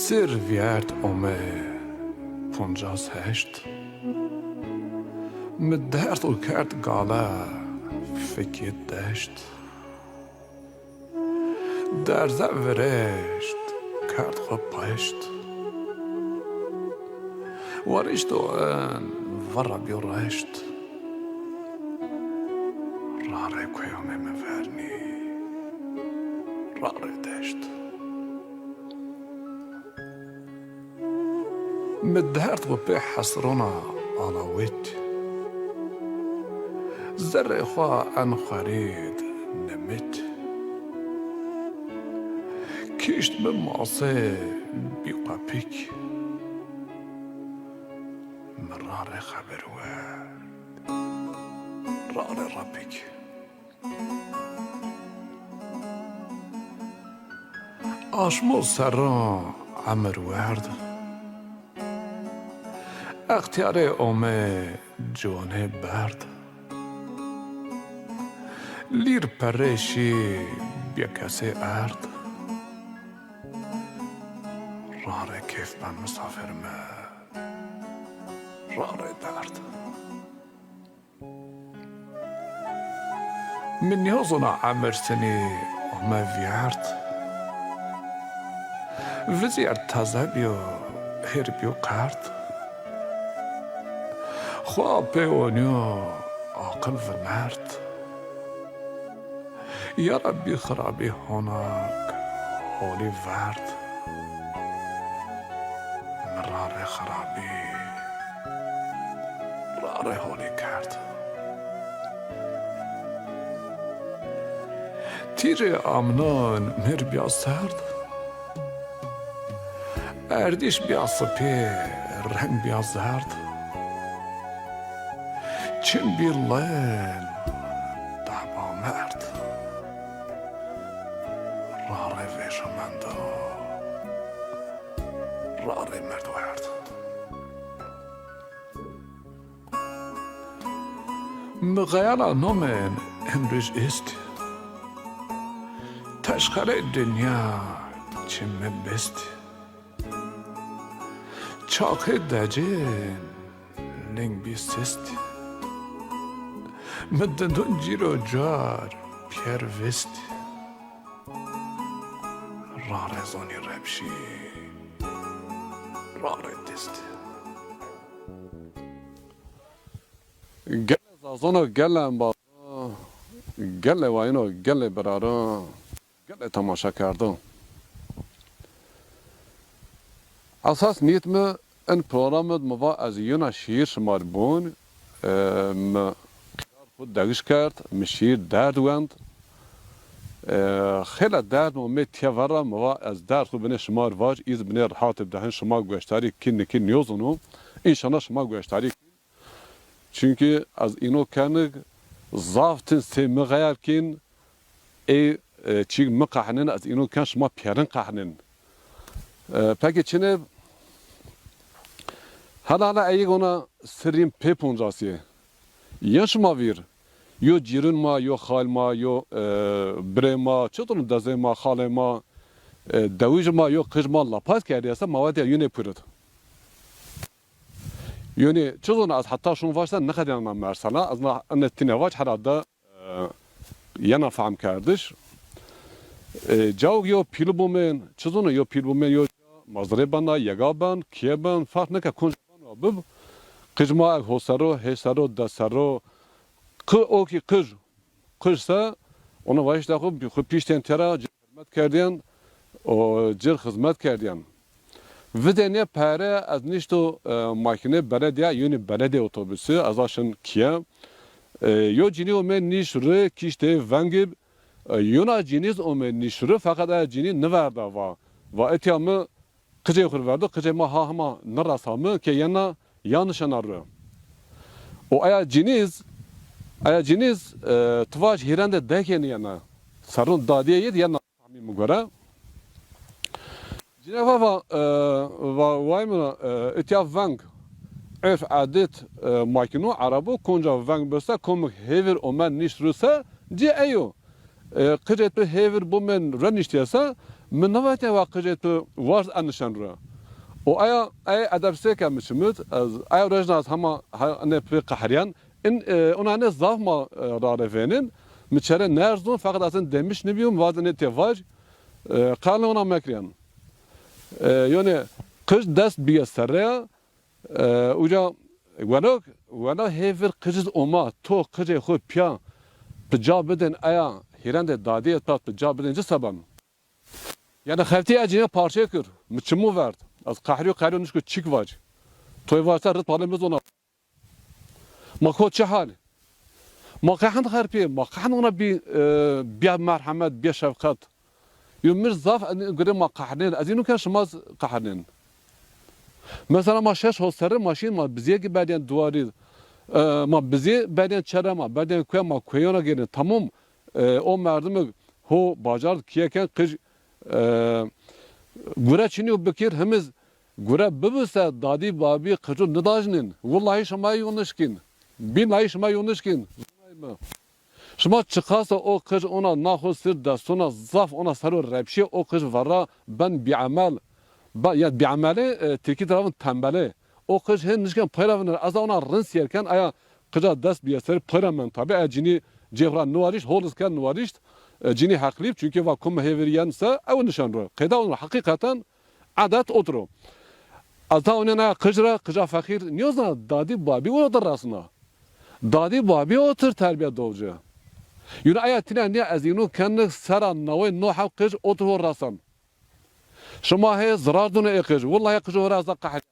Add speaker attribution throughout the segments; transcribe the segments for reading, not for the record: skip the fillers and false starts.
Speaker 1: Servert ome ponjas hesht med dert och kert gala fick ett däst där zavresht kert خبشت ورشت وان ورا بيرشت راري كيوم مفرني راري دشت مدهرت وبي حصرنا على ويت زر خوا ان خريد نمت كشت بمعصي بيقى بيك مرار خبر واد رار ربك آشمو سران عمر ورد اختیار اومه جوانه برد لیر پرشی بیا کسی ارد راره کیف من مسافر ما راره درد من نیازونا عمر سنی اومه ویرد وزیر تازه بیو هر بیو قرد خواب پیونیو عقل و مرد یا ربی خرابی هناک حالی ورد مرار خرابی رار حالی کرد تیر امنان مر بیا سرد اردیش بیا سپی رنگ بیا زرد چین بی لیل دعبا مرد راره ویشمندو راره مرد ورد مغیالا نومن امروز است تشخر دنیا چیم بست چاقه دجین لنگ بی سست مدندون جیرو جار پیر وست راره زونی ربشی راره دست گل زازونو گلم با گل واینو گل برارا گل تماشا کردم اساس نیتم ان پروگرامت موا از یونا شیر شمار بون خود داغش کرد مشیر درد وند خیلی درد مومه تیوارا موا از درد خود بنه شمار واج ایز بنه راحت بدهن شما گوشتاری کن نکن نیوزونو انشالله شما گوشتاری کن çünkü az اینو کنگ زافتن سیمه غیر کن ای چیگ مقحنن از اینو کن شما پیرن قحنن پکی چنه حالا ایگونا سریم پیپونجاسیه یش ما ویر یو جیرون ما یو خال ما یو بره ما چطور دزه ما خال ما دویج ما یو قش ما لاپاس کردی است مواد یونه پرد یونه چطور از حتی شون واشتن نخدیم من مرسلا از ما نتینه واج هرادا ینا فهم کردش جاو یو پیل بومن چطور یو پیل بومن یو مزربانا یگابان کیبان فرق نکه کنج بان قجما حسرو حسرو دسرو او کی قجسا ona vayş da xub pişten tera hizmet kerdin o cır hizmet kerdin videne pare az nişto makine belediye yuni belediye otobüsü azaşın kiye yo cini o men nişre kişte vangib yuna ciniz o men nişre fakat cini ne verda va etiyamı qıcı yuxur verdi qıcı ma hahma narasamı ki yana yanlış anarı o aya ciniz tvaç hirende dekeni yana sarun dadiye yedi yana tahmin göre Cineva va vaymına etiya vang örf adet makinu arabo konca vang besa komuk hever omen nişrusa ci eyo qıcet bir hever bu men reniştiyasa من نوعت واقعیت وارد انشان را و آیا ادبسته که میشمود از آیا رجناز همه نه پی قهریان اون نه ضعف ما رارفینن میچره نرزون فقط اصلا demiş نبیوم وادن اتفاق قال اونا مکریان یعنی کج دست بیه سره اوجا ولا هیفر کجز اوما تو کج خود پیا بجا بدن آیا هیرند دادی تا بجا بدن چه سبب yani xefti acıya parça kır mıçımı verdi az kahriyo nişko çik vac toy varsa rıt palemiz ona mako çahal makahan harpi makahan ona bir merhamet bir şefkat yumir zaf göre makahanin azinu kan şımaz kahanin mesela ma şeş hosarı maşin ma bize gibi beden duvarı ma bize beden çarama beden koyama koyana gelin tamam o merdimi ho bacar kiyeken kız gura çini bekir hemiz gura bibse dadi babi kıcı nidajnin vallahi şama yonuşkin billahi şama yonuşkin şama çıkasa o kız ona nahusir da sonra zaf ona sarı repşi o kız vara ben bir amel ya bir ameli teki tarafın tembeli o kız henüzken payravını az ona rins yerken aya kıca dest bir eser payramen tabi acini cevran nuvariş holisken nuvariş cini haklıyım çünkü vakum heveriyansa ev nişanlı. Keda onu hakikaten adet oturu. Ata onuna kıcra fakir niyozna dadi babi o da rasına. Dadi babi otur terbiye doğucu. Yine ayetine niye azinu kendi saran navay no hakkıç otur rasan. Şuma he zarar dunu ekıç. Vallahi kıcı razda kahir.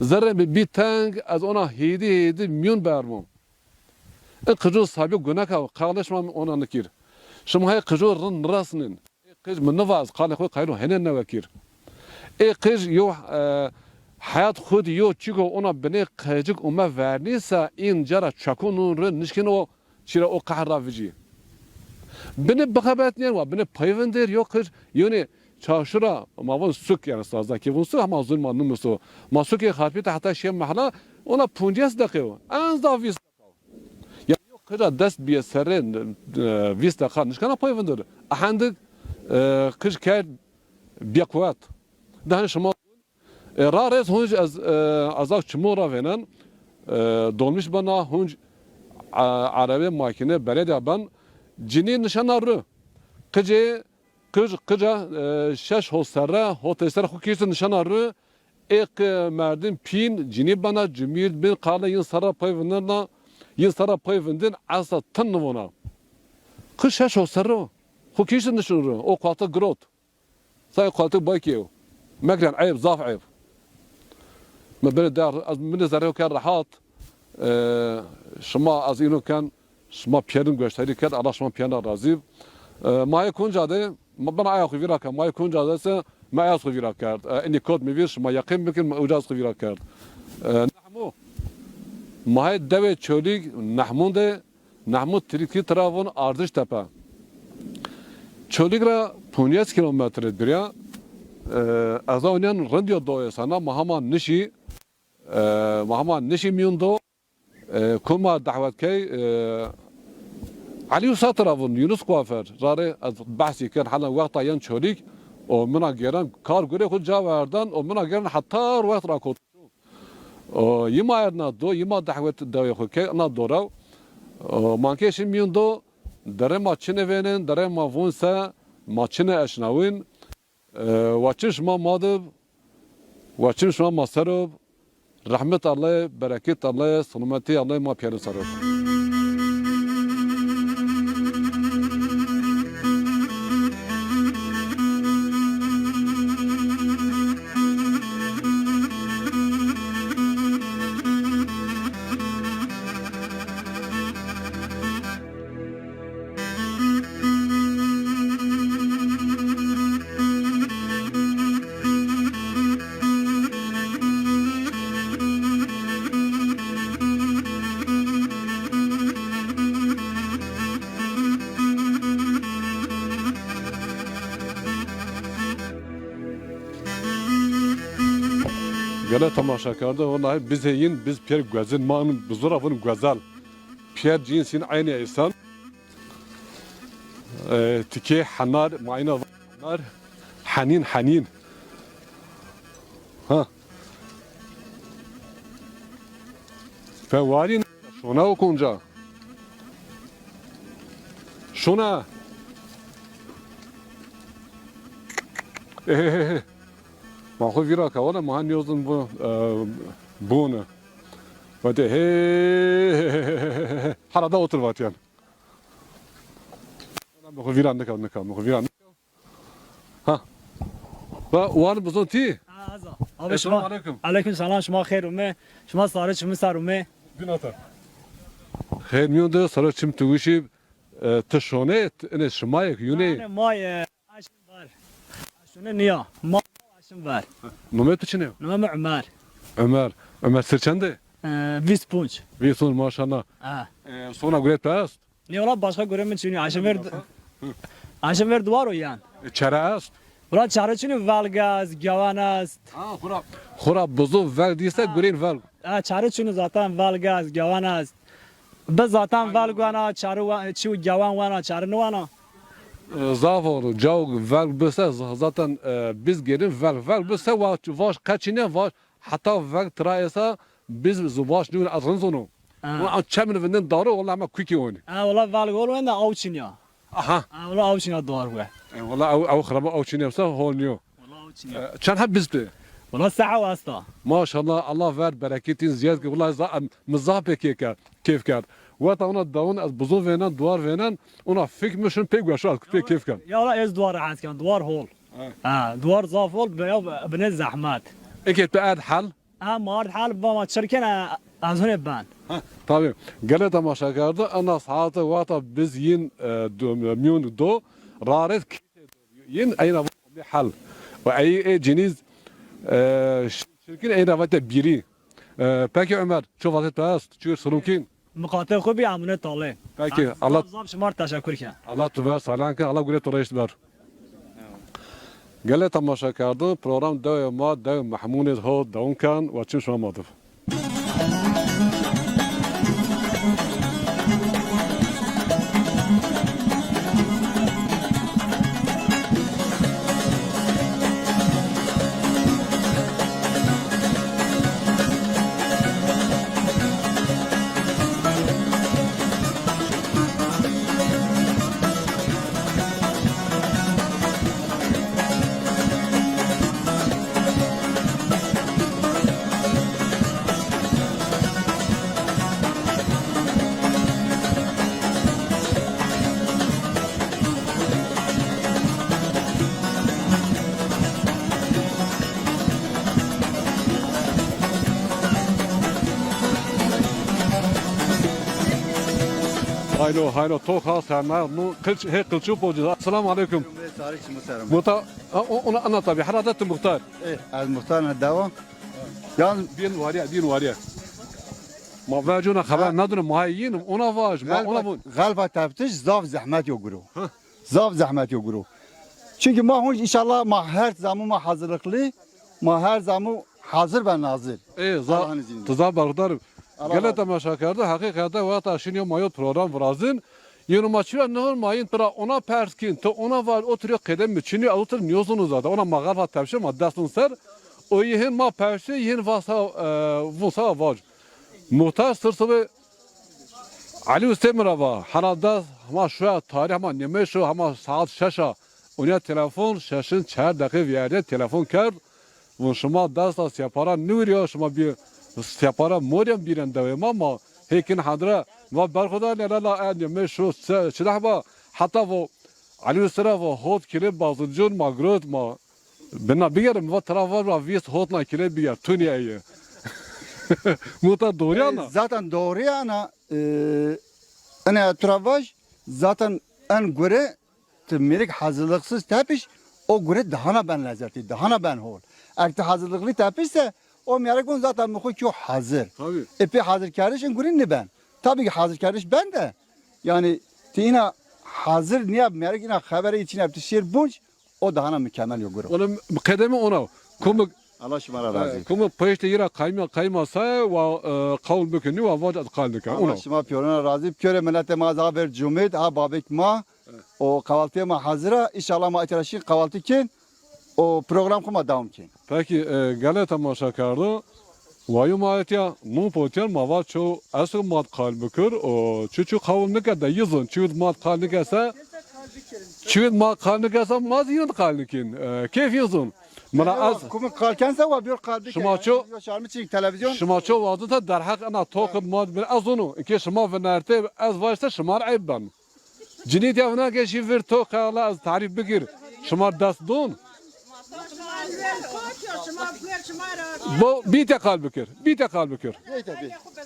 Speaker 1: Zerre bir tang az ona hedi milyon bermum. Kıcı sabi günaka kardeşmam ona nikir. شما هی قجور رن راسنن قج من نواز قال خوي قالوا هنا نوكير قج يو حياة خود يو چيكو اونا بني قجك وما ورنيسا این جرا چاكونون رن نشكن او چيرا او قهر رافجي بني بخبات نير وا بني پايوندر يو قج يوني چاشرا ما ون سوك يعني سازا كي ون سو ما ظلم نمسو ما سوك خافي حتى شي محلا اونا 50 دقيقه انزا ويس kıca dest bir serin vista kan nişkana payvındır. Ahandık kıç kær bir kuvvet. Daha şuma rares hunç azak çmura venen dolmuş bana hunç arabe makine belediye ben cini nişanarı kıca şeş hosara hotesler hukisin nişanarı ek merdin pin cini bana cumhuriyet bin kala yin sara payvınlarına yılsara payvındın asa tanımına. Kışaş o sarı. Hukişin düşünür. O kuatı grot. Say kuatı baykiyo. Mekren ayıp, zaf ayıp. Ma böyle der az min zarı kan rahat. Şuma az ino kan şuma piyerin gösteri kan Allah şuma piyana razı. Ma yakunca da ma bana ayak viraka ma yakunca da ise ma ayak viraka. İni kod mi vir şuma yakın bikin ma ucaz viraka. Nahmu Mahay deve çölük Nahmud Triki tarafın ardış tepe. Çölükra 15 kilometre dirya. Azavnen radyo doğuya sana Mahaman Nişi miyundo kuma davet kay Ali Usa tarafın Yunus Kuafer. Rare az bahsi kan hala vakta yan çölük o mına gelen kar göre kul caverdan o mına gelen hatta vakit rakot. Yima erna do yima davet davet khoke na dora manke shimyun do dare maçine venen dare ma vonsa maçine aşnawin waçish ma madib waçish ma masarov rahmet Allah bereket Allah sunumati Allah ma piyano sarov Gele tamaşakarda vallahi biz heyin biz pier gözün manın buzurafın güzel pier cinsin aynı insan tiki hanar mayna hanar حنين حنين ها فوالين شونا وكونجا شونا ايه ما خو فيراكا ولا ما هنيوزن بونه وده هي حردا otur yani. ما خو فيران نكا ما خو فيران ها وان بزونتي السلام عليكم
Speaker 2: عليكم السلام شما خير ومه شما صارت شما صار ومه
Speaker 1: بناتا خير ميون ده صار çim tuguşi تشونه ne şmayek yune
Speaker 2: انا ماي عشان بار شنو نيا ما عشان بار
Speaker 1: nomet içine
Speaker 2: نما عمار
Speaker 1: Ömer Sırçandı
Speaker 2: فيس بونش
Speaker 1: Visun maşallah sonra güret past
Speaker 2: ني والله başka göremem çünkü عشان ver duvar o yani
Speaker 1: çerast
Speaker 2: ولا çare çünkü valgaz gavanas
Speaker 1: خورا بزو verdiyse green vel
Speaker 2: çare çünkü zaten valgaz gavanas biz zaten valgana çare çu gavan wana çare wana
Speaker 1: zavor cav vel bese zaten biz gelin vel bese vaş kaçine vaş hatta vel trayesa biz zubaş nün azınzonu o çemin vinden doğru ola ama kuki oyunu
Speaker 2: والله valgol wenda avçinya
Speaker 1: aha
Speaker 2: والله avçinya doğar ve
Speaker 1: valla av khraba av çine yapsa holniyor
Speaker 2: والله avçinya
Speaker 1: çan hep bizde
Speaker 2: والله sağa wasta
Speaker 1: maşallah Allah ver bereketin ziyad ki vallahi mızah peki keyif kar وقت ona davun az buzu veren duvar veren ona fikmişin pek yaşar pek keyif kar
Speaker 2: يا والله ez duvar عاد كان دوار هول دوار زاف هول بن زحمات
Speaker 1: اكيد بعد حل
Speaker 2: مارد حال بما تشركنا از هون بان
Speaker 1: tabii gele tamaşa kardı ana saate vata biz yin miyon do raret yin ayna bir hal ve ay ceniz şirkin ayna vata biri peki Ömer çok vakit past çünkü sorumkin
Speaker 2: مقاطع خوبي عمونه طالع
Speaker 1: peki Allah
Speaker 2: زاب شمار تشکر کنم
Speaker 1: Allah tuver salanka Allah güle torayış ver gele tamaşa kardı program devamı dev mahmunet ho davunkan ve çim şamadır Haylo tok ha sana nu kılçı pocu. Assalamu aleyküm. Muhtar onu anlat tabi. Haradet muhtar.
Speaker 3: از مختار devam. Yani
Speaker 1: Din variye. Ma vacuna haber nadını muhayyin ona vaj ma ona bu.
Speaker 3: galiba teftiş zaf zahmet yok guru. Zaf zahmet yok guru. Çünkü ma hoş inşallah ma her zaman ma hazırlıklı. Ma her zaman hazır ve nazır. Allah'ın izniyle.
Speaker 1: Tıza bağırdarım.
Speaker 3: Allah
Speaker 1: Gele
Speaker 3: razı
Speaker 1: tamaşa kardı. Hakikaten vata şimdi mayot program vrazın. Yeni maçıyor ne var mayın para ona perskin to ona var oturuyor kedem mi çini otur niyozunu zaten ona magarfa tavşe maddasın ser o yihin ma perşe yihin vasa vusa var muhtar sırsı Ali Usta merhaba harada ama şu tarih ama neme şu ama saat şaşa ona telefon şaşın 4 dakika bir yerde telefon kar bu şuma dasta separa nuriyor şuma bir separa modem biren devam ama hekin hadra ما برخدا لا يعني مش شو شلحبا حتى و علي السرا و هوت كليب بازجون ما جروت ما بنا بيرم و ترافر و فيس هوتنا كليب بيا تونيا اي موتا دوريانا
Speaker 3: Zaten doğru yana ana travaj zaten en göre temirik hazırlıksız tepiş o göre daha ben lezzetli daha ben hol. Eğer hazırlıklı tepişse o merakon zaten muhu ki hazır.
Speaker 1: Tabii.
Speaker 3: Epi hazır kardeşin göre ne ben? Tabii ki hazır kardeş ben de. Yani tina hazır niye merak yine haberi için yaptı şiir bunç o daha mükemmel yok.
Speaker 1: Ona kademi ona kumu
Speaker 3: Allah şımara razı olsun.
Speaker 1: kumu peşte yira kaymasa ve kavul bükünü ve vacat kaldık ona.
Speaker 3: Allah şıma piyona razı. Piyore millete maza ver cumhuriyet ha babek ma o kahvaltıya ma hazıra inşallah ma içerişi kahvaltı kin o program kuma devam ki.
Speaker 1: Peki gele temaşa kardı. Vayu maatya nu poter mava ço asıl mat kalbükür o çuçu kavun ne kadar yüzün çuğut mat kalbükese çuğut mat kalbükese maz yın kalbükin keyf yüzün. Mala az
Speaker 3: Kuma kalkense var bir kalbi.
Speaker 1: Şımaço-
Speaker 3: Şarmı çek televizyon.
Speaker 1: şıma ço vadı da derhak ana tokut mat bir az onu ki şıma venerte az varsa şımar ayıbban. Cinit yavna ke şifir tokala az tarif bigir şımar dast don. Bu bite kalbükür bite kalbükür.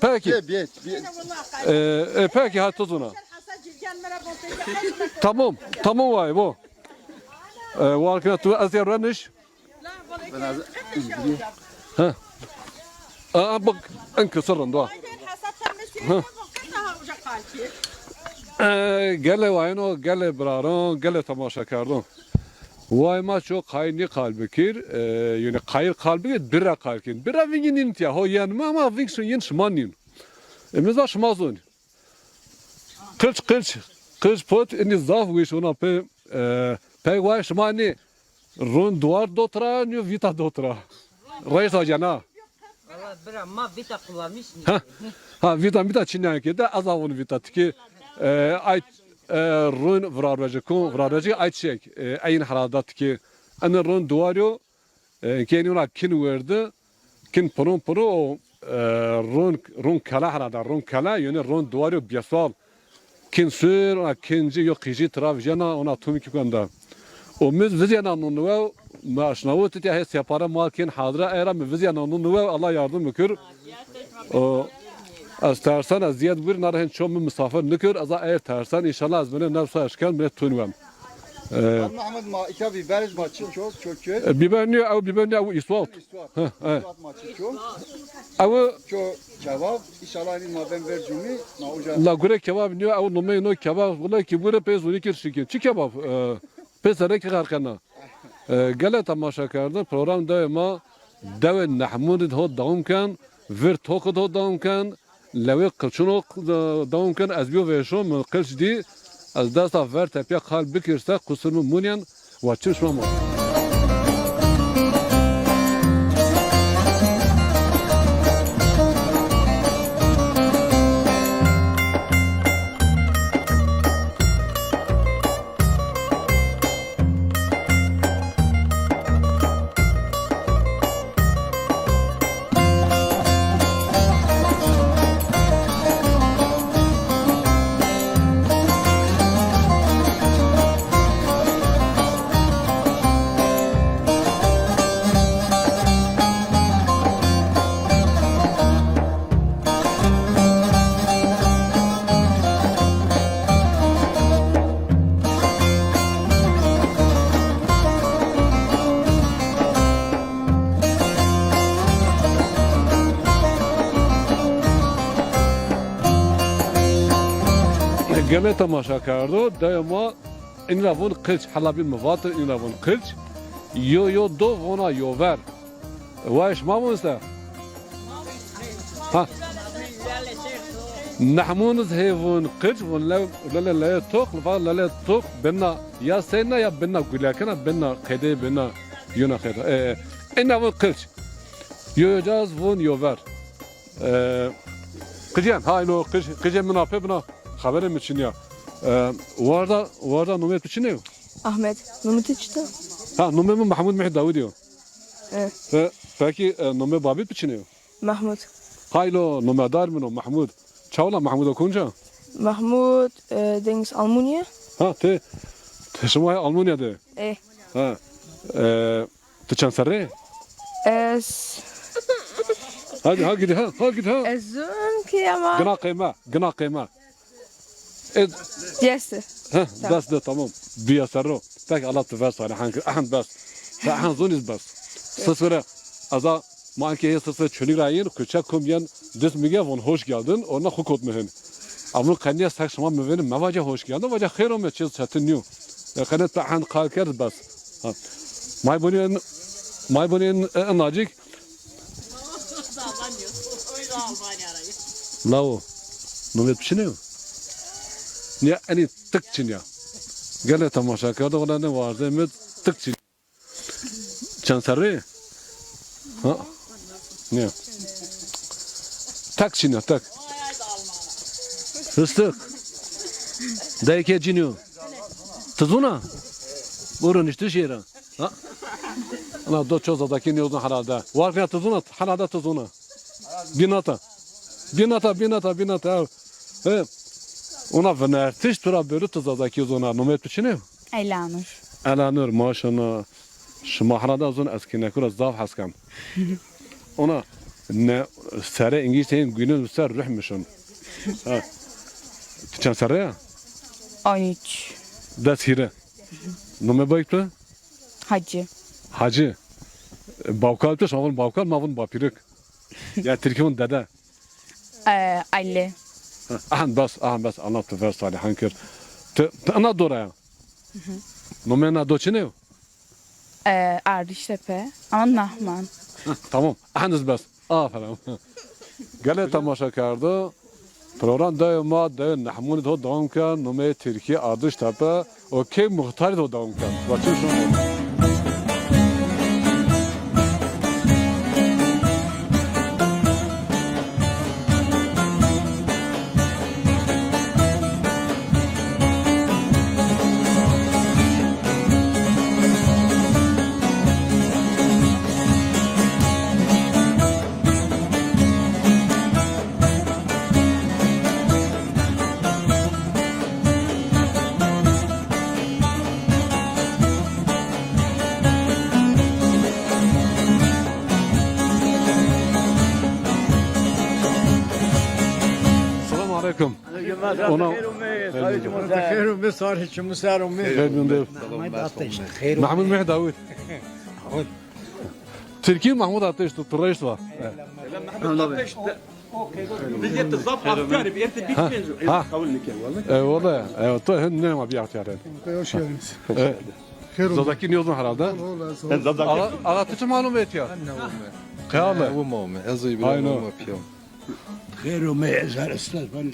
Speaker 1: Peki. Peki hatuzuna. Tamam. Tamam vay bu. Varkına tu az yavraniş. Bak enkısırın da. Gele vayno gele braron gele tamaşa kardon. Vay ma çok kayni kalbikir. Yani kayır kalbikir bira kalkin. Bira vingin ya ho yan ama vingsun yin şmanin. Meza şmazun. Kılç pot ini zaf wish ona pe vay şmani run duvar dotra nyu vita dotra. Reis hocana.
Speaker 4: Valla bira ma vita kullanmış.
Speaker 1: Ha vita çinnen ki de azavun vita ki ay run vrarvacı ayçek ayın haradat ki ana run duvaryo kenuna kin verdi kin pron pro run kala harada run kala yani run duvaryo biasal kin sür ona kinci yok kiji travjana ona tumik kanda o müz vizyana nunu maaşnavu titi hay separa malkin hadra era mü vizyana nunu Allah yardım mükür o az tersan az ziyad bir narhen çom misafir nikür az eğer tersan inşallah az beni nefsa aşkan bile tunwam
Speaker 3: Ahmet ma ikabi beriz maçı çok
Speaker 1: biberni au iswat
Speaker 3: maçı çok.
Speaker 1: au
Speaker 3: Çok cevap inşallah ni ma ben ver cümle ma uca.
Speaker 1: la gure kebab ni au nume no kebab valla ki gure pezuni kirşikin çi kebab pezare ki garkana gele tamaşa kardı program daima dev nahmud ho daum kan ver tokod ho daum kan لو قلشنو داون كان ازبيو فيشو من قلش دي از داسا فر تبيا خال بكرسا قصر مونيان واتشش مامو gele tamaşa kardı daima inlavun kılç halabin muvatır inlavun kılç yo do ona yo ver وايش ما منسى ها نحمونز هيفون قج ولا لا توق لا توق بنا يا سينا يا بنا قلاكنا بنا قيدي بنا يونا خير إنا فون قج يو جاز فون يوفر قجيان هاي نو قجيان من أبي بنا خبرم için ya varda numet için ne?
Speaker 5: Ahmet. Numut işte.
Speaker 1: Ha numet Mahmud Mehdi Davudi.
Speaker 5: Evet.
Speaker 1: Peki numet Babit için ne?
Speaker 5: Mahmut.
Speaker 1: Haylo numedar mı Mahmud? Çavla Mahmud okunca?
Speaker 5: Mahmut Dings Almunya.
Speaker 1: Ha te şumay Almanya'da. Ha. Tu çansarre?
Speaker 5: Es.
Speaker 1: Hadi gidi ha gidi ha.
Speaker 5: Ezun ki ama.
Speaker 1: Gına kıyma.
Speaker 5: Diyesi.
Speaker 1: Ha bas da tamam. Biyasarro. Peki Allah te versa han bas. Han zoniz bas. Sesvere aza manki sesvere çönürayin küçük kumyan des müge von hoş geldin ona hukut mühin. Ama kanıya sakşama müvenin mevaca hoş geldin. Vaca khairum ya çiz çatınıyor. Ya kanıt han kalker bas. Ha. May bunun anacık. Lao. Numet pişiniyor. Niye ani tık çinya. Gele tamaşa kadar ona ne vardı met tık çin. Çansarı? Ha? Ne? Tak çine tak. Hıstık. Dayke ciniyor. Tuzuna. Burun işte şehre. Ha? Ana do çözadaki ne uzun herhalde. Var ya tuzuna, herhalde tuzuna. Binata. Binata. Evet. Ona venertiş tura böyle tuzadaki uzuna. Numet içine.
Speaker 6: Elanur.
Speaker 1: Elanur maşallah. Şuma herhalde uzun eskine kura zaf haskam. Ona ne sere İngilizce'nin günün ser ruhmuşsun. Ha. Çan sere ya?
Speaker 6: 13.
Speaker 1: Ders hire. Nume bayıktı? Hacı. Bavkal tu şavun bavkal mavun bapirik. Ya Türkiye'nin dede.
Speaker 6: 50.
Speaker 1: Ahan bas anlattı ver salih hankır. Ana dora ya. Nume na doçine?
Speaker 6: Erdiştepe. Ama Nahman.
Speaker 1: Tamam. Ahanız bas. Aferin. Gele tamaşa kardı. Program daima da nahmuni to devam kan. Nume Türkiye Erdiştepe. O ki muhtari to devam kan. Bakın şu. Selamun aleyküm. Ona
Speaker 7: خير أمي صار هيك مسار أمي
Speaker 1: خير من ضيف محمود محي داوود تركي محمود عطيش تطريش وا
Speaker 8: بديت الضبط افكاري بيرتب بيك بينزو
Speaker 1: ها.
Speaker 8: قولني كيف والله
Speaker 1: والله تو هن نعم بيعت يعني زادكين يوزن herhalde. Aga tutu malum et ya. Kıyamı.
Speaker 7: ومامي أزي بلا
Speaker 1: Aynen.
Speaker 7: ماما بيوم
Speaker 8: خير وما يزال استاذ فن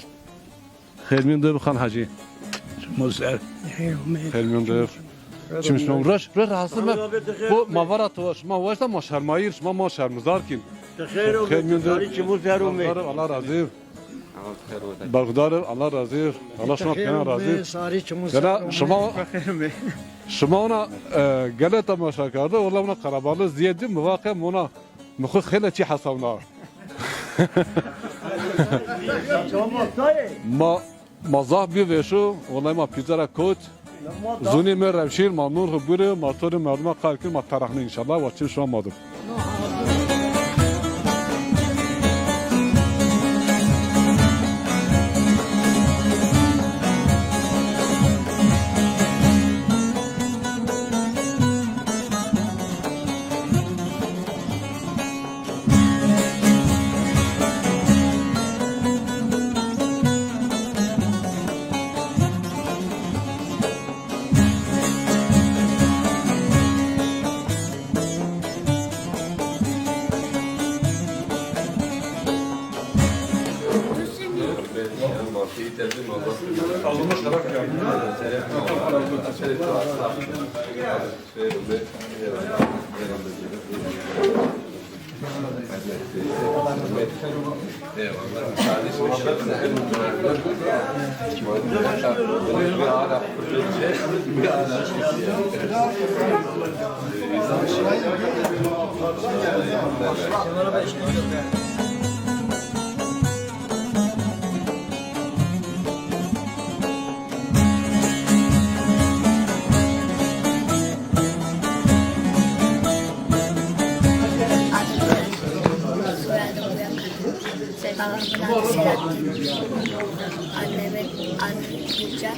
Speaker 1: خير من ضيف خان حاجي
Speaker 8: مزار خير وما
Speaker 1: خير من ضيف Şimdi şunu rş rahatsız mı? Bu mavarat var. Ma varsa ma şermayir, ma şermizar kin.
Speaker 8: خير
Speaker 1: خير من ضيف.
Speaker 8: وما مزار وما
Speaker 1: Allah razı olsun. Bergudar Allah razı olsun. Allah şuna kıyana razı olsun.
Speaker 7: صار هيك
Speaker 1: Gene şuma ona gele tamaşa kardı. Ola ona karabalı ziyedi müvakem ona mıkhuz khile çi hasavna. Ma zah bir veşu. Ola ma pizara kot. Zuni me revşir ma nur hubure ma tori merduma kalkir ma tarahni inşallah. Vaçin şu amadım.
Speaker 9: Annemin adı Gülcan.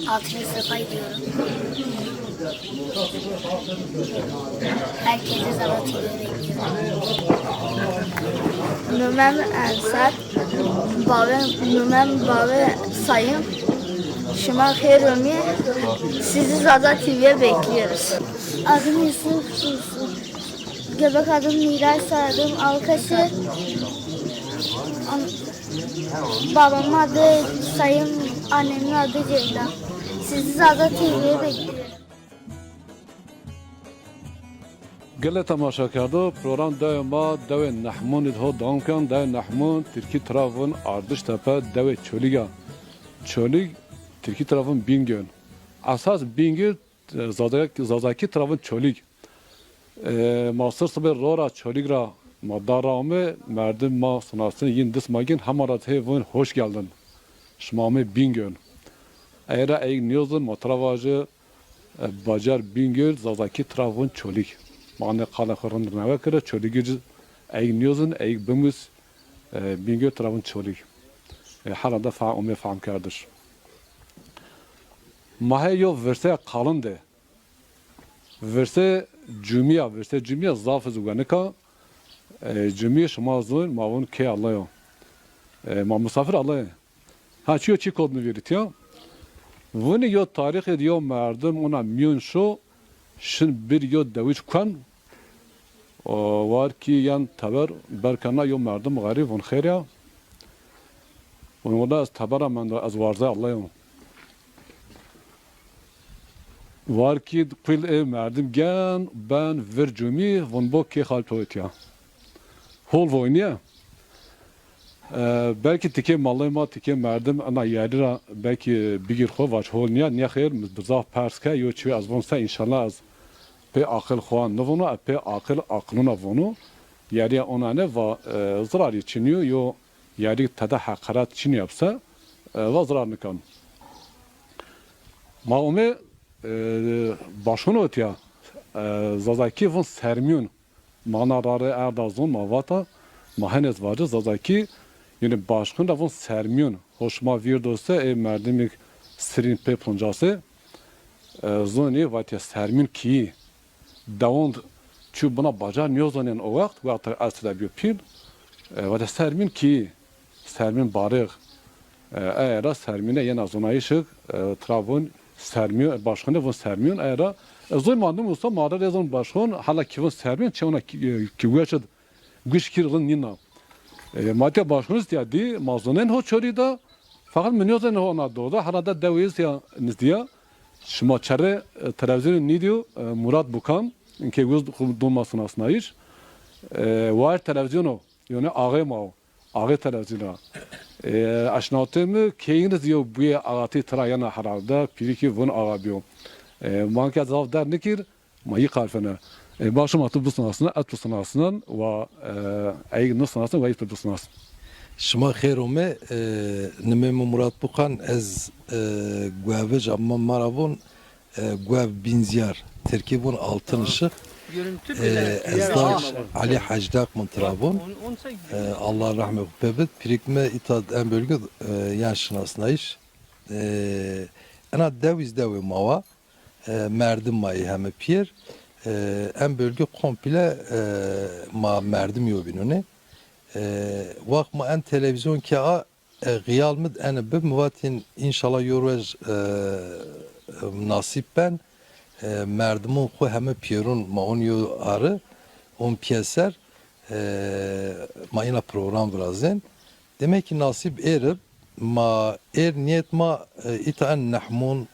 Speaker 9: 6. sınıfa gidiyorum. Herkese zaman bekliyorum. Numem Ensar. Numem Bave Sayın. Şıma Khairumi. Sizi Zada TV'ye bekliyoruz. Adım Yusuf Susu. Göbek adım Miray, soyadım Alkaşı. Babamın adı Sayın, annemin adı Ceyda. Sizi Zada TV'ye bekliyorum.
Speaker 1: گله تماشا کرده پروگرام دو ما دو نحمون ده دانکان دو نحمون ترکی طرفون اردش تپه دو چولیگا چولیگ ترکی طرفون بینگön اساس بینگö زازاکی طرفون چولیگ ماستر سبر رورا çölig ra madarame merdim ma sanasını yin dis magin hamarat hevun hoş geldin. Şmame Bingöl. Eğer ey niyozun matravajı bacar Bingöl zazaki travun çölig. Mane kala kırın neve kere çölig ey niyozun ey bümüz Bingöl travun çölig. Hala da faam faam kardır. Maheyo verse kalındı. Verse cümle zafı zuganıka cümle şamazın mavun ke Allah'ı ma misafir Allah'ı ha çi kodunu verit ya bunu yo tarih ediyor merdim ona miyun şu şin bir yo daviç kan var ki yan taber berkana yo merdim garip on khair ya onu da tabara men az varza Allah'ı var ki kıl merdim gen ben vercumi von bok ki halt ya hol voyniya belki tike mallayma tike merdim ana yadira belki bigir xo vaç hol niye xeyr bizah perske yo çi az vonsa inşallah az pe akıl xwan novunu pe akıl aklına vonu yani ona ne va zarar içiniyor yo yani tada hakarat çin yapsa va zarar nikan maume başını ötüya zazaki von sermiyon manarare erdazon mavata mahanes vardı zazaki yani başkın da von sermiyon hoşma virdose merdimik sirin pe poncası zoni vatya sermiyon ki davond çu buna bacar niyozanen o vakt ve atar asla bir pil vatya sermiyon ki sermiyon barık eğer sermiyone yine zonayışık travon sermiyon başkanı von sermiyon eğer zor mandım olsa mağara rezon başkan hala ki von sermiyon çona ki güçed güç kirin nina madde başkanı istedi mazonen ho çorida fakat minyozen ho na doda hala da deviz ya nizdiya şuma çare televizyon nidiyo Murat Bukan ki göz dolmasın asnayış var televizyonu yani ağı televizyona aşnatımı keyiniz yo bu ağatı trayana harada piriki von ağabiyom manka zav der nikir mayı kalfene başım atı bu sanasına at bu sanasından ve ay nasıl sanasına ve bu sanas
Speaker 10: شما خیر اومه نمه مراد بخان از گوهوه جامعه مرابون گوهو بینزیار ترکیبون altın ışık ezdaş Ali Hacdak Montrabon Allah rahmet bebet pirikme itad en bölge yaşınasına iş ana deviz devi mava merdim mayı hem pier en bölge komple ma merdim yobinone vakma en televizyon ki a gıyal mid en bib muvatin inşallah yoruz nasip ben merdimun xo heme pierun ma on yo arı on piyeser ma ina program brazin demek ki nasip erib ma niyet ma ita en nahmun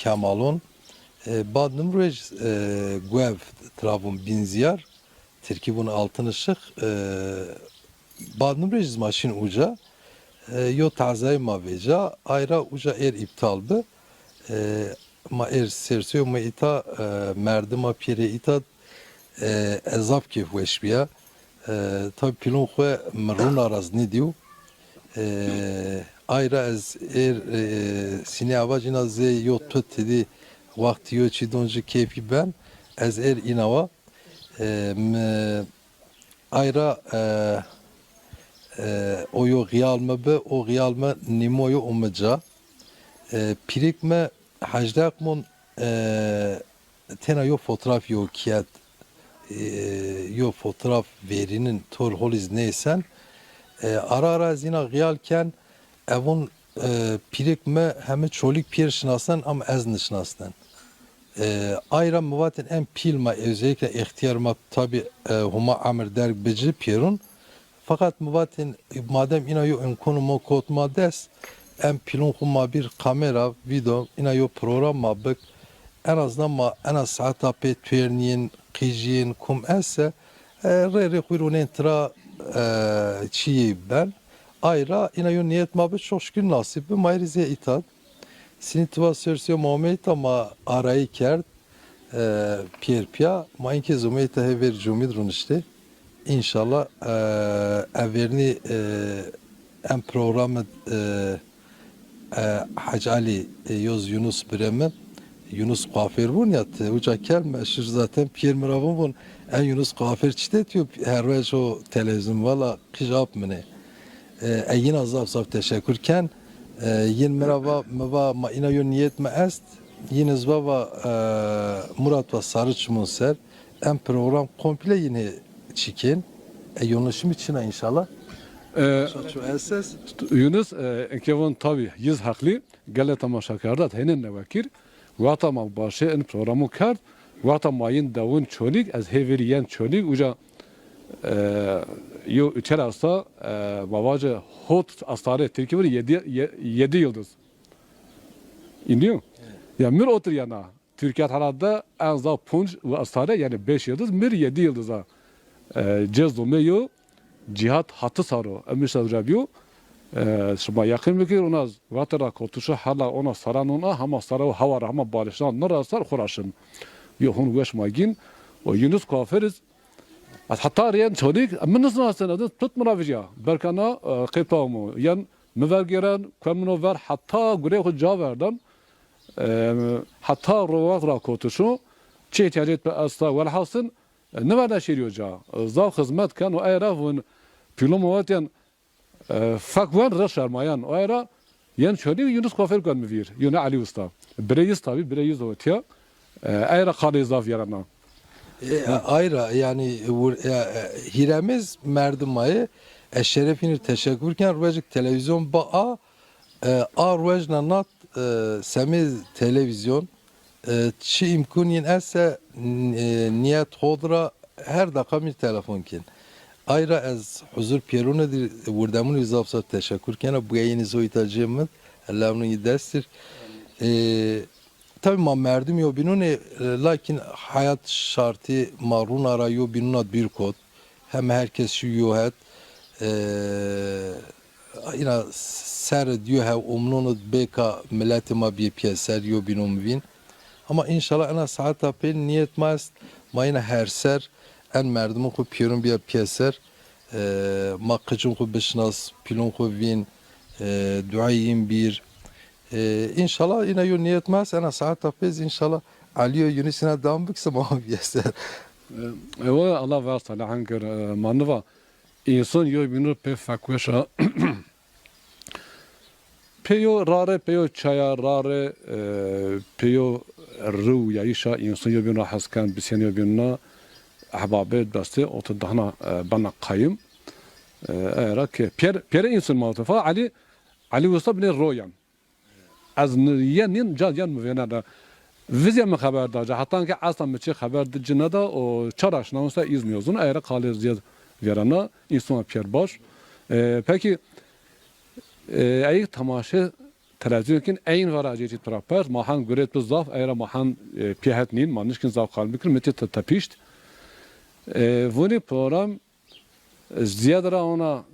Speaker 10: kamalon bad numrej guev trabun binziyar terkibun altın ışık bad numrej maşin uca yo tazay ma veca ayra uca iptal bi ma sersiyo ma ita merdima pire ita ezap ki veşbiya tabi pilon xwe mrun araz ne diyor ayra ez sine avacina ze yo tut dedi vakti yo çi donji keyfi ben ez inava ayra o yo gıyalme be o gıyalme nimoyo umeca pirikme hacdak mon tena yo fotoğraf yo kiyat yo fotoğraf verinin tor holiz neysen ara zina gıyalken evun pirikme hem çolik pir şinasan ama ez nişinasan ayra muvatin en pilma özellikle ihtiyarma tabi huma amir der bici pirun fakat muvatin madem ina yo enkonu mo kotma des en pilon huma bir kamera video ina yo program mabık en azından ma en az saat apet tüerniyen قیجین کم اسه ری خیرونین ترا چی ben ayra inayon niyet mabet çok şükür nasip bir mayrize itad. Sinitva sörsiyo Muhammed ama arayı kerd Pierpia ma inke zumeyte hever cumid runişti. İnşallah everni en programı Hacı Ali Yoz Yunus Bremen Yunus Kuafir bun yat uca kel meşhur zaten Pierre Miravon bun en Yunus Kuafir çite her vez o televizyon valla kıcap mene eyin azap teşekkürken yin merhaba ma ina yon niyet me est yin zbava Murat ve Sarıç Munser en program komple yine çikin yonlaşım içine inşallah. Şu esas
Speaker 1: Yunus enkevon tabi yüz haklı gele tamaşa kardat henin nevakir vata ma başı en programı kard vata mayın davun çolik az heveriyen çolik uca yo üçer hasta babacı hot astare Türkiye var 7 yıldız. İniyor. Ya mir otur yana Türkiye herhalde en za punç ve astare yani 5 yıldız mir 7 yıldıza cezdumeyo cihat hatı saro emişler rabiyo şuma yakın bir ona vatara kotuşa hala ona saran ona hama sarı havara hama balışan narasar khurasın yohun weş magin o Yunus kafiriz hatta riyan çodik minnes nasıl tutmura vija berkana qitamu yan mevergeren kamno ver hatta gure khu javerdan hatta rovatra kotuşu çetiyet be asla vel hasın ne var da şeriyoca zav hizmet kan o ayrafun pilomovatyan fakvan raşar mayan o ayra yan şöyle Yunus kafir kan mevir Yunus Ali Usta bireyiz tabi bireyiz otiya ayra kali zaf yarana
Speaker 10: ayra yani hiremiz merdimayı şerefini teşekkürken ruvecik televizyon ba'a ruvecna nat semiz televizyon çi imkuniyen esse niyet hodra her dakika bir telefon kin. Ayra az huzur Piero'nedir vurdamun izafsa teşekkür kena bu yayını zoytacımız Allah'ın yedestir. Tabii ma merdim yo binune lakin hayat şartı marun arayo binuna bir kod hem herkes şu yohet ina ser diyor ha umnunu beka milleti ma bir piyeser yo binum bin ama inşallah ana saat apel niyet mas mayna her ser en merdimu ku Piero'nun bir piyeser ma kıcım ku beşnas pilon ku bin duayim bir inşallah yine yo niyet mas ana saat apez inşallah Aliyo Yunus'una devam bükse ma piyeser
Speaker 1: Allah varsa la hankır manva insan yo binur pe fakweşa peyo rare peyo çaya rare peyo ru ya işa insan yo binur haskan bisyan yo binur ahbabet bastı otu dahna bana kayım eğer ki Pierre insan mağtufa Ali Usta bine royan az niyenin can müvena da vizya mı haber da hatta ki aslan bir şey haber de cina o çaraşna olsa izmiyorsun eğer kalir ziyad verana insan Pierre baş peki ای تماشا تلویزیون کن این ورا جیت پراپر ماهان گریت بزاف ایرا ماهان پیهت نین مانش کن زاف خال میکرد متی تپیشت ونی پروgram زیاده را اونا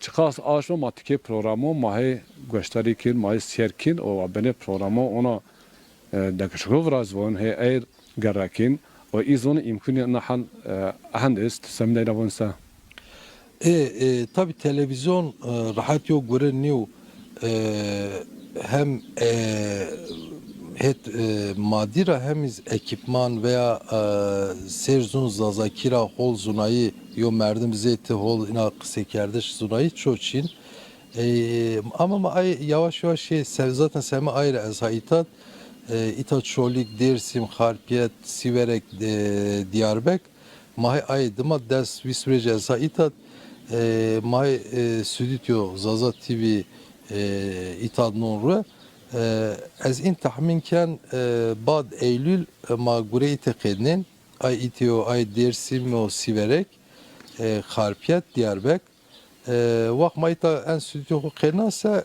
Speaker 1: چخاص آشو ماتیکه پروگرامو ماهی گوشتاری کن ماهی سیر کن و بنی پروگرامو اونا دکشگو وراز ون هی ایر گرکین و ایزون امکانی نحن اهند است سمنه روانسا
Speaker 10: tabi televizyon rahat yok görünüyor hem madira hem ekipman veya serzun zazakira hol zunayı yo merdim zeyte hol ina kısekerdeş zunayı çoçin ama ay yavaş yavaş zaten seme ayrı ezhaitat itat şolik Dersim Harpiyet Siverek Diyarbek mahi ay dıma ders visvrece ezhaitat May stüdyo Zaza TV itad nonru az in tahminken bad Eylül ma gure itekednin ay itio ay Dersim o Siverek Harpiyet Diyarbek vak mayta en stüdyo qenasa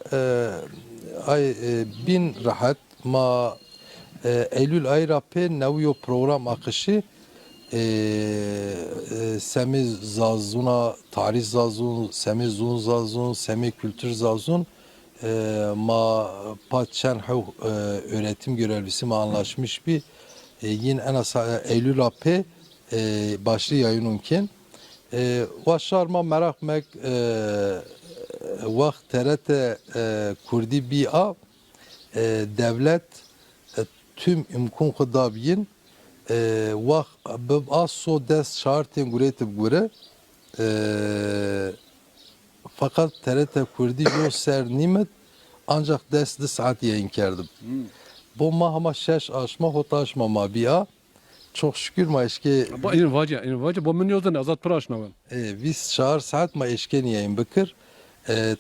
Speaker 10: ay bin rahat ma Eylül ay rape neviyo program akışı Semi Zazun'a, Tarih Zazun, Semi Zun Zazun, Semi Kültür Zazun ma paçen öğretim görevlisi ma anlaşmış bir yine en az Eylül apı başlı yayınınken vaşarma merak mek vakt TRT Kurdi bi'a devlet tüm imkan kudabiyin vakt az so dest şartın guretib gure fakat TRT Kurdi yo ser nimet ancak dest saat yayın kerdim. Bu mahama şeş aşma hota aşma ma bi'a çok şükür ma eşke
Speaker 1: Bu in vaca bu min yozdan azat praşnavan.
Speaker 10: Biz şahar saat ma eşken yayın bıkır.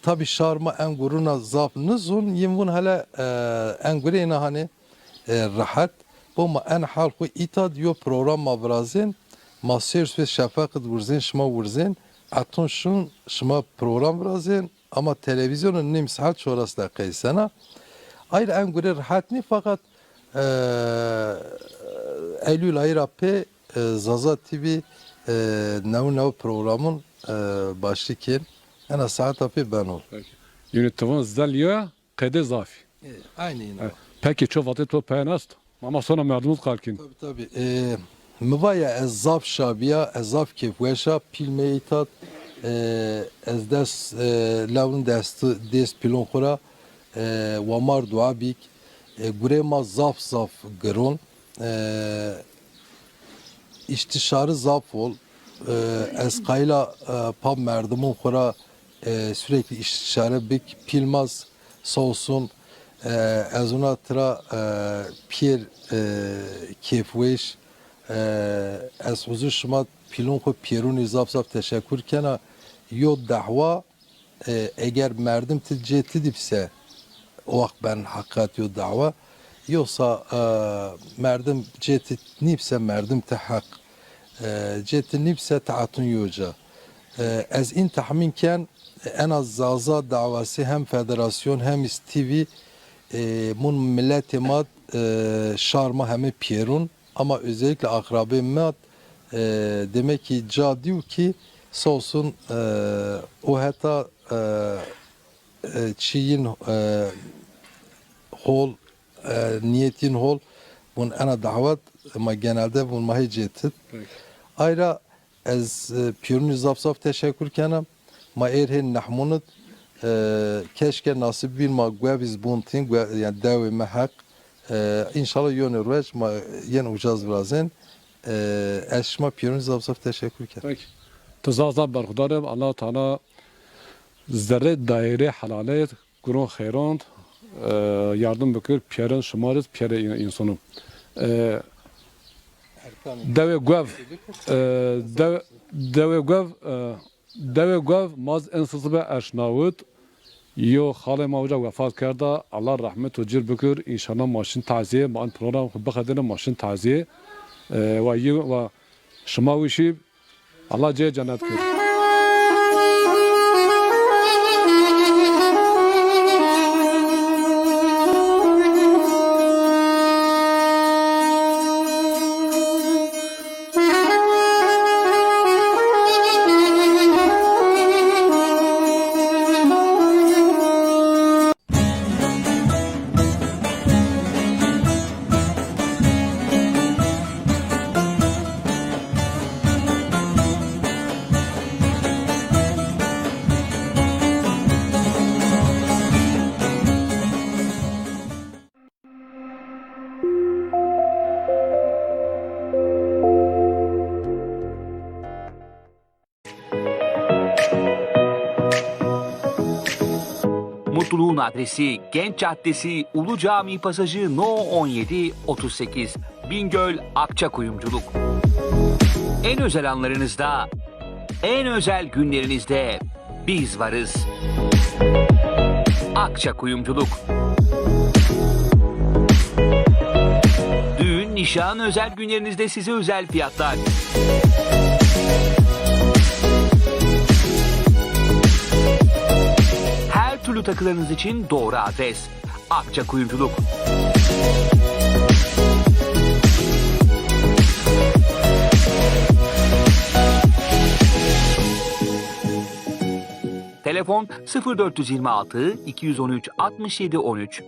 Speaker 10: Tabi şarma en guruna zaf nizun yimvun hala en gurena hani rahat. Bu ma en halku itad yo program ma brazin ma sers ve şafakit vurzin şma vurzin atun şun şma program brazin ama televizyonun nim saat şorası da kaysana. Ayrı en gure rahat ni fakat Eylül ayı rapı Zaza TV nev programın başlıken en az saat apı ben ol.
Speaker 1: Yönetimin zeliyor kede zafi.
Speaker 10: Aynı yine.
Speaker 1: Peki çok vakit o peynast. Ama sonra merdumuz kalkin.
Speaker 10: Tabii. Mıvaya ez zaf şabiya, ez zaf kefveşa, pilme itat, ez des lavun dest pilon khura, vamar dua bik, gurema zaf gron, istişarı zaf ol, ez kayla pab merdumun khura sürekli istişare bik, pilmaz soğusun, ez ona tıra pier kefveş, ez huzur şuma pilon xo pierun zaf teşekkür kena yo dahva eğer merdim tilceti dipse o vakt ben hakikat yo dava yoksa merdim ceti nipse merdim tehak ceti nipse taatun yoca ez in tahminken en az zaza davası hem federasyon hem TV mun milleti mad şarma hem pierun ama özellikle akrabe mad demek ki diyor ki olsun o hatta çiğin hol niyetin hol bun ana davet ama genelde bun mahiyyetit ayrıca az piyonu zafsaf teşekkür kenem ma erhen nahmunut keşke nasip bir ma gwaviz buntin yani davi mahak inşallah yönü rüç ma yen ucaz birazın eşma piyonu zafsaf teşekkür kenem.
Speaker 1: Peki. Tezazab berhudarım Allah Teala zerre daire halalet gurun xeyrand yardım bükür piyerin şımarız piyere insanım. Deve gov maz ensızbe eşnavut yo xale mavca vefat kerda Allah rahmet ve cir bükür inşallah maşin taziye man program bakadene maşin taziye ve şımavişi Allah cennet kır.
Speaker 11: Mutluluğun adresi Genç Caddesi Ulu Cami Pasajı No 17 38 Bingöl Akçakuyumculuk. En özel anlarınızda, en özel günlerinizde biz varız. Akçakuyumculuk. Düğün, nişan, özel günlerinizde size özel fiyatlar. Her türlü takılarınız için doğru adres. Akçakuyumculuk. Telefon 0426 213 67 13.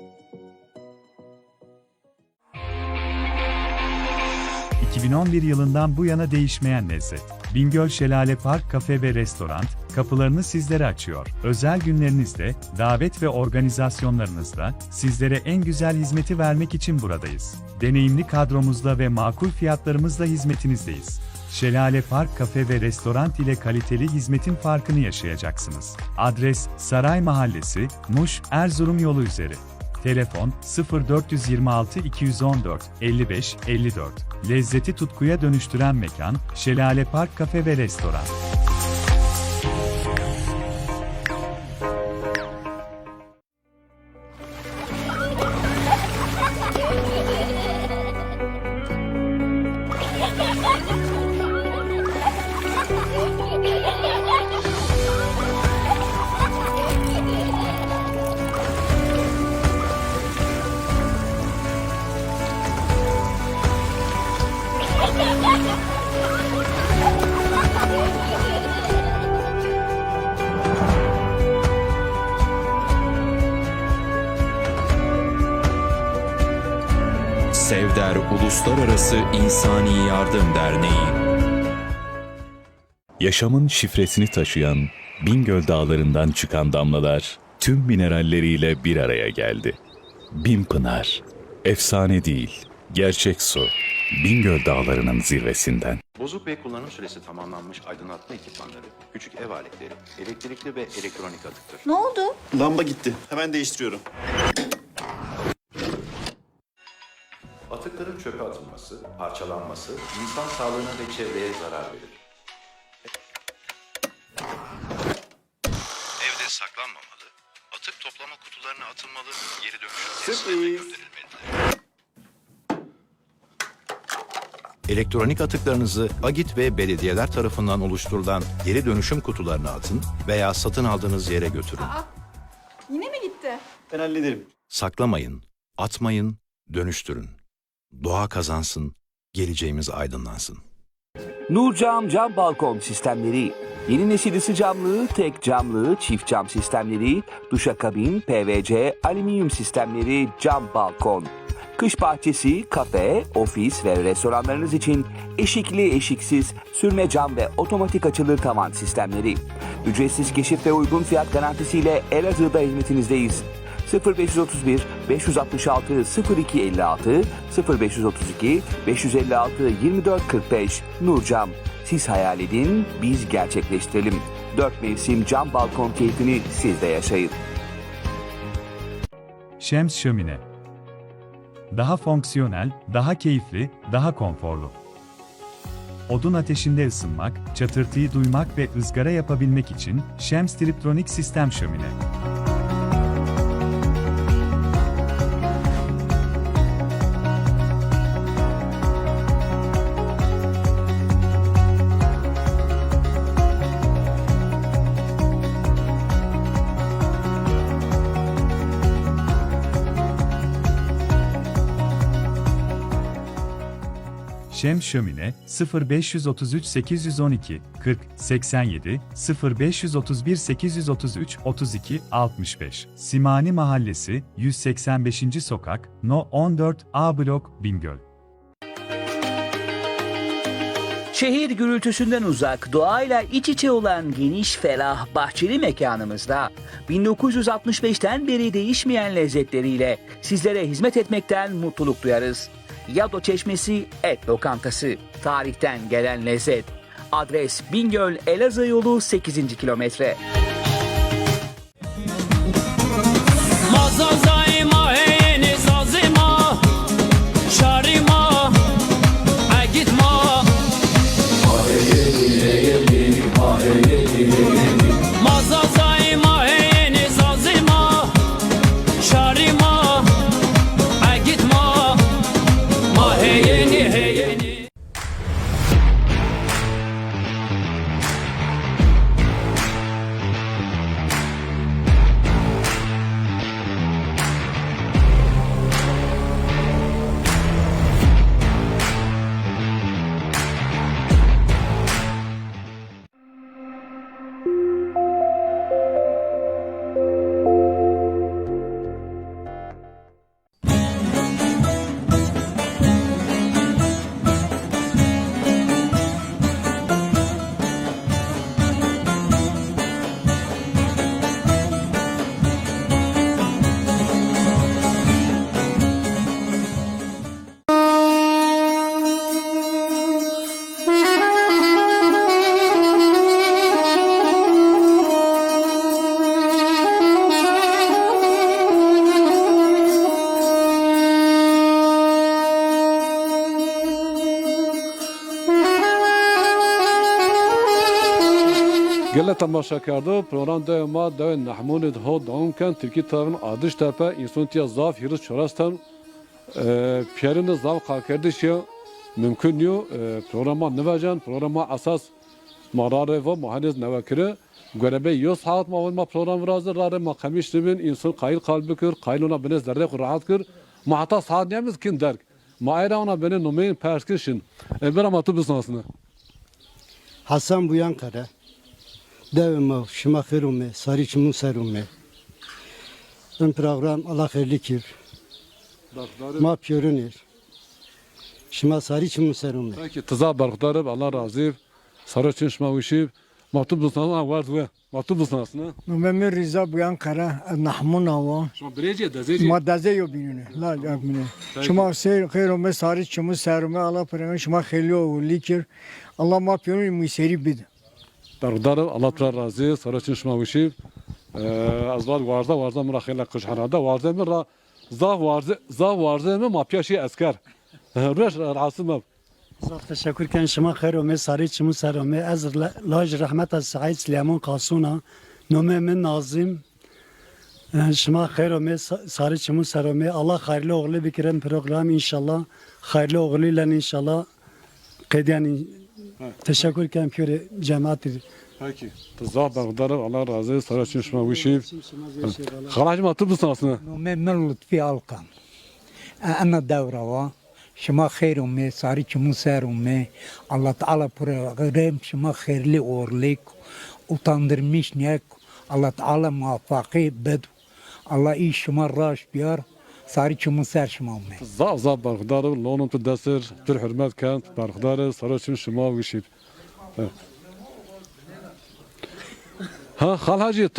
Speaker 12: 2011 yılından bu yana değişmeyen lezzet. Bingöl Şelale Park Kafe ve Restoran, kapılarını sizlere açıyor. Özel günlerinizde, davet ve organizasyonlarınızda sizlere en güzel hizmeti vermek için buradayız. Deneyimli kadromuzla ve makul fiyatlarımızla hizmetinizdeyiz. Şelale Park Kafe ve Restoran ile kaliteli hizmetin farkını yaşayacaksınız. Adres: Saray Mahallesi, Muş, Erzurum yolu üzeri. Telefon 0426 214 55 54. Lezzeti tutkuya dönüştüren mekan, Şelale Park Kafe ve Restoran.
Speaker 13: Sevder Uluslararası İnsani Yardım Derneği. Yaşamın şifresini taşıyan Bingöl Dağları'ndan çıkan damlalar tüm mineralleriyle bir araya geldi. Binpınar, efsane değil, gerçek su. Bingöl Dağları'nın zirvesinden.
Speaker 14: Bozuk ve kullanım süresi tamamlanmış aydınlatma ekipmanları, küçük ev aletleri, elektrikli ve elektronik atıktır.
Speaker 15: Ne oldu?
Speaker 16: Lamba gitti. Hemen değiştiriyorum.
Speaker 14: Atıkların çöpe atılması, parçalanması insan sağlığına ve çevreye zarar verir. Evde saklanmamalı, atık toplama kutularına atılmalı, geri dönüşüm tesislerine gönderilmelidir. Elektronik atıklarınızı AGİT ve belediyeler tarafından oluşturulan geri dönüşüm kutularına atın veya satın aldığınız yere götürün.
Speaker 15: Yine mi gitti?
Speaker 16: Ben hallederim.
Speaker 14: Saklamayın, atmayın, dönüştürün. Doğa kazansın, geleceğimiz aydınlansın.
Speaker 11: Nurcam cam balkon sistemleri. Yeni nesil ısı camlı, tek camlı, çift cam sistemleri, duşakabin, PVC, alüminyum sistemleri, cam balkon. Kış bahçesi, kafe, ofis ve restoranlarınız için eşikli eşiksiz, sürme cam ve otomatik açılır tavan sistemleri. Ücretsiz keşif ve uygun fiyat garantisiyle Elazığ'da hizmetinizdeyiz. 0531 566 0256 0532 556 2445 Nurcam. Siz hayal edin, biz gerçekleştirelim. 4 mevsim cam balkon keyfini siz de yaşayın.
Speaker 12: Şems Şömine. Daha fonksiyonel, daha keyifli, daha konforlu. Odun ateşinde ısınmak, çatırtıyı duymak ve ızgara yapabilmek için Şems Triptronik Sistem Şömine. Şems Şömine 0533 812 40 87 0531 833 32 65 Simani Mahallesi 185. Sokak No 14 A Blok Bingöl.
Speaker 11: Şehir gürültüsünden uzak, doğayla iç içe olan geniş, ferah, bahçeli mekanımızda 1965'ten beri değişmeyen lezzetleriyle sizlere hizmet etmekten mutluluk duyarız. Yado Çeşmesi Et Lokantası. Tarihten gelen lezzet. Adres Bingöl Elazığ yolu 8. kilometre.
Speaker 1: Değerli temaşakarlar, program devamı devam nahmuni ho davamken Türkiye tarafının adış tepe insantiya zaf yürüş çorastan piyerini zaf kalkardışya mümkün yok. Programa nevacan, programa asas marare ve muhanez nevakire görebe 100 saat ma program razı rare makamiş dibin insan kayıl kalbi kır, kayıl ona beni zerre rahat kır. Ma hatta saat neyimiz kin derk. Ma ayra ona beni numeyin perskişin. Bir amatı bu sanasını.
Speaker 17: Hasan Buyan Kara. Devamlı şıma kırılma, sarı çimun sarılma. Ön program Allah hayırlı kir. Ma piyörünür. Şıma sarı çimun sarılma.
Speaker 1: Peki tıza barkdarım Allah razı. Sarı çin şıma uşib. Maktub bulsanız var ve maktub bulsanız ne?
Speaker 7: Numemi Rıza Buyan Kara Nahmun Hava.
Speaker 1: Şuma birece dezeci.
Speaker 7: Ma daze yo binune. La yakmine. Şuma seyir khairume sarı çumu sarume Allah peygamber şuma khayli o likir. Allah ma piyonu miseri bid.
Speaker 1: Barkdarım Allah tra razı. Sarı çin şıma uşib. Azval varza mıra khayla kışharada varza mıra zav varza mı mapyaşi asker. Rüş rahatsızım.
Speaker 2: تشکر کن شما خیر و می ساری چمو سرامه از لاج رحمت از سعید سلیمان قاسونا نومه من نازم شما خیر و می ساری چمو سرامه الله خیرلی oğlu بکرم program inşallah خیرلی oğlu لن inşallah قدیانی teşekkür ken köre cemaati.
Speaker 1: Peki. Tıza barkdarım Allah razı. Sarı çin şıma uşib. Halacım atı bu sanasını.
Speaker 18: من لطفي ألقم أنا دورة شما خير أمي صاري شمو سار أمي الله تعالى برغم شما خير لي أورليك utandırmış niyek Allah Teala muvaffaki bed Allah iş şuma raş biyar sarı çumu ser şuma umme.
Speaker 1: Zav barkdarım lonun tu desir tür hürmet kent barkdarı sarı çin şıma uşib. Ha halacı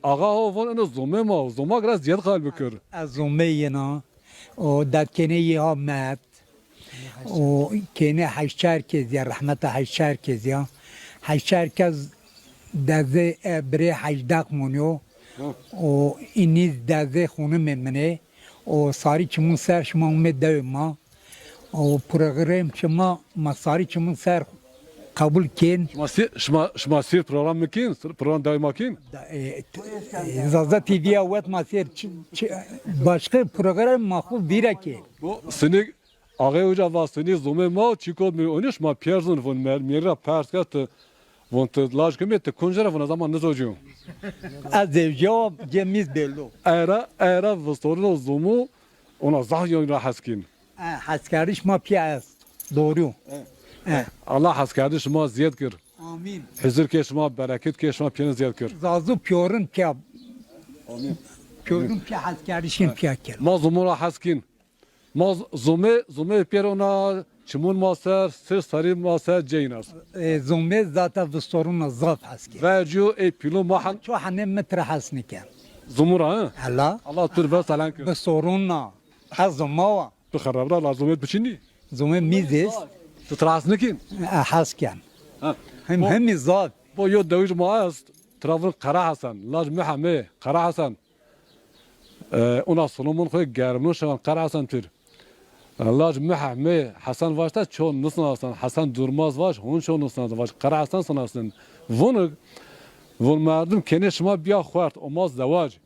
Speaker 1: ağa ovan ene zoma biraz ziyad kalbi kör.
Speaker 18: Az umme yena o dakene ya mat o kene haşar kez ya rahmete haşar kez ya haşar kez daze bre hajdak monyo o iniz daze khunu memne o sari çumun ser şuma umme devma o program şuma masari çumun ser kabul ken
Speaker 1: şma sir program mekin program daim mekin
Speaker 18: Zaza TV'ye vet masir başka program mahfuz birake
Speaker 1: bu seni ağa hoca va seni zome ma çikod mi oynuş ma pierzun von mera perskat von te laj kemet konjera von zaman ne zocu
Speaker 18: az cevap cemiz bello
Speaker 1: era vostorun zomu ona zahyon ra haskin
Speaker 18: haskariş ma piyas doğru
Speaker 1: Allah haskardi şuma ziyad kir.
Speaker 18: Amin.
Speaker 1: Hizir ke şuma bereket ke şuma piyana ziyad kir.
Speaker 18: Zazu piyorun piya. Piyorun piya haskarişin piya kir.
Speaker 1: Ma zumura haskin. Ma zume piyer ona çimun maser, sir sari maser ceynas.
Speaker 18: Zume zaten bu sorunla zaf haskir.
Speaker 1: Vercu pilu mahan.
Speaker 18: Şu hanem metre hasniken.
Speaker 1: Zumura ha?
Speaker 18: Allah.
Speaker 1: Allah tür ve salan kir.
Speaker 18: Bu sorunla. Az zumava.
Speaker 1: Bu kharabra la zume biçini.
Speaker 18: Zume mizes.
Speaker 1: Tutrasını kim?
Speaker 18: Hasken. Hem zat.
Speaker 1: Bu yo deviş maas. Trabzon Kara Hasan. Laj Muhammed Kara Hasan. Ona Solomon koy germin şavan Kara Hasan tür. Laj Muhammed Hasan varsa çoğun nasıl Hasan. Hasan Durmaz var. Onun çoğun nasıl var. Kara Hasan sanasın. Bunu merdum kene şuma biya xwart. Omaz zevaj.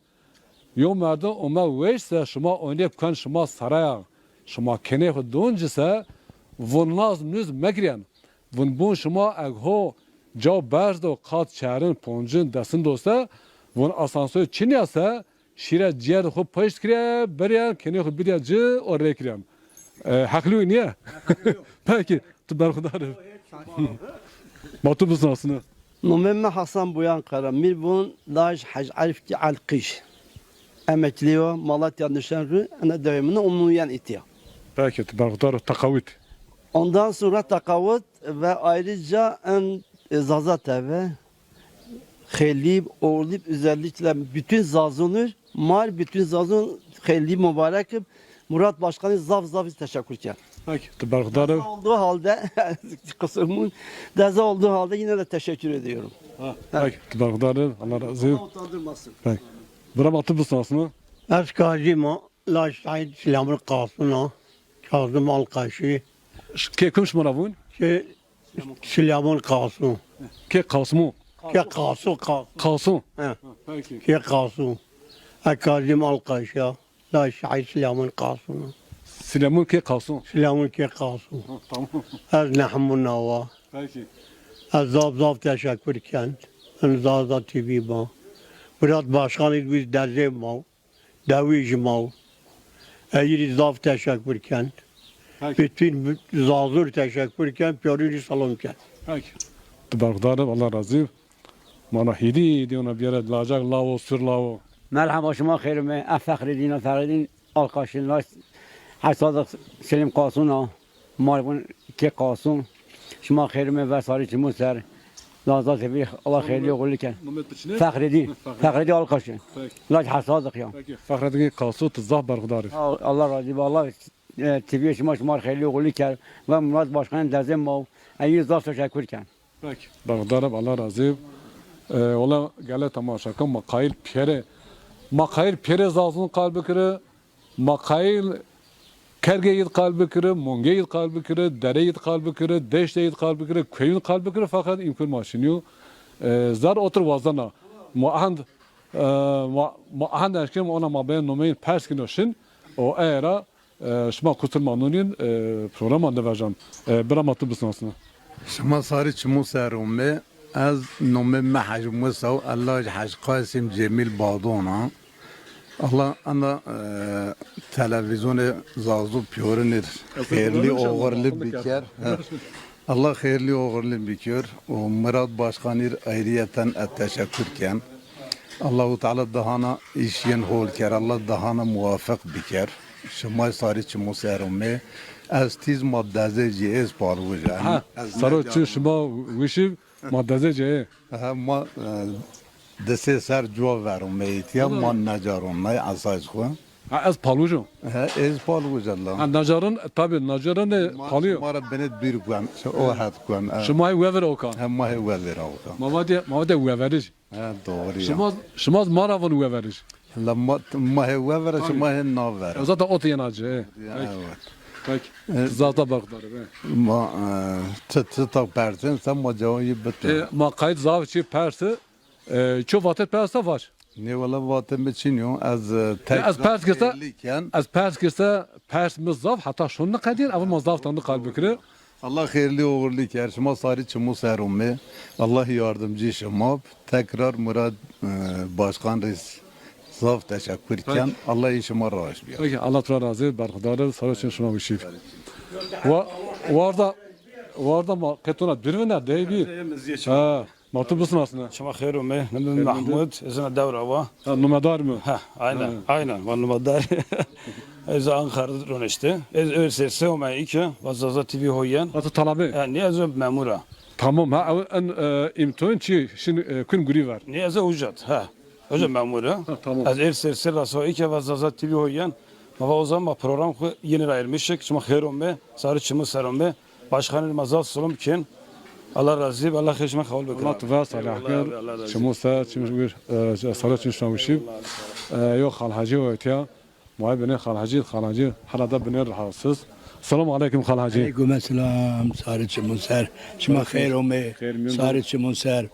Speaker 1: Yo merdum oma veyse şuma oynayıp kan şuma saraya. Şuma kene doncisa von lazım nüz megriyan. Von bon şuma agho jav berdo qat çarın poncun desin dosta. Von asansör çinyasa şira ciğer xo paşt kire beriyan kene xo biriya cı oraya kiriyan. Haklı niye? Peki. Tubarkudarım. Matu musun aslında?
Speaker 19: Numemme Hasan Buyan Kara. Milbun laj haj arifti al kış. Emekliyo Malatya Nişanlı ana devamını umuyen itiyor.
Speaker 1: Peki. Tubarkudarım. Takavit.
Speaker 19: Ondan sonra takavut ve ayrıca en zazat ve helib, oğlib özellikle bütün zazunur, mal bütün zazun helib mübarek Murat Başkanı zav teşekkür ederim.
Speaker 1: Peki. Tubarkudarım.
Speaker 19: Olduğu halde kusurumun deza olduğu halde yine de teşekkür ediyorum.
Speaker 1: Peki. Tubarkudarım. Allah razı olsun.
Speaker 19: Utandırmasın.
Speaker 1: Peki. Buram atı mısın aslında?
Speaker 8: Eskacıma, la şahit Süleyman Kasuna, Kazım Alkaşı.
Speaker 1: Kim şmaravun?
Speaker 8: Süleyman Kasuna.
Speaker 1: Ki Kasım'ı.
Speaker 8: Ki Kasım.
Speaker 1: Kasım.
Speaker 8: Peki. Ki Kasım. Kazım Alkaş'a. La şahit Süleyman Kasım.
Speaker 1: Süleyman ki Kasım.
Speaker 8: Süleyman ki Kasım.
Speaker 1: Tamam.
Speaker 8: Az Nahmun Nava.
Speaker 1: Peki.
Speaker 8: Az zab teşekkür kent. Zaza TV ba. Murat Başkanı biz derze ma. Daviş ma. Eğer zaf teşekkür kent. Bütün zazur teşekkür kent. Piyarını salon kent.
Speaker 1: Peki. Barkdarım Allah razı olsun. Mana hidi diyorlar bir yere lacak lavo sür lavo.
Speaker 20: Merhaba şuma xeyrime. Fahreddin Fahreddin Alkaşınlar. Hasadık Selim Kasım'a. Marbun ki Kasım. Şuma xeyrime ve sarı çimuser. Lazat bir Allah xeyirli oğulken. Fahreddin Alkaşın. Laç hasadık ya.
Speaker 1: Peki. Fahreddin Kasım tızzah barkdarım.
Speaker 20: Allah razı olsun. Allah TV şuma xeyirli oğulken ve Murat Başkan'ın derzem ma. Ayı zaf teşekkürken.
Speaker 1: Peki. Barkdarım Allah razı olsun. Ola gele tamaşa kan makayil pere. Makayil pere zazın kalbi kırı. Makayil kerge yit kalbi kırı. Monge yit kalbi kırı. Dere yit kalbi kırı. Deşte yit kalbi kırı. Köyün kalbi kırı fakat imkan maşiniyor. Zar otur vazana. Muahand eşkim ona mabeyin nomeyin perskinoşin. O era şuma kuturmanunun programında vereceğim. Biramatı bısnasına.
Speaker 21: شما صاری چمو سرومه از نومه محج مسو الله حج قاسم جمیل بادونا الله انا تلویزیون زازو پیورنر خیرلی اوغرلی بیکر الله خیرلی اوغرلی بیکر و مراد başkanır ayrıyeten teşekkür ken Allahu Teala dahana işyen hol ker Allah dahana muvafık biker şuma صاری چمو سرومه از تیز مادازه جیز پاروجه.
Speaker 1: سرو چه شما ویشی مادازه جه؟
Speaker 21: ما دسته سر جواب ورم میتیم ما نجارم نه اساس خو.
Speaker 1: از پالوجم.
Speaker 21: از پالوجه الله.
Speaker 1: نجارن تابع نجارن پالیو.
Speaker 21: ما را بنت بیر کن. او هات کن.
Speaker 1: شما ویور اوکان.
Speaker 21: هم ما ویور اوکان.
Speaker 1: مواد ویورش.
Speaker 21: دوری.
Speaker 1: شما ما را ون ویورش.
Speaker 21: لما ما ویور شما ناور.
Speaker 1: زاد اوتی ناجه. Peki. Zata bakdarım.
Speaker 21: Ma çıta persin sen ma cevabı bitti.
Speaker 1: Ma kayıt zavçı persi. Çok vatet persi var.
Speaker 21: Ne valla vatem biçiniyor az
Speaker 1: az pers kısa az pers kısa pers mizaf hatta şunu kadir ama mazaf tanı kalbi kire.
Speaker 21: Allah hayırlı uğurlu ker. Şuma sarı çumu serumme. Allah yardımcı şuma. Tekrar Murat Başkan Reis Zaf teşekkür ken Allah işime razı biya.
Speaker 1: Peki Allah razı olsun. Barkdarım sarı için şuna bir şey. Varda ma ketona bir ne değil bir. Ha, matı mısın aslında?
Speaker 22: شما خير ومي نمي محمود إذا الدورة وا
Speaker 1: Numedar mı?
Speaker 22: ها aynen والنمدار إذا أنخر رونشته إذا أرسلسه وما إيكه وزازا تبي هويان
Speaker 1: Atı talabi.
Speaker 22: نيا زوب مأمورة
Speaker 1: Tamam ha en imtihan çi şimdi kun guri var.
Speaker 22: نيا زوب وجد ها وجد مأمورة از أرسلسه راسو إيكه وزازا تبي هويان ما o zaman program yeni ayırmışık. Şuma خير ومي صار çımı sarımı başkanın mazal solum ken Allah razı olsun. Allah khishma khavul bekra.
Speaker 1: Allah tva salahker. Çmusa çmuşgur salat çmuşamuşib. Yo khalhaji o etiya. Muay bene khalhaji halada bene rahatsız. Selamun aleyküm khalhaji.
Speaker 23: Aleyküm selam. Sarı çmuser. Şuma khair umme. Sarı çmuser.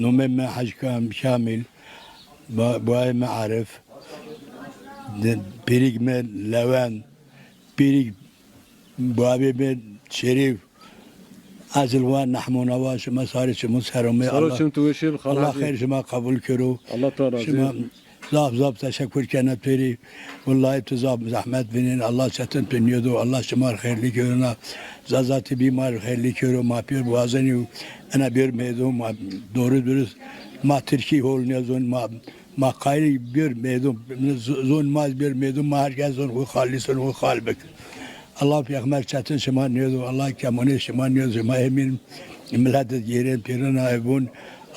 Speaker 23: نمم حجكام شامل بواي معرف بيريق من لوان بيريق بوابي من شريف أزلوان نحمو نواش ما صار شمو سهرمي الله خير شما قبول كرو
Speaker 1: الله تعالى
Speaker 23: شما زاب تشكر كانت بيري والله تزاب زحمت بنين الله ستن بنيودو الله شما خير لي كرونا زازاتي بيمار خير لي كرو ما بير بوازني أنا بير ميدو ما دوري درس ما تركي هول نزون ما قايل بير ميدو زون ما بير ميدو ما هرجع زون هو خالصون هو خالبك الله في أخمر شاتن شمان نيوزو الله كموني شمان نيوزو ما همين ملهد جيرين بيرنا يبون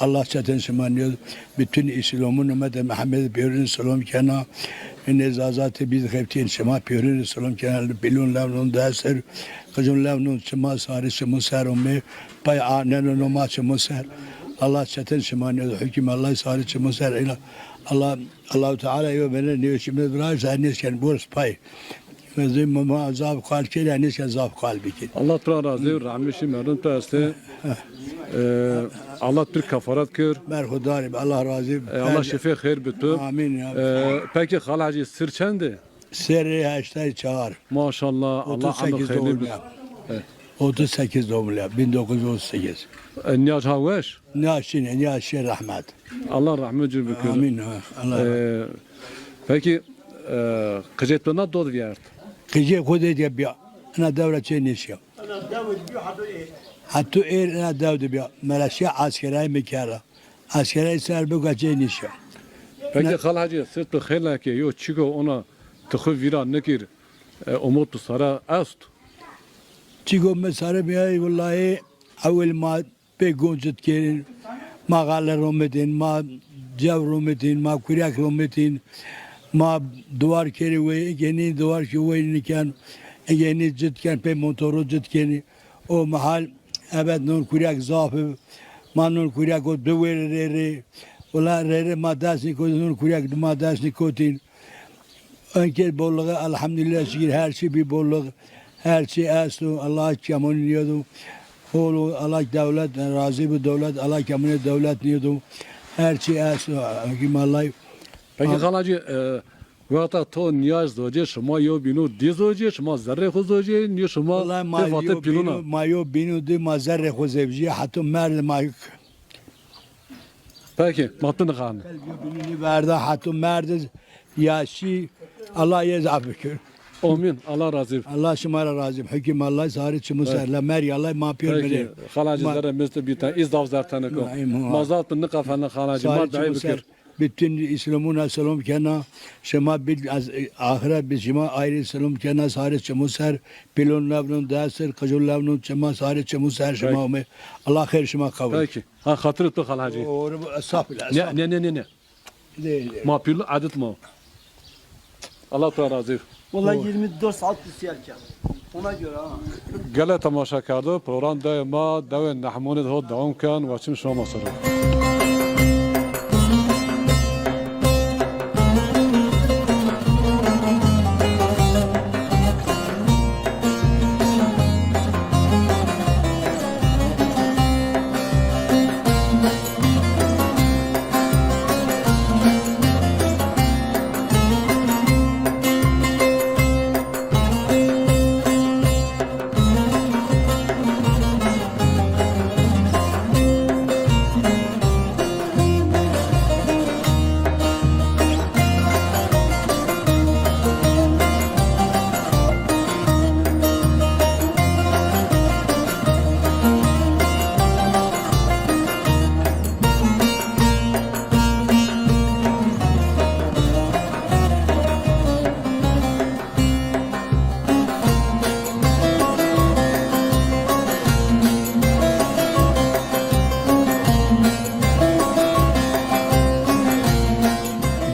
Speaker 23: الله شاتن شمان نيوزو bütün İslam'ın ümmeti Muhammed biyurun selam kena in zazatı biz kheftin şema biyurun selam kena bilun lavnun deser kızın lavnun şema sarı şema serumme pay anen no ma şema ser Allah şatın şema niyuzu hüküm Allah sarı şema ser Allah Teala yo beni niyo şimdi biraz annes ken burs pay Ve ma zaf kalp ki yani şey zaf kalbi ki.
Speaker 1: Allah tira razı rahmişi merdun peste. Allah bir kafarat kır.
Speaker 23: Merhudarim Allah razı.
Speaker 1: Allah şifa hayır bitu.
Speaker 23: Amin ya.
Speaker 1: Peki halacı sır çendi?
Speaker 23: Seri haştay çağır.
Speaker 1: Maşallah Allah anı
Speaker 23: 38
Speaker 1: hayırlı
Speaker 23: doğumlu
Speaker 1: bir.
Speaker 23: yap. 38 doğumlu yap. 1938.
Speaker 1: Niyaz haveş.
Speaker 23: Niyaşi rahmet.
Speaker 1: Allah rahmet cür bükür.
Speaker 23: Amin. Allah.
Speaker 1: Peki kıcetlerine doğdu bir yer.
Speaker 23: Kıcı kudu diye bir. Ana devlet şey nişya. Hatta ana devlet bir. Meleşe askeri mikara. Askeri ser bu kaçı nişya.
Speaker 1: Peki halacı sırt bir hayırlı ki yo çıkı ona tıkı viran nekir. Umut sara ast.
Speaker 23: Çıkı mesare bir ay vallahi evvel ma begoncut kerin. Ma galer rometin, ma cev rometin, ma kuryak rometin. Ma duvar keri ve yeni duvar ki ve niken yeni cidken pe motoru citkeni o mahal evet nur kuryak zafı ma nur kuryak o duvarları ola rere madasni ko nur kuryak madasni kotin önce bolluğu elhamdülillah şükür her şey bir bolluk her şey aslı Allah kemun diyordu oğlu Allah devlet razı bu devlet Allah kemun devlet diyordu her şey aslı kim Allah.
Speaker 1: Peki halacı vata to niyaz doje şuma yo binu dizoje şuma zerre huzoje niyo şuma tefate piluna.
Speaker 23: Ma yo binu di ma zerre huzevji hatta merd ma
Speaker 1: Peki matın khan.
Speaker 23: binu verdi hatta merd yaşı Allah yezaf bükür.
Speaker 1: Amin. Allah razı olsun.
Speaker 23: Allah şımara razı. Hüküm Allah sarı çımı serle mer Allah ma piyor
Speaker 1: Peki
Speaker 23: bile.
Speaker 1: halacı zerre meste biten izdav zertane ko. Mazat bin kafanı halacı ma dahi bikir.
Speaker 23: bütün İslam'ın selam kena şema bil ahiret bir şema ayrı selam kena sarı çımı ser pilon lavnun dasır kajul lavnun çema sarı çımı ser şema me Allah hayır şema kabul.
Speaker 1: Peki. Ha hatırı tu halacı.
Speaker 23: Estağfurullah.
Speaker 1: Ne. Ma pilu adet mo. Allah razı olsun.
Speaker 19: Vallahi 24 saat püsiyerken. Ona göre ha.
Speaker 1: Gele tamaşa kardı. Program daima deven nahmunet ho devam kan ve çim şoma sarı.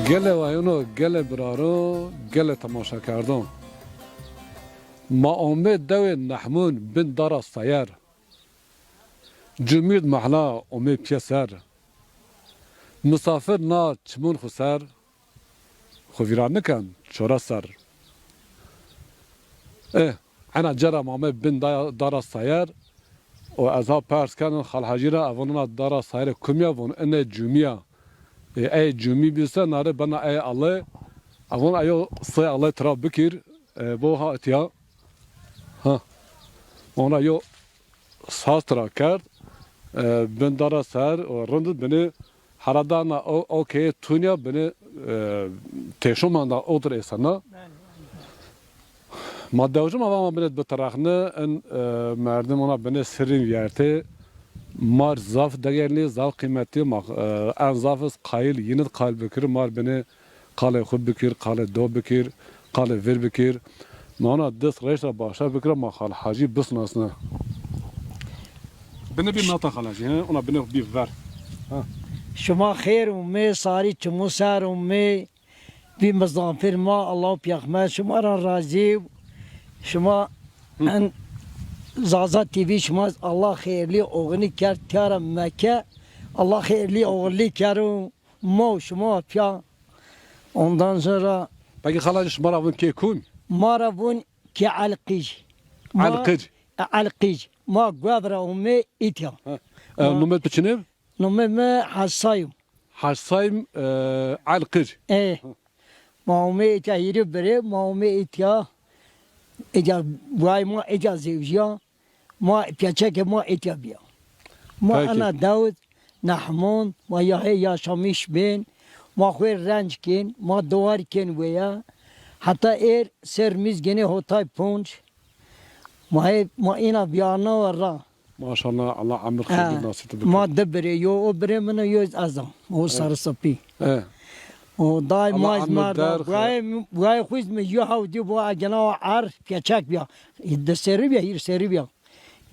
Speaker 1: گله وایونو گله برارو گله تماشا کردم ما آمد دو نحمون بن دار سیر جمید محلا آمد پیسر مسافر نا چمون خسر خویران نکن چورا سر انا جرم آمد بن دار سیر و از ها پرس کردن خالحجیره اونونا دار سیر کمیا ون انه جمیا ای جمی بیسته ناره بنا ای الله اون ایو سه الله تراب بکیر بو ها اتیا ها اون ایو ساز ترا کرد بندارا سر و رند بنی حردانا او که تونیا بنی تشوماندا اودر اسنا ما دوجم ama بنت بترخنه ان مردم ona beni sırrın yerde mar zaf değerli zaf kıymeti en zafız kayıl yine kal bekir mar beni kale khub bekir kale do bekir kale ver bekir mana des reşa başa bekir ma khal haji bisnasna beni bir nata khalaji ona beni bir ver
Speaker 3: شما خیر و می ساری چمو سر و می بی مزافر ما الله پیغمبر شما را راضی شما ان زازا تیوی شما الله خیرلی oğlunu کرد کارم مکه الله خیرلی oğlu کرد ما شما پیا ondan sonra
Speaker 1: peki khalaji şmara vın ke kun
Speaker 3: ماربون کی علقیج علقیج ما گوابرا اومه ایتیا
Speaker 1: Numet biçinim?
Speaker 3: نومه ما حسایم
Speaker 1: Hassayım alqıj.
Speaker 3: ما اومه ایتیا یری بره ما اومه ایتیا ایتیا وای ما ایتیا زیوجیا ما پیچک ما ایتیا بیا ما
Speaker 1: Peki.
Speaker 3: انا داود نحمون ما یه یاشامیش بین ما خوی رنج کن ما دوار کن ویا حتی ایر سرمیز گنه هوتای پونج ما اینا بیانا و را
Speaker 1: Maşallah Allah amir khayr nasip etsin.
Speaker 3: ما دبره یو او بره من یوز ازم او سر سپی او دای
Speaker 1: Allah
Speaker 3: ماز
Speaker 1: amir
Speaker 3: مار
Speaker 1: der.
Speaker 3: وای خویز می یو هاو دی بو اجنا عر پیچک بیا د سری بیا هیر سری بیا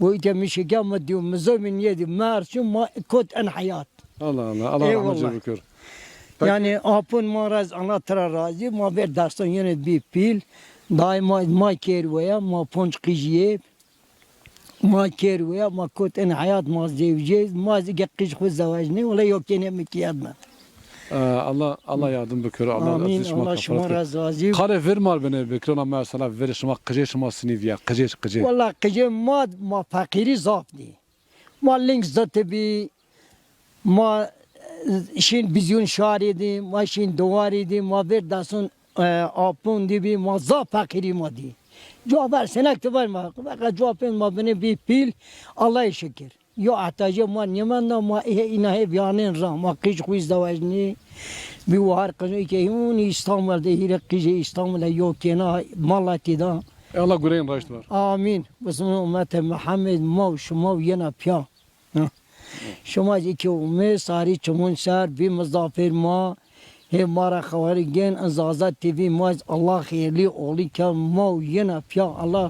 Speaker 3: بو ایت میشه که ما دیو مزمن یدی مار شو ما کد ان حیات
Speaker 1: Allah Allah Allah rahmet eylesin.
Speaker 3: Yani apun maraz ana tara razı ma ver darstan yine bir pil daima ma kervaya ma ponç qijiye ما كير ويا ما كنت انا حياه ما زوجي ما قيش خو زواجني ولا يوكيني مكيادنا
Speaker 1: Allah yardım bekir. Allah
Speaker 3: Amin.
Speaker 1: aziz
Speaker 3: Allah şuma razı olsun.
Speaker 1: Kare vermar beni bekrona mesela ver şuma qije şuma siniviya qije.
Speaker 3: والله قجي ما فقيري زافني ما لينك زت بي ما شين بيزيون شاري دي ما شين دواري دي ما ver داسون apun dibi ma za fakiri ma di. Cevap senek de var mı? Fakat cevap ma beni bir pil Allah'a şükür. Yo ahtacı ma nimanna ma inahe biyanin ra ma kış kuiz davajni bir var kızı ki hun İstanbul'da hire kızı İstanbul'da yok kena Malatya'da.
Speaker 1: Allah güreyin raşt var.
Speaker 3: Amin. Bismillah ümmeti Muhammed ma şuma yena pya. شما که اومه ساری چمون سر بی مزافر ما هم مارا خوارگین ازازت تیوی ماز الله خیلی اولی که ما یه نفیا الله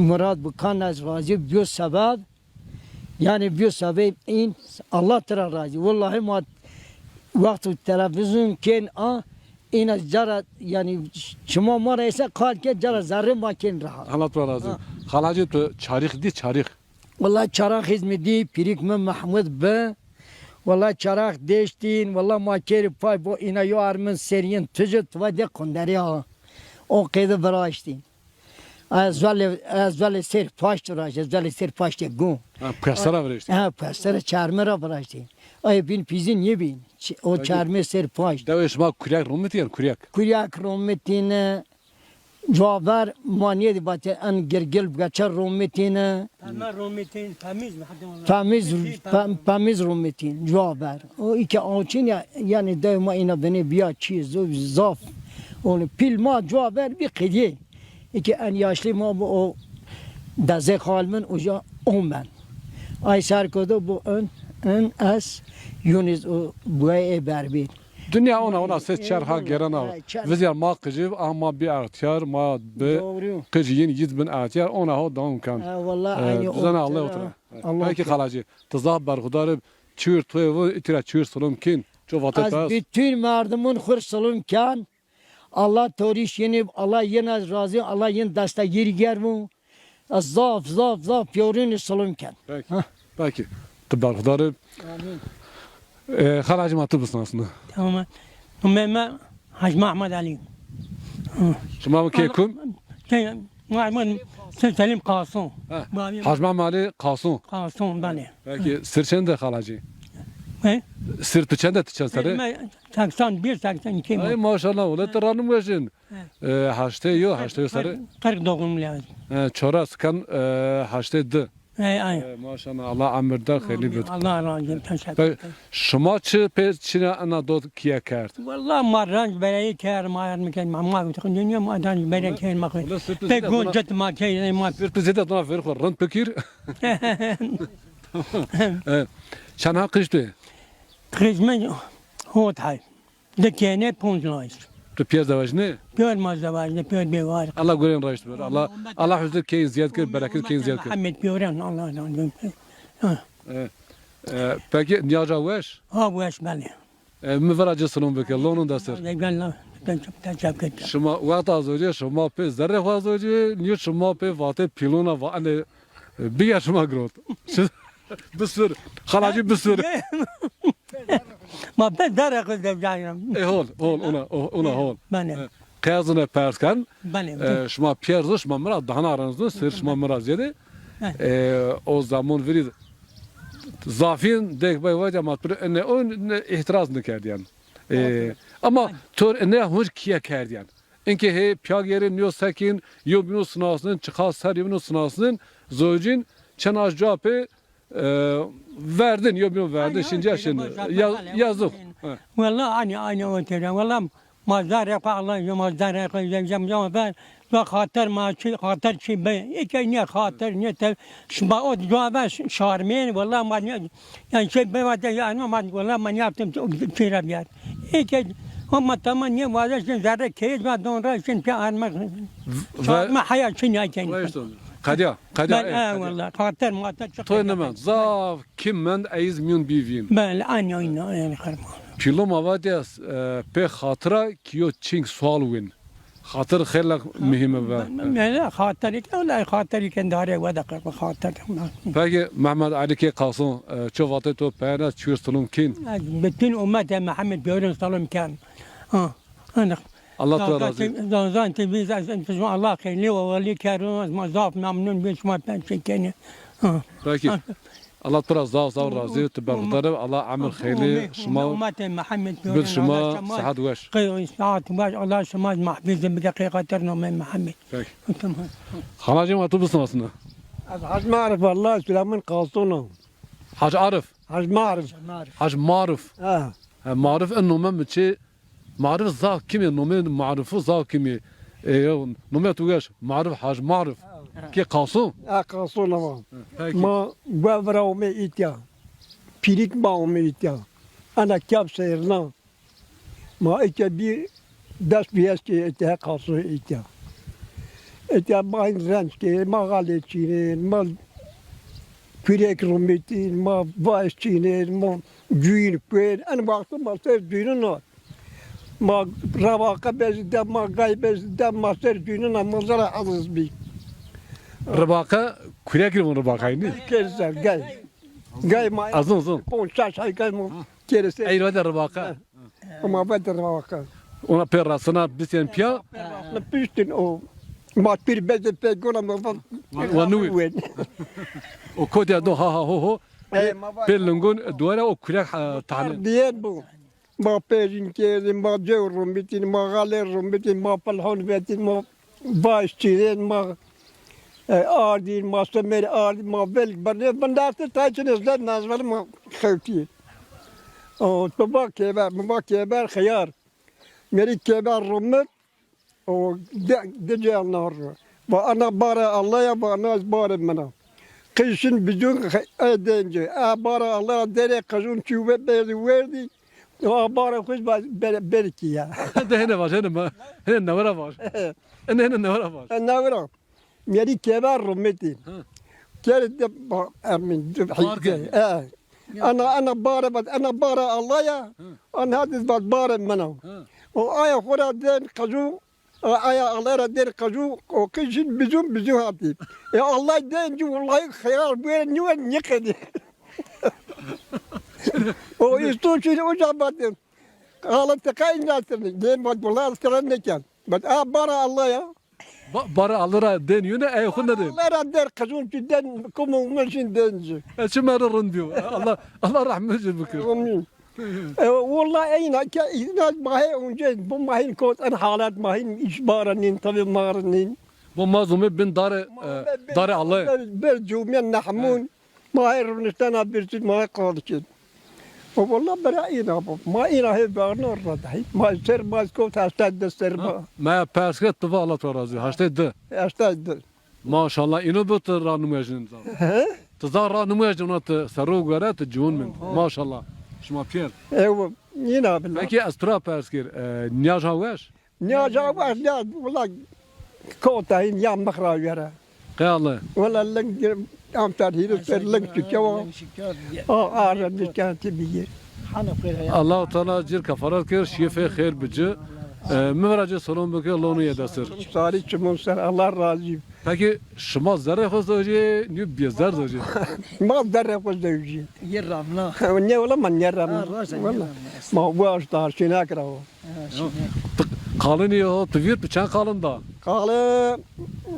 Speaker 3: مراد بکن از راضی بیو سبب یعنی بیو سبب این الله ترا راضی والله ما وقت تلویزیون کن این از جرا یعنی شما ما رئیسه کار که جرا ذره ما کن رها
Speaker 1: Allah türa razı. Halacı tu çarık di çarık.
Speaker 3: والله چراغ hizmeti pirik من محمود به والله چراغ دیشتین والله ما کری پای با اینا یو ارمن سرین تجت و ده کندری ها او قیده براشتین از ولی سر پاشت راش از ولی سر پاشت گون
Speaker 1: Piyasara verişti.
Speaker 3: ها پسر چرمه را براشتین ay bin pizin ye bin o çarmı ser pاشت
Speaker 1: Deve şuma kuryak rummet yer kuryak.
Speaker 3: kuryak rometine جوابر مانیه دی باته ان گرگل بچه رومتینه تمیز رومتین جوابر او ای که آنچین یعنی دائما اینا بنی بیا چیز و زاف اون پیل ما جوابر بی قدیه ای که ان یاشلی ما با او دزه خالمن اوجا اون من ay سر کدو bu ön as Yunus o buaya berbir.
Speaker 1: Dünya ona ses çarha gerana. Vizyer ma qıcıv ama bir artıyar ma be qıcıyin 100.000 artıyar ona ho davam kan.
Speaker 3: Vallahi
Speaker 1: Zana Allah otura. Peki halacı. Tızah barhudarı çür toyu itira çür solum kin.
Speaker 3: Az bütün merdumun xursulum kan. Allah toriş yeni Allah yine razı Allah yine dasta geri germu. Az zaf yorun solum kan.
Speaker 1: Peki. Barhudarı. Halacı matı mısın aslında?
Speaker 4: Tamam. Mehmet Hacı Mahmud Ali.
Speaker 1: Şuma kekum?
Speaker 4: Mahmud Selim Kasım.
Speaker 1: Hacı Mahmud Ali Kasım.
Speaker 4: Kasım bana.
Speaker 1: Peki sırçen de halacı.
Speaker 4: He?
Speaker 1: Sırtı çende tüçen sarı?
Speaker 4: 81 82.
Speaker 1: Ay maşallah ola tıranım geçin. Haşte yo sarı.
Speaker 4: 40 doğum lazım.
Speaker 1: Çora sıkan haşte de.
Speaker 4: Ay.
Speaker 1: Maşallah Allah amirda hayırlı bir.
Speaker 4: Allah razı olsun. Teşekkür ederim.
Speaker 1: Şuma çı peçine ana dod kiye kert.
Speaker 4: Vallahi marranj bereyi kâr mâr miken ma tükün dünya ma dan bereyi kâr ma koy. Pek guncat ma kâr ma.
Speaker 1: Bir zede dona ver xor rand pekir. Şana qıştı.
Speaker 4: Krizmen hot hay. Dekene punjlays.
Speaker 1: Tu piyaz davajne?
Speaker 4: Piyaz ma zavajne piyaz bevar.
Speaker 1: Allah gören raşt ver. Allah hüzür keyin ziyad kir, bereket keyin ziyad kir.
Speaker 4: Muhammed piyoran Allah razı
Speaker 1: Peki niyaja veş?
Speaker 4: Ha veş bale.
Speaker 1: Müveracı sunum beke, lonun da sır.
Speaker 4: Teşekkür ederim.
Speaker 1: Şuma vaqt az önce şuma pe zerre faz önce niye şuma pe vate pilona va ane bir yaşıma grot. Bisir, halacı bisir.
Speaker 4: Ma ben dara kızdım canım.
Speaker 1: Hol ona hol.
Speaker 4: Bana.
Speaker 1: قیازن پرسکن
Speaker 4: بله
Speaker 1: شما پیرزش شما مرا دهان آرانزن سر شما مرا زیاده o zaman veririz zafin dek bay vaca matbur ne on ihtiraz ne kerdiyan ama tor ne hoş kiye kerdiyan inke he piyag yeri niyo sakin yo bino sınavsın çıkaz ser yo bino sınavsın zojin çanaj cevapı verdin yo bino verdin şimdi yazık
Speaker 4: والله أنا وترى والله ما زار يقع الله ما زار يقع جم بان خاطر ما شيء خاطر شيء إيكني خاطر نيت شما أود جوابش شارمين والله ما يعني شيء بما يعني ما والله ما يعرفم شيء ربيات إيك هم تمانية وهذا شيء زار كيد ما دون رأسين في أرمغ ما حياة شيء نايتين
Speaker 1: قديا
Speaker 4: والله خاطر ما تشق
Speaker 1: توينما زاف كم من أيز ميون بيفين
Speaker 4: بل أنا خرما
Speaker 1: Pilom avadiyas pe hatıra kiyo çing sual win. Hatır xeyla mühim ve.
Speaker 4: لا خاطر لا خاطر كان داري ودق خاطر
Speaker 1: Peki Mehmet Ali ke kalsın çoğvatı to peyna çürstulun kin.
Speaker 4: bütün ümmet Muhammed biyorun sallam kan. أنا
Speaker 1: Allah da razı.
Speaker 4: زان تبي الله خير وولي كارون ما ضاف ممنون بيش ما بنشي كان
Speaker 1: Peki. Allah biraz daha razı tebardarı Allah amel hayırlı şuma bir şuma sıhhat veş.
Speaker 4: صحة باش الله شماز محفوظ بدقيقتنا من محمد.
Speaker 1: Peki. Hanacığım otobüsün aslında.
Speaker 8: Hacı Marif Allah Süleyman Kalsona.
Speaker 1: Hacı Arif.
Speaker 8: Hacı Marif.
Speaker 1: Hacı Marif. Marif النومه مچه معرف ذا كيمي نومه معرفه ذا كيمي نومه توغاش معرف حاج معرف كي قاسم
Speaker 8: Kalsona var. Ma bavra me itya. Pirik ma me itya. Ana kap seyirna. Ma itya bir ders bir eski itya kalsona itya. İtya bayin renç ki ma galetçinin ma Pirek rumetin ma vaşçinin ma güyün kuen. Ana baktım ma ser düğünün o. Ma ravaka bezde ma gay bezde ma ser düğünün amazara azız bir.
Speaker 1: Rıbaka kurek gibi rıbakaydı.
Speaker 8: Keser gay. Gay ma.
Speaker 1: Azın.
Speaker 8: Ponça şey gay ma. Kerese.
Speaker 1: Eyvada rıbaka.
Speaker 8: Ama vader ravaka.
Speaker 1: Ona perrasına bisen pia.
Speaker 8: Ne piştin o. Ma bir bezde pegona ma.
Speaker 1: Vanu. O kodya do ha ho. Pelungun duvara o kurek tane.
Speaker 8: Diyen bu. Ma perin kerin ma cevrum bitin ma galerum bitin ma palhon bitin ma başçiren ma Ardin master ardin ma vel ben derste taçınızdan nazvarım ma khawti o tabak keber khiyar meri keber rummet o de annar ve ana bara Allah'a ve ana bara bana kışın bizim edince bara Allah dere kazun çuve verdi o bara kuş belki ya
Speaker 1: Hene var hene ne var hene ne var
Speaker 8: ne var Meri keber rummetin. Kerede amin. Ana bara Allah'a. Ana hadis bara mana. O aya khura den kazu. Aya Allah'a den kazu. O kişin bizim hati. Allah den vallahi hayal böyle ne kedi. O istoçu o zabatın. Halat takayın zaten. Den bak bunlar sıran ne kan. Bak bara Allah'a.
Speaker 1: Bara alır'a deniyor ne ayakunda den.
Speaker 8: Allah'a der kazun cidden kumun için denci.
Speaker 1: Çimarın diyor. Allah rahmet eylesin.
Speaker 8: Amin. Vallahi ayna ki inat mahi önce bu mahin kot an halat mahin işbaranin tabi marinin.
Speaker 1: Bu mazlumu bin darı Allah.
Speaker 8: Bir cümle nahmun mahi rınıştana bir mahi kalışın. والله برأينا ما إنا هي بارنا الرضعي ما سر ما سكوت هاشتاد سر
Speaker 1: ما باسكت تفعلت ورازي هاشتاد ما شاء الله إنه بتر نموذجين تزار نموذجين سروق ورات الجون من ما شاء الله شو ما بير
Speaker 8: أيوة ينا بالله
Speaker 1: لكن أسترا باسكير نياج هواش
Speaker 8: لا والله كوتا هين يام مخرج ورا
Speaker 1: قال
Speaker 8: والله لنج am tarihini serlek tükeva. Ağrın bir kenti biye.
Speaker 1: Allah Teala cir kafarat kır şife hayır bici. Mevrace salon beke Allah'ını yedasır.
Speaker 8: Sari çumunsan Allah razı.
Speaker 1: Peki şuma zerre hozdacı, ne bizler hozdacı?
Speaker 8: Ma zerre hozdacı.
Speaker 3: Yerramna.
Speaker 8: Ne ola man yerramna. Ma bu ağaçlar şuna kırava.
Speaker 1: Kalın iyi o tüvür bıçak kalın da.
Speaker 5: Kalı,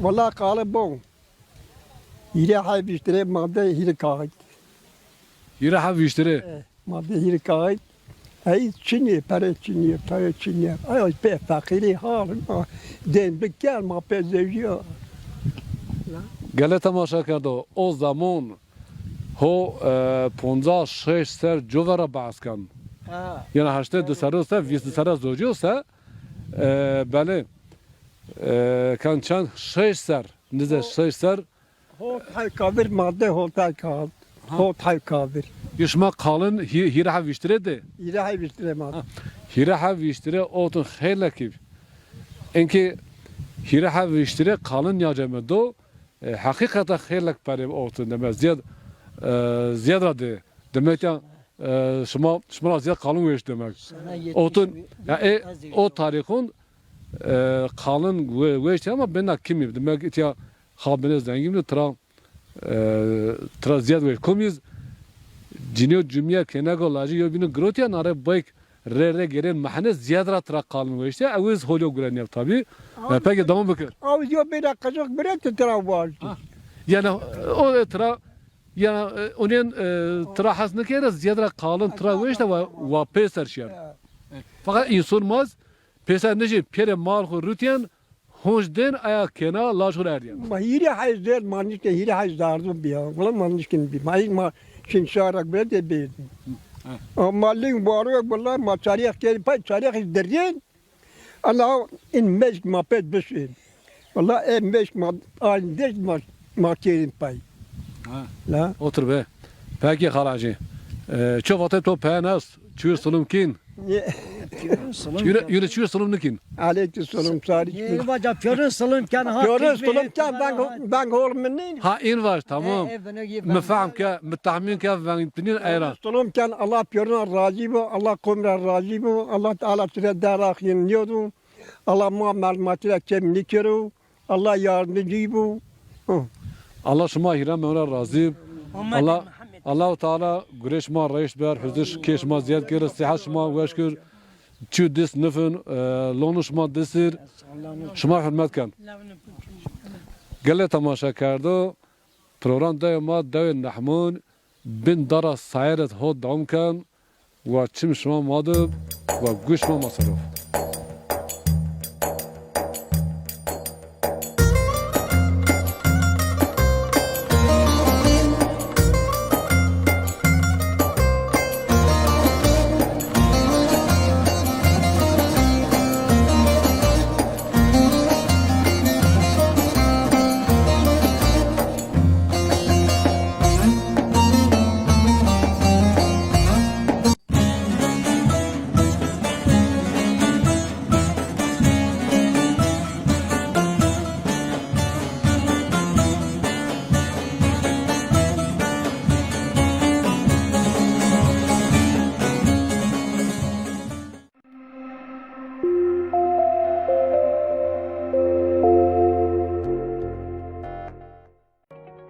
Speaker 5: valla kalı bon. Yine hay bir tane madde yine kağıt.
Speaker 1: Yürü ha viştiri.
Speaker 5: Madde yine kağıt. Ay Çin'e, para Çin'e. Ay pe fakiri halin. Den bekar ma pe zevciya.
Speaker 1: Gele temaşa kerdo. O zaman ho 15-6 ser covara bahs kan. Yani haşte dışarısa, vis dışarı zocuyorsa bale kan çan 6 ser. Nize 6 ser.
Speaker 5: Hot hay kabir madde hot hay kağıt. Hot hay kabir.
Speaker 1: Yuşma kalın hira ha viştiri de.
Speaker 5: Yine hay bir tane madde.
Speaker 1: Hira ha viştiri otun xeyla kib. Enki hira ha viştiri kalın yaceme do hakikata xeyla pare otun deme ziyad radı. Demek ya şuma ziyad kalın veş demek. Otun ya o tarihun kalın veş ama ben kimim demek ya habene zengin tra ziyad veş komiz Ciniyo cümle kenago lacı yo binu grotiya nare bayk re gelen mahane ziyadra tra kalın ve işte aviz holo gülen tabi. Peki devam bakır.
Speaker 5: Aviz yo bir dakika bir tane var.
Speaker 1: Yani o tra yani onun tra hasne kere ziyadra kalın tra ve işte va peser şer. Fakat insan maz peser nece pere mal ho rutiyan hoşden aya kena lacı erdiyan.
Speaker 5: Ma hiri hayzder maniş ke hiri hayzdardım bir ya. Ulan maniş kin bir. Ma Şimdi şarak böyle de bir. Malın bu araya vallahi ma tarih ke pay tarih izderken Allah in meş ma pet besin. Vallahi en meş ma aynı ma kerim pay. La.
Speaker 1: Otur be. Peki halacı. Çoğu to penas çür sulumkin. Yürü çür sulumnikin.
Speaker 5: Aleykümselam sarı.
Speaker 3: Yeni baca piyonun salınken ha.
Speaker 5: Piyonun salınken ben hormenin.
Speaker 1: Ha in var tamam. Mefaham ke mütahmin ke ben tinin ayran.
Speaker 5: Salınken Allah piyonun razı bu. Allah kumra razı bu. Allah Teala süre darakin diyordu. Allah muamel matire kemni kero. Allah yardımcı bu.
Speaker 1: Allah şuma hiram ona razı. Allah Teala güreş ma reis ber hüzür keş ma ziyad kere sıhhat şuma veşkür. Çü dis nefin lonuş ma disir. Şuma hürmet kan. Gele tamaşa kardo. Program dayma davet nahmun bin dara sayret hod dam kan. Ve çim şuma madı ve güç ma masaruf.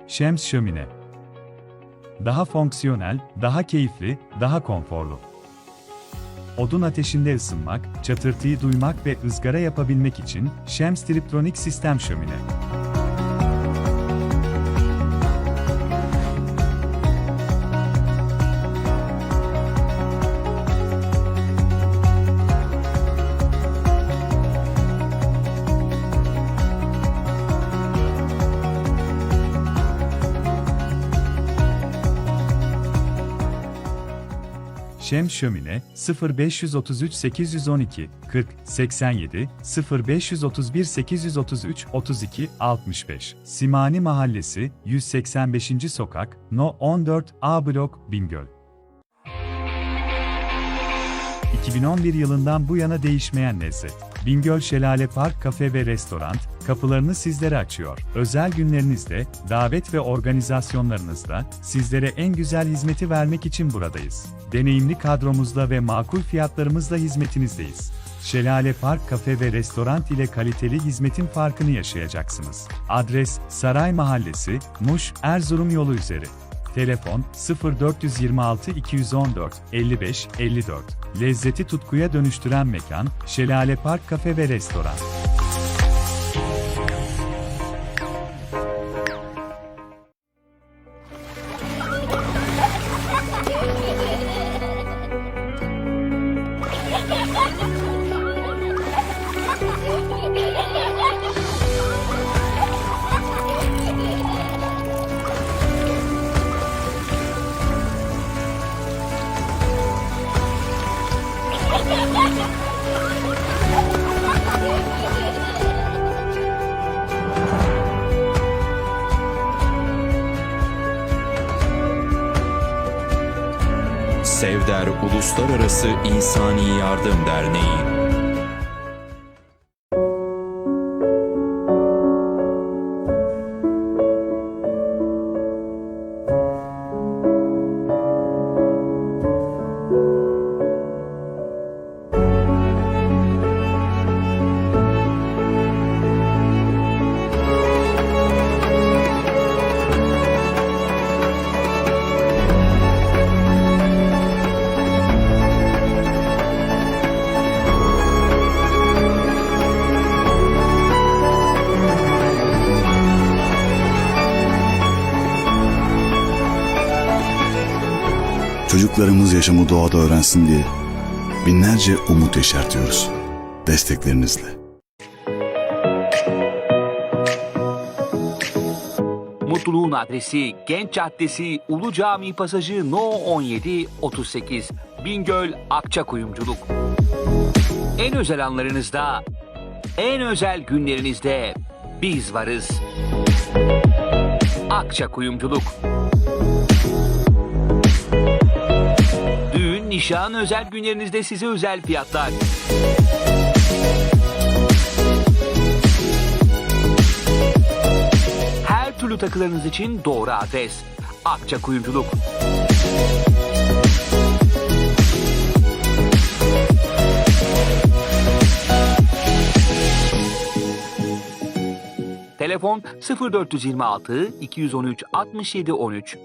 Speaker 12: Şems şömine. Daha fonksiyonel, daha keyifli, daha konforlu. Odun ateşinde ısınmak, çatırtıyı duymak ve ızgara yapabilmek için Şems Triptronik Sistem Şömine. Şems şömine 0533 812 40 87 0531 833 32 65 Simani Mahallesi 185. Sokak No 14 A Blok Bingöl. 2011 yılından bu yana değişmeyen lezzet. Bingöl Şelale Park Kafe ve Restoran kapılarını sizlere açıyor. Özel günlerinizde, davet ve organizasyonlarınızda sizlere en güzel hizmeti vermek için buradayız. Deneyimli kadromuzla ve makul fiyatlarımızla hizmetinizdeyiz. Şelale Park Kafe ve Restoran ile kaliteli hizmetin farkını yaşayacaksınız. Adres: Saray Mahallesi, Muş, Erzurum yolu üzeri. Telefon 0426 214 55 54. Lezzeti tutkuya dönüştüren mekan, Şelale Park Kafe ve Restoran.
Speaker 6: Sevder Uluslararası İnsani Yardım Derneği.
Speaker 9: Çocuklarımız yaşamı doğada öğrensin diye binlerce umut yeşertiyoruz desteklerinizle.
Speaker 11: Mutluluğun adresi Genç Caddesi Ulu Cami Pasajı No 17 38 Bingöl Akçakuyumculuk. En özel anlarınızda, en özel günlerinizde biz varız. Akçakuyumculuk. Düğün, nişan, özel günlerinizde size özel fiyatlar. Her türlü takılarınız için doğru adres. Akçakuyumculuk. Telefon 0426 213 67 13.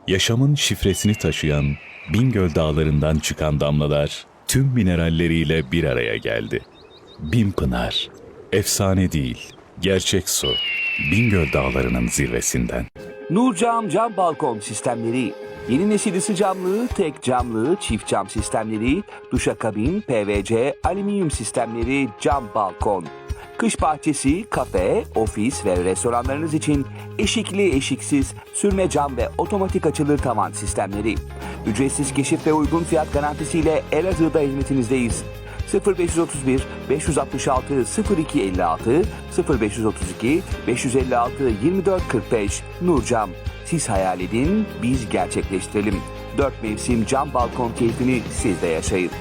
Speaker 13: Yaşamın şifresini taşıyan Bingöl Dağları'ndan çıkan damlalar tüm mineralleriyle bir araya geldi. Binpınar, efsane değil, gerçek su. Bingöl Dağları'nın zirvesinden.
Speaker 11: Nurcam cam balkon sistemleri. Yeni nesil ısı camlı, tek camlı, çift cam sistemleri, duşakabin, PVC, alüminyum sistemleri, cam balkon. Kış bahçesi, kafe, ofis ve restoranlarınız için eşikli eşiksiz, sürme cam ve otomatik açılır tavan sistemleri. Ücretsiz keşif ve uygun fiyat garantisiyle Elazığ'da hizmetinizdeyiz. 0531 566 0256 0532 556 2445 Nurcam. Siz hayal edin, biz gerçekleştirelim. 4 mevsim cam balkon keyfini siz de yaşayın.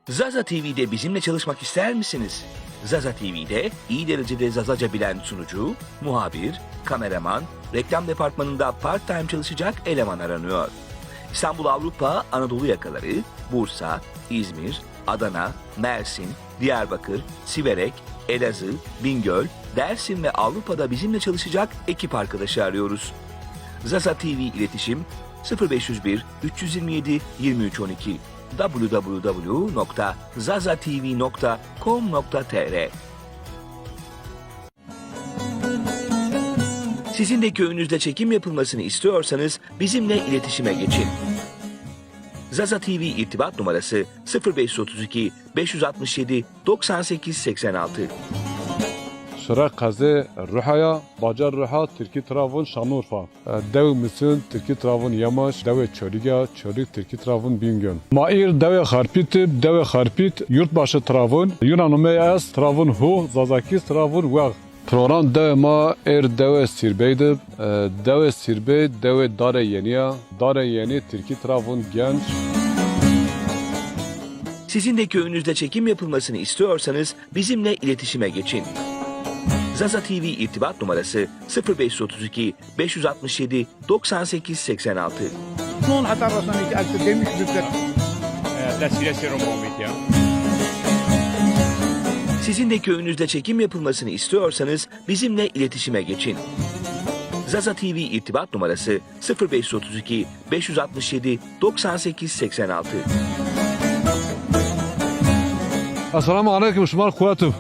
Speaker 11: Zaza TV'de bizimle çalışmak ister misiniz? Zaza TV'de iyi derecede Zazaca bilen sunucu, muhabir, kameraman, reklam departmanında part-time çalışacak eleman aranıyor. İstanbul Avrupa Anadolu yakaları, Bursa, İzmir, Adana, Mersin, Diyarbakır, Siverek, Elazığ, Bingöl, Dersim ve Avrupa'da bizimle çalışacak ekip arkadaşı arıyoruz. Zaza TV iletişim 0501 327 2312 www.zazatv.com.tr. Sizin de köyünüzde çekim yapılmasını istiyorsanız bizimle iletişime geçin. Zaza TV irtibat numarası 0532 567 98 86.
Speaker 1: Şırak Kaze, Ruhaya, Bacar Ruha, Türkiye Travun, Şanlıurfa. Dev Müsün, Türkiye Travun Yamaç, Dev Çoriga, Çorik, Türkiye Travun Bingöl. Mair, Dev Harpit, Dev Harpit, Yurtbaşı Travun, Yunanumayas, Travun Hu, Zazakis, Travun Vag. Program Dev Ma, Dev Sirbeydi, Dev Sirbey, Dev Dare Yeniya, Dare Yeni, Türkiye Travun Genç.
Speaker 11: Sizin de köyünüzde çekim yapılmasını istiyorsanız bizimle iletişime geçin. Zaza TV irtibat numarası 0532 567 98 86.
Speaker 23: Non hatta rasami ki altı demiş bizler.
Speaker 11: Sizin de köyünüzde çekim yapılmasını istiyorsanız bizimle iletişime geçin. Zaza TV irtibat numarası 0532 567 98 86.
Speaker 1: Esselamu Aleyküm Şumal Kuvatum.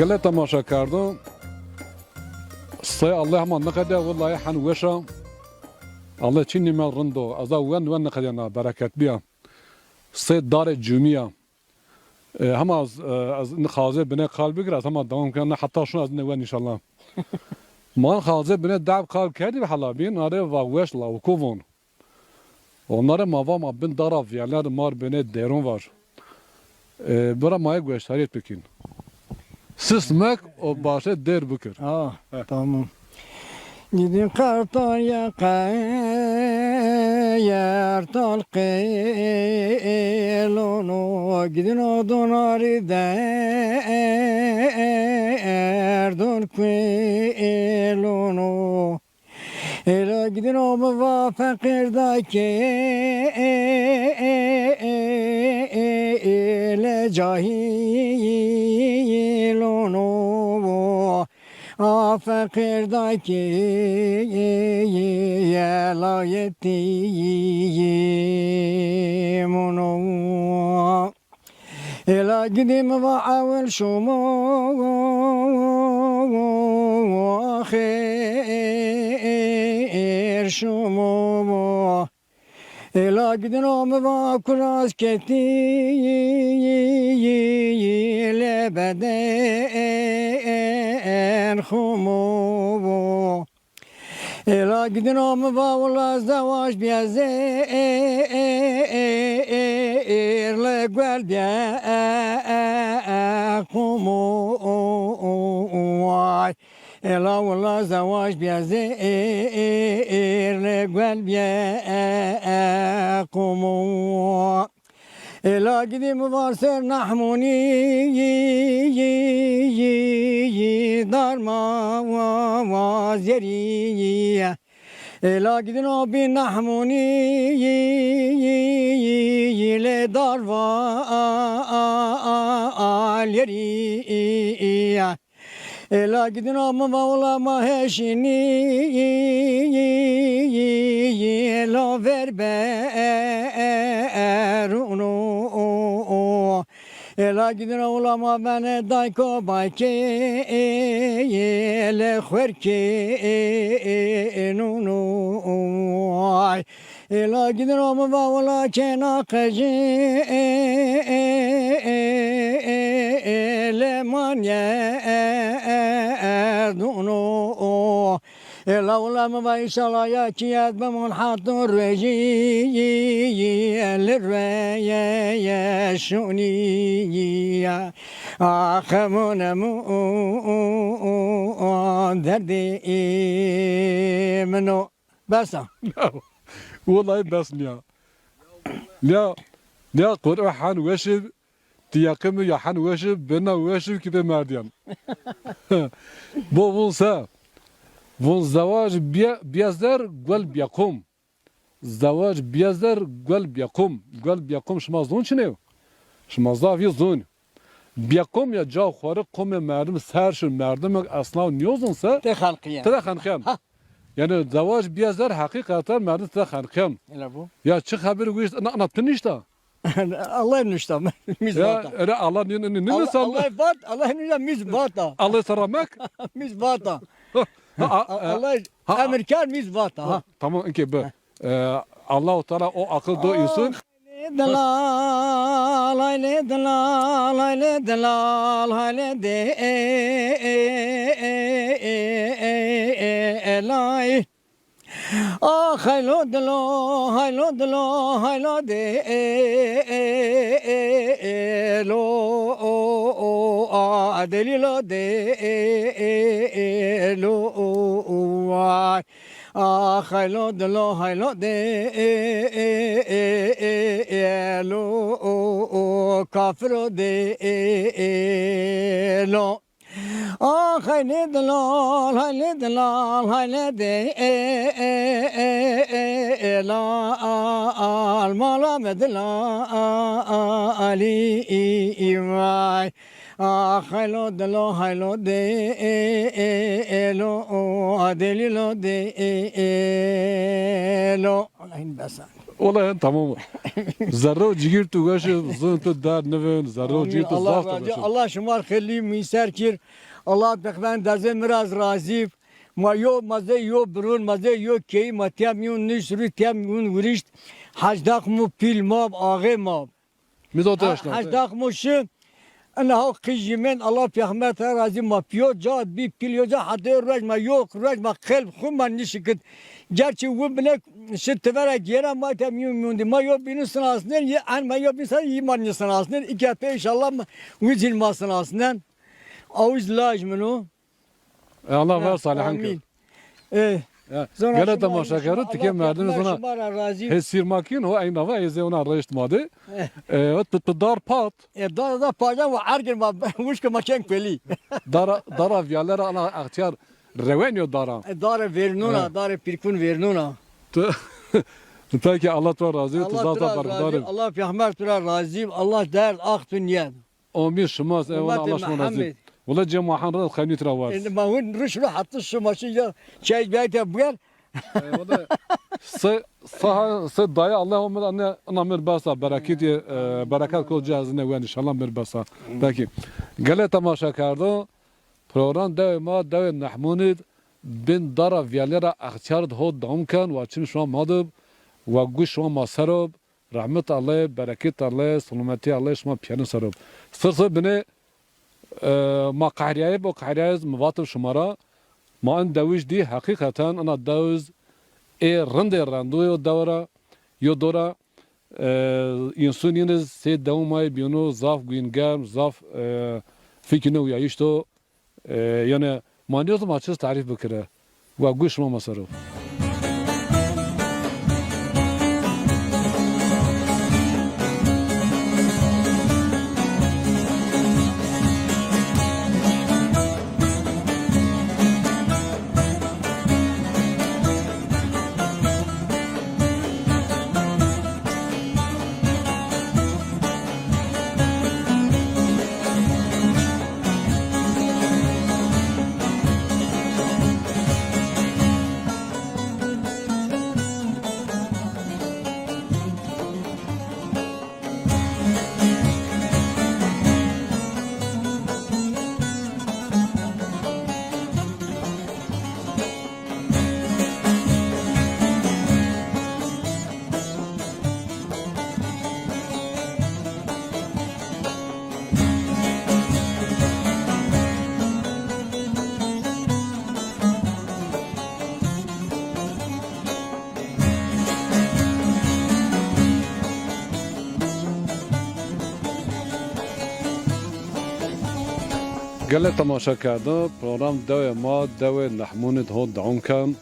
Speaker 1: گله تماشا کردم سه الله هم نقده والله حن وشا الله چی نیمال رندو از اون نقده نا برکت بیا سه دار جمعه هم از نخازه بنه قال بگیر از هم دوام کنه حتی شون از نوان ان شاء الله ما خازه بنه دعب قال کردی به حلابین آره واقعش لاوکوون onları mavam abin daraf yerler mar bene derun var bura maya gösteriyet pekin sısmak o başa der bükür
Speaker 3: Tamam. Gidin kartal yakayar talqelono gidin odun aride dun kvelono Ela gidin o baba fakirdaki ele cahil onu fakirdaki ela yetiyim onu Ela gidin ve avvel şumu şumu Ela gidin o va kuraz keti lebeden humu Ela gidin o va ula zavaş biyaze erle gel biya humu Ela valla zavaş biyaze erle gel biya kumu Ela gidim varsa nahmuni darma vaziyeri Ela gidin abi nahmuni le darva alyeri Ela gidin ama mavlama heşini Ela ver berunu Ela gidin ulama bana dayko bayke Ele khverke nunu Ela gidin ama mavla kena kaje Lemanye Erdunu Elawlam ve inşallah ya kiyat be munhatun rejiyi elreye yeşuniya ahamunemu derdi imnu basa
Speaker 1: والله بس نيا نيا قرأ حن وشب تياقم يا حن وشب بنا وشب كده مرديان بو ونسا ون زواج بيزدر قل بيقوم زواج بيزدر قل بيقوم شمازون شنو شمازا في زون بيقوم يا جا خارق قوم مردم سرش مردم اصلا نيوزن سا تخلقيان Yani zavaş biyazlar hakikaten merdi size xanqiyam.
Speaker 3: Öyle bu.
Speaker 1: Ya çık haber güç anlattın işte.
Speaker 3: Allah nüşta mizbata.
Speaker 1: Ya öyle Allah ne san?
Speaker 3: Allah bat Allah nüşta mizbata.
Speaker 1: Allah saramak.
Speaker 3: Mizbata. Allah Amerikan mizbata.
Speaker 1: Tamam ki bu. Allah-u Teala o akıl doyusun.
Speaker 3: Dalal hayli dalal hayli dalal hayli de elay ah haylo dalo de lo adelilo de lo ay ah haylo de lo kafiro de lo ah hayli dalal hayli de la al mala medla ali imay ah haylo de lo adelilo de lo Allah'ın basa.
Speaker 1: Olayın tamam. Zarro cigir tu gaşı zıntı dar nevin zarro cigir tu zaf tu gaşı.
Speaker 3: Allah şumar khali miser kir. Allah beklen derze miraz razif. Ma yo maze yo brun maze yo key matyam yun nişri tyam yun vurişt. Hajdak mu pil mab ağe mab.
Speaker 1: Mizot yaşlar.
Speaker 3: Hajdak mu şu ana o kıjimen Allah peygamber razı mapyo cad bir pilyoca hader rajma yok rajma kalb khum nişikit. Gerçi bu bile şittevere gera matem yun ma yo binin sınasından ye an ma yo bin san iman sınasından iki hafta inşallah vizil masınasından. Aviz lajmenu.
Speaker 1: Allah var salihan. Gele tamaşakarı tike merdin zona. Hesir makin o ayna va eze ona reşt madı. Dar pat.
Speaker 3: Dar paja ve argin va vuşka maçen peli.
Speaker 1: Dar viyalara ana ahtiyar revenyo dara.
Speaker 3: Dar vernuna, dar pirkun vernuna.
Speaker 1: Peki Allah var razı.
Speaker 3: Allah peygamber tura razı. Allah der ahtun yed.
Speaker 1: Amin şumaz eyvallah Allah şuna razı. Valla cemahan razı khani travaz.
Speaker 3: Ma hun rüşle hattı şu maçı ya çay beyte buyar.
Speaker 1: Sı daya Allahümme anne namir basa bereket kol cihazine ve inşallah mir basa. Peki. Gele tamaşa kardo. Program dev nahmunid bin dara viyalera akçard ho damkan ve çin şu an madıb ve guş şu an masarab. Rahmet Allah, bereket Allah, salameti Allah şuma piyanı sarab. Sırsı bine ما قهریه با قهریه مواتب شماره ما ان دویش دی حقیقتا انا دوز ای رندوی دورا یو دورا انسانیز سه دومای بیونو زاف گوینگرم زاف فکرنو یایشتو یعنی مانیوز ما چیز تعریف بکره و گوش ما مصرف گله تماشا کرده پروگرام دو ما دو نحمونت ها دعون کن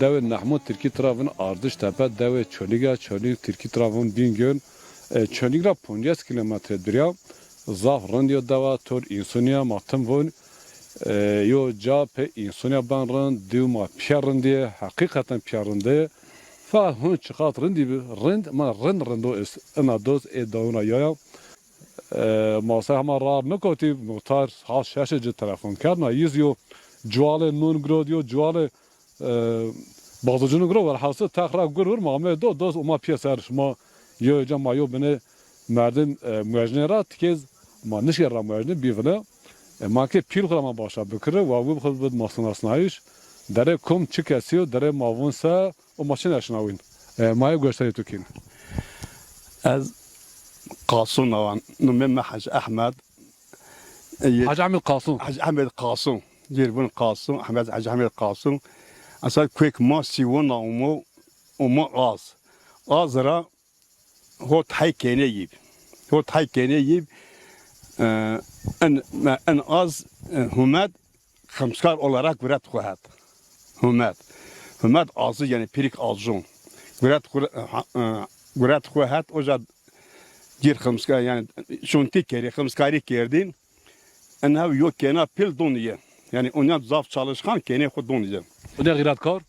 Speaker 1: دو نحمون ترکی ترافن آردش تپه دو چولیگا چولیگ ترکی ترافن بینگون چولیگ را 50 کیلومتر دریا زاف رندیو دوا تور اینسونیا ماتم ون یو جا په اینسونیا بان رند دیو ما پیارندیه حقیقتا پیارنده فا هون چقات رندی رند ما رندو است انا دوز ای داونا یا ماسه همه رار نکوتی موتار ها شش جه تلفن کرد نه یزیو جوال نون گرودیو جوال بازوجون گرو ور حاصل تخراب گرور مامه دوز اوما پیسر شما یو جا مایو بنه مردم مجنرات کیز ما نشیر را مجنه بیونه ما که پیل خودم باشه بکره و او خود بود ماسون اسنایش داره کم چی کسیو داره ماون سه و ماشین اشناوین مایو گوشتری تو کین
Speaker 10: از قاسون اوان نمم حاج احمد
Speaker 1: حاج احمد قاسون
Speaker 10: حاج احمد قاسون جيربون قاسون احمد حاج احمد قاسون اصلا كويك ما سيونا ومو azra هو تحي كينيب هو تحي كينيب ان az هماد خمسكار olarak برات خوات هماد azı yani pirik azun برات خوات اوجد جير خمسكار يعني شونتي كيري خمسكاري كيردين انها يو كينا بيل دونيه yani onlar zaf çalışkan kene خود دونيه
Speaker 1: o ne giratkar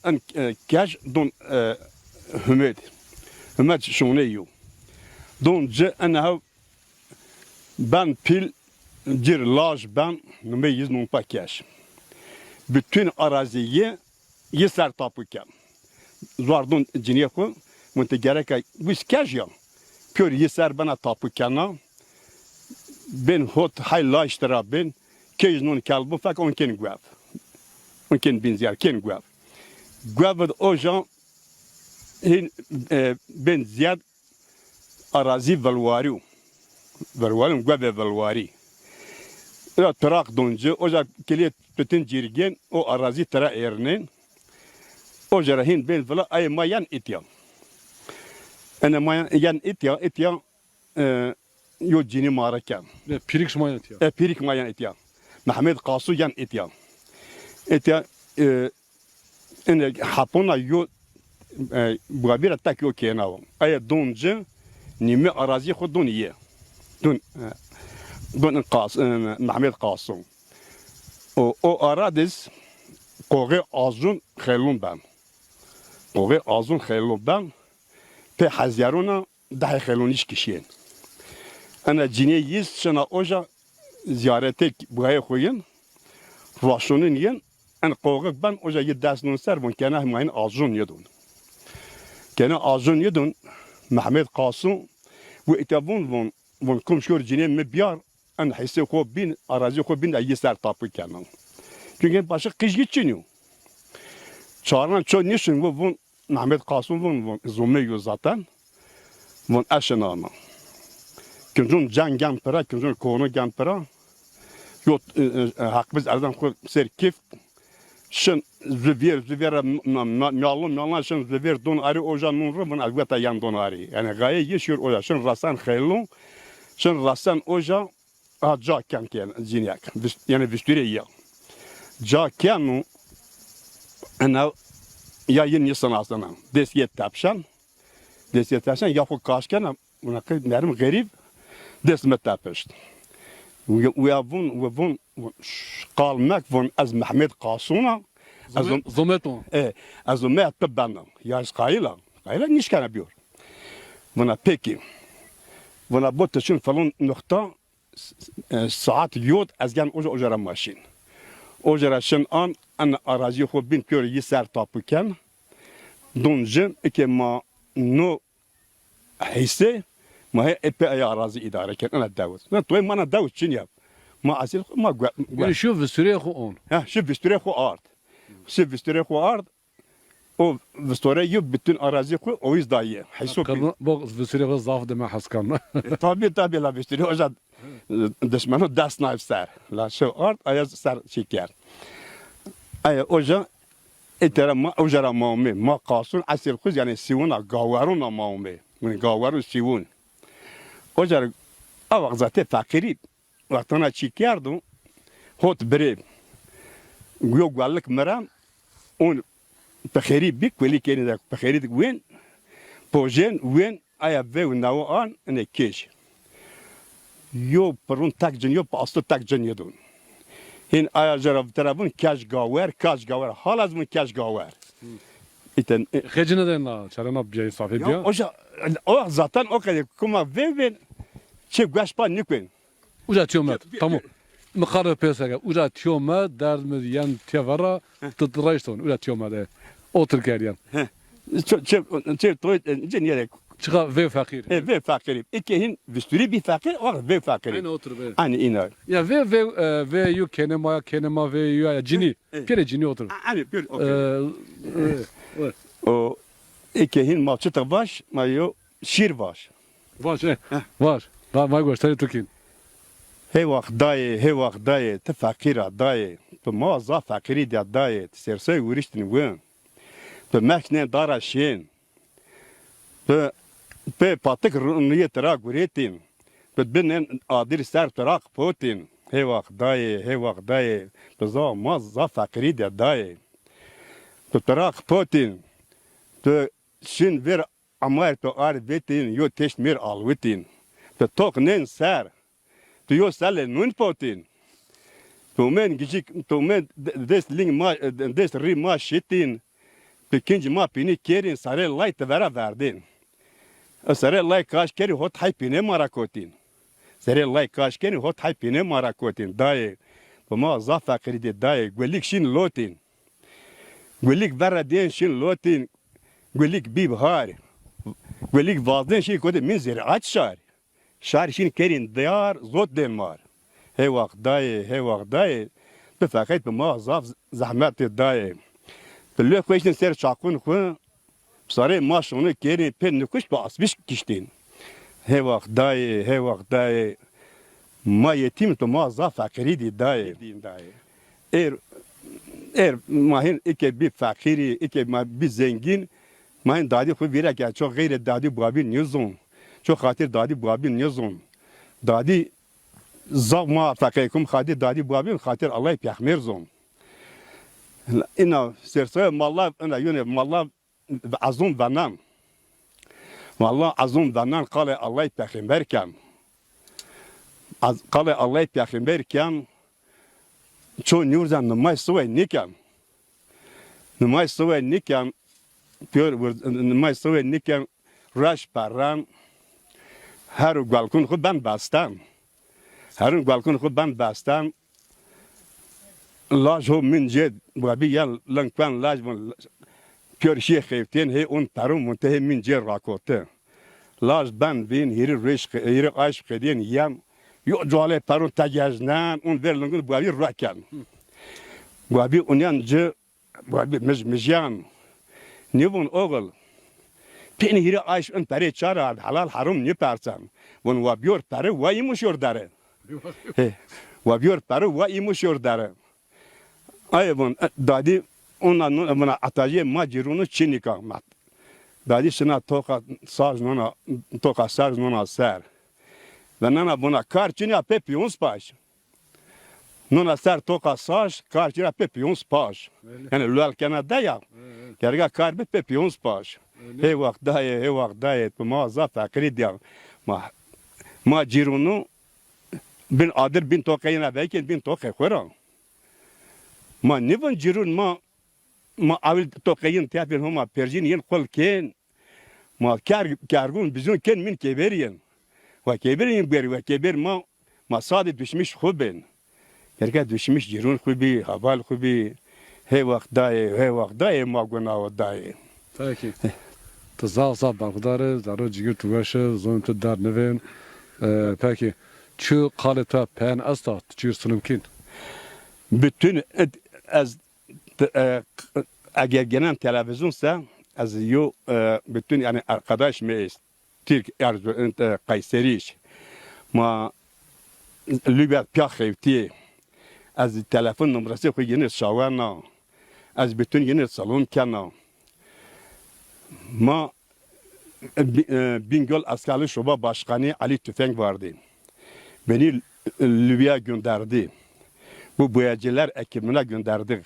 Speaker 10: ان كاش دون هماد شونيو دون جه انها ben pil bir laj ben nümeyiz non pakeş. Bütün araziyi yeser tapuken. Zardun ciniye ku monte gereka biz kajya. Kör yeser bana tapukena. Ben hot hay laj tara ben kej non kalbu fak on ken gwav. On ken binzer ken gwav. Gwav ojan hin ben ziyad arazi valwariu. Vervalim gwabe velvari. Ya trak doncu, oca keliyet bütün cirgen o arazi tera ernin. O jarahin ben vela ay mayan itya. Ana mayan yan itya yo cini marakan.
Speaker 1: Pirik mayan itya.
Speaker 10: Pirik mayan itya. Mehmet Qasu yan itya. Itya en Japona yo bugabira tak yo kenav. Ay doncu nimi arazi khuduniye. دون محمد قاسم او ارادس قوغي ازون خلون بان قوغي ازون خلون بان pe حزيرونا ده خلونيش كشين انا جيني يز شنا اوجا زيارتك بغاي خوين راشونين ين ان قوغك بان اوجا يداس نون سر بون كان همين ازون يدون كان ازون يدون محمد قاسم واتابون von komşuyor cinem mi biyar en hisse ko bin arazi ko bin ayı ser tapu kenan. Çünkü başka kış geçiniyor. Çağıran çoğu niçin bu von Mehmet Kasım von zomeyo zaten von aşınama. Kimcun can gampera kimcun konu gampera yok hak biz aradan ko serkif şun züver miyalım şun züver don arı ojan nuru von agvata yan don arı. Yani gaye yaşıyor oja şun rasan khaylun şun rasan oja aca kan cinyak yani visturiye ca kanu ana ya yeni sanatına desiyet tapşan yapı kaşkan buna kadar garip desmet tapıştı ويابون قال ماك فون از محمد قاسونا
Speaker 1: زومتون
Speaker 10: azummet tabanna ya قايله niş kana biyor buna peki buna botuşun falan nokta saat yod azgan ojara maşin ojara şın an arazi xo bin kör yeser tapuken donjin ekema no hisse ما هي ابي اي اراضي اداره كان انا داوت انا طوي ما انا داوت شنياب ما اصير ما
Speaker 1: يعني شوف فيستوريا خو اون
Speaker 10: ها شوف فيستوريا خو ارض شوف فيستوريا خو ارض او فيستوريا يب بتن اراضي خو او يزدايه حيسو
Speaker 1: بو فيستوريا خو ضاف دما حسكرنا
Speaker 10: طبيعي لا فيستوريا اجد دشمنو داس نايف سار لا شو ارض ايز سار شيكير اي اوجا اترا ما اوجرا مامي ما قاسون اصير خو يعني سيونا غاورون مامي من غاورو سيون Ocar avak zaten fakiri وقتنا چی کردم هات بریم گویا گوالک مرام اون بخیری بیک ولی کنی دک بخیری دک وین پوجن وین آیا و نو آن نه کش یو پرون تک جن یو پاستو تک جن یدون این آیا جراب ترابون کاش گاور حال از من کاش گاور ایتن
Speaker 1: خیلی ندن لا چرا بیای صافی بیا
Speaker 10: o zaten o kadar kuma vevin çe gaşpa nikwen.
Speaker 1: Uca tiyoma tamam. Mıkarı pesega uca tiyoma derdimiz yan tevara tutrayıştın uca tiyoma de otur geriyan.
Speaker 10: Çe toy ceniyere
Speaker 1: çıka ve fakir.
Speaker 10: Ve fakir. İkihin visturi bir fakir o ve fakir.
Speaker 1: Aynı otur be.
Speaker 10: Aynı iner.
Speaker 1: Ya ve yu kenema ve yu ya cini. Pire cini otur.
Speaker 10: Aynı bir o İkihin malçıta baş, mayo şir baş.
Speaker 1: Baş, var. Var gösteri Türkiye.
Speaker 10: Hey vakt daye, te fakira daye, te mağaza fakiri de daye, te sersoy vuriştin vın, te mekne dara şen, te patik runiye terak vuretin, te binen adir ser terak potin. Hey vakt daye, te za mağaza fakiri de daye, te terak potin, te Şin ver amayr to arbetin yo teşmir alvetin. Te tok nen ser. Tu yo sale nun potin. Tu men gicik tu men des ling ma des ri ma shitin. Pekinci ma pini kerin sare lay te vera verdin. Sare lay kaş keri hot hay pine marakotin. Sare lay kaş keri hot hay pine marakotin. Daye. Bu ma za fakiri de daye. Gwelik şin lotin. Gwelik vera den şin lotin. Gwelik bibhar, gwelik vazden şey kode min ziraat şar. Şar şin kerin diyar zot denmar. Hey vakt daye. Be fakat be mazaf zahmet daye. Bille koşun ser çakun khu. Sare maşunu kerin pen nukuş ba asbiş kiştin. Hey vakt daye. Ma yetim to mazaf fakiri di daye. Mahin ike bir fakiri, ike bir zengin. من دادی خود ویرا که چون غیر دادی بابی نیزون چون خاطر دادی بابی نیزون دادی زاغ ما فکر کم خاطر دادی بابی خاطر الله پیغمبر زون اینا سرسه مالا اینا یونه مالا عظم دانم مالا عظم دانم قال الله پیغمبر کم قال الله پیغمبر کم چون نیوزن نمای سوی نیکم نمای سوی نیکم Pör maestro niken raş paran her balkon khud ben bastam her balkon khud ben bastam laj ho min jed babi yan lankwan laj pör şey kheften he on tarum muntehe min jer rakote laj ben vin hiri reş hiri aş khedin yam yo jale parun tajaznan on verlungun babi rakan babi onyan je babi mezyan Nibun oğul, peni hiri ayş ön peri çara halal harum ne persen. Bun vabiyor peri vaymışıyor dere. Vabiyor peri vaymışıyor dere. Ay bun dadi ondan buna atacı macirunu çinika mat. Dadi şuna toka saz nona toka saz nona ser. Ve nana buna karçini apepiyons baş. Nona ser toka saz karçini apepiyons baş. Yani lüel Kanada ya. Kerga kar be pepiyons baş. Hey vakt daye ma za fakri diya. Ma cirunu bin adir bin tokayına belki bin tokay koran. Ma nivan cirun ma avil tokayın tiyapin homa perjin yen kol ken. Ma kargun bizun ken min keberiyen. Ve keberiyen beri ve keber ma sadi düşmüş khubin. Kerga düşmüş cirun khubi haval khubi. Hey vakt daye ma guna daye.
Speaker 1: Peki. Tazağ bağdarı, zarı cigir tuvaşı, zon dar nevin. Peki. Çu kalita pen asta çu sınımkin.
Speaker 10: Bütün az eğer gelen televizyonsa az yo bütün yani arkadaş meyiz. Türk Kayseriş. Ma lübet piyahevti. Az telefon numarası koyunuz şavarna. Az bütün yine salon kana. Ma Bingöl Askerli Şube Başkanı Ali Tüfenk vardı. Beni Libya gönderdi. Bu boyacılar ekibine gönderdik.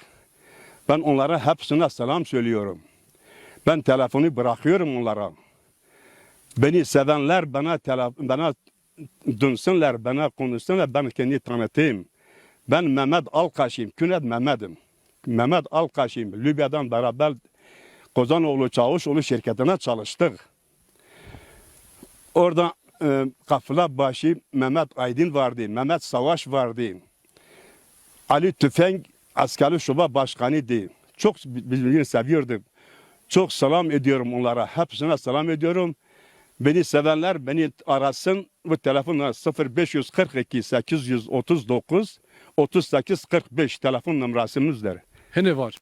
Speaker 10: Ben onlara hepsine selam söylüyorum. Ben telefonu bırakıyorum onlara. Beni sevenler bana dönsünler, bana konuşsunlar, ben kendimi tanıtayım. Ben Mehmet Alkaş'ım, Künet Mehmet'im. Mehmet Alkaş'ım, Libya'dan beraber Kozanoğlu Çavuşoğlu şirketine çalıştık. Orada kafila başı Mehmet Aydın vardı, Mehmet Savaş vardı. Ali Tüfeng askeri şube başkanıydı. Çok birbirini seviyorduk. Çok selam ediyorum onlara. Hepsine selam ediyorum. Beni sevenler beni arasın. Bu telefonla 0542 839 38 45 telefon numarasımızdır.
Speaker 1: Hene var.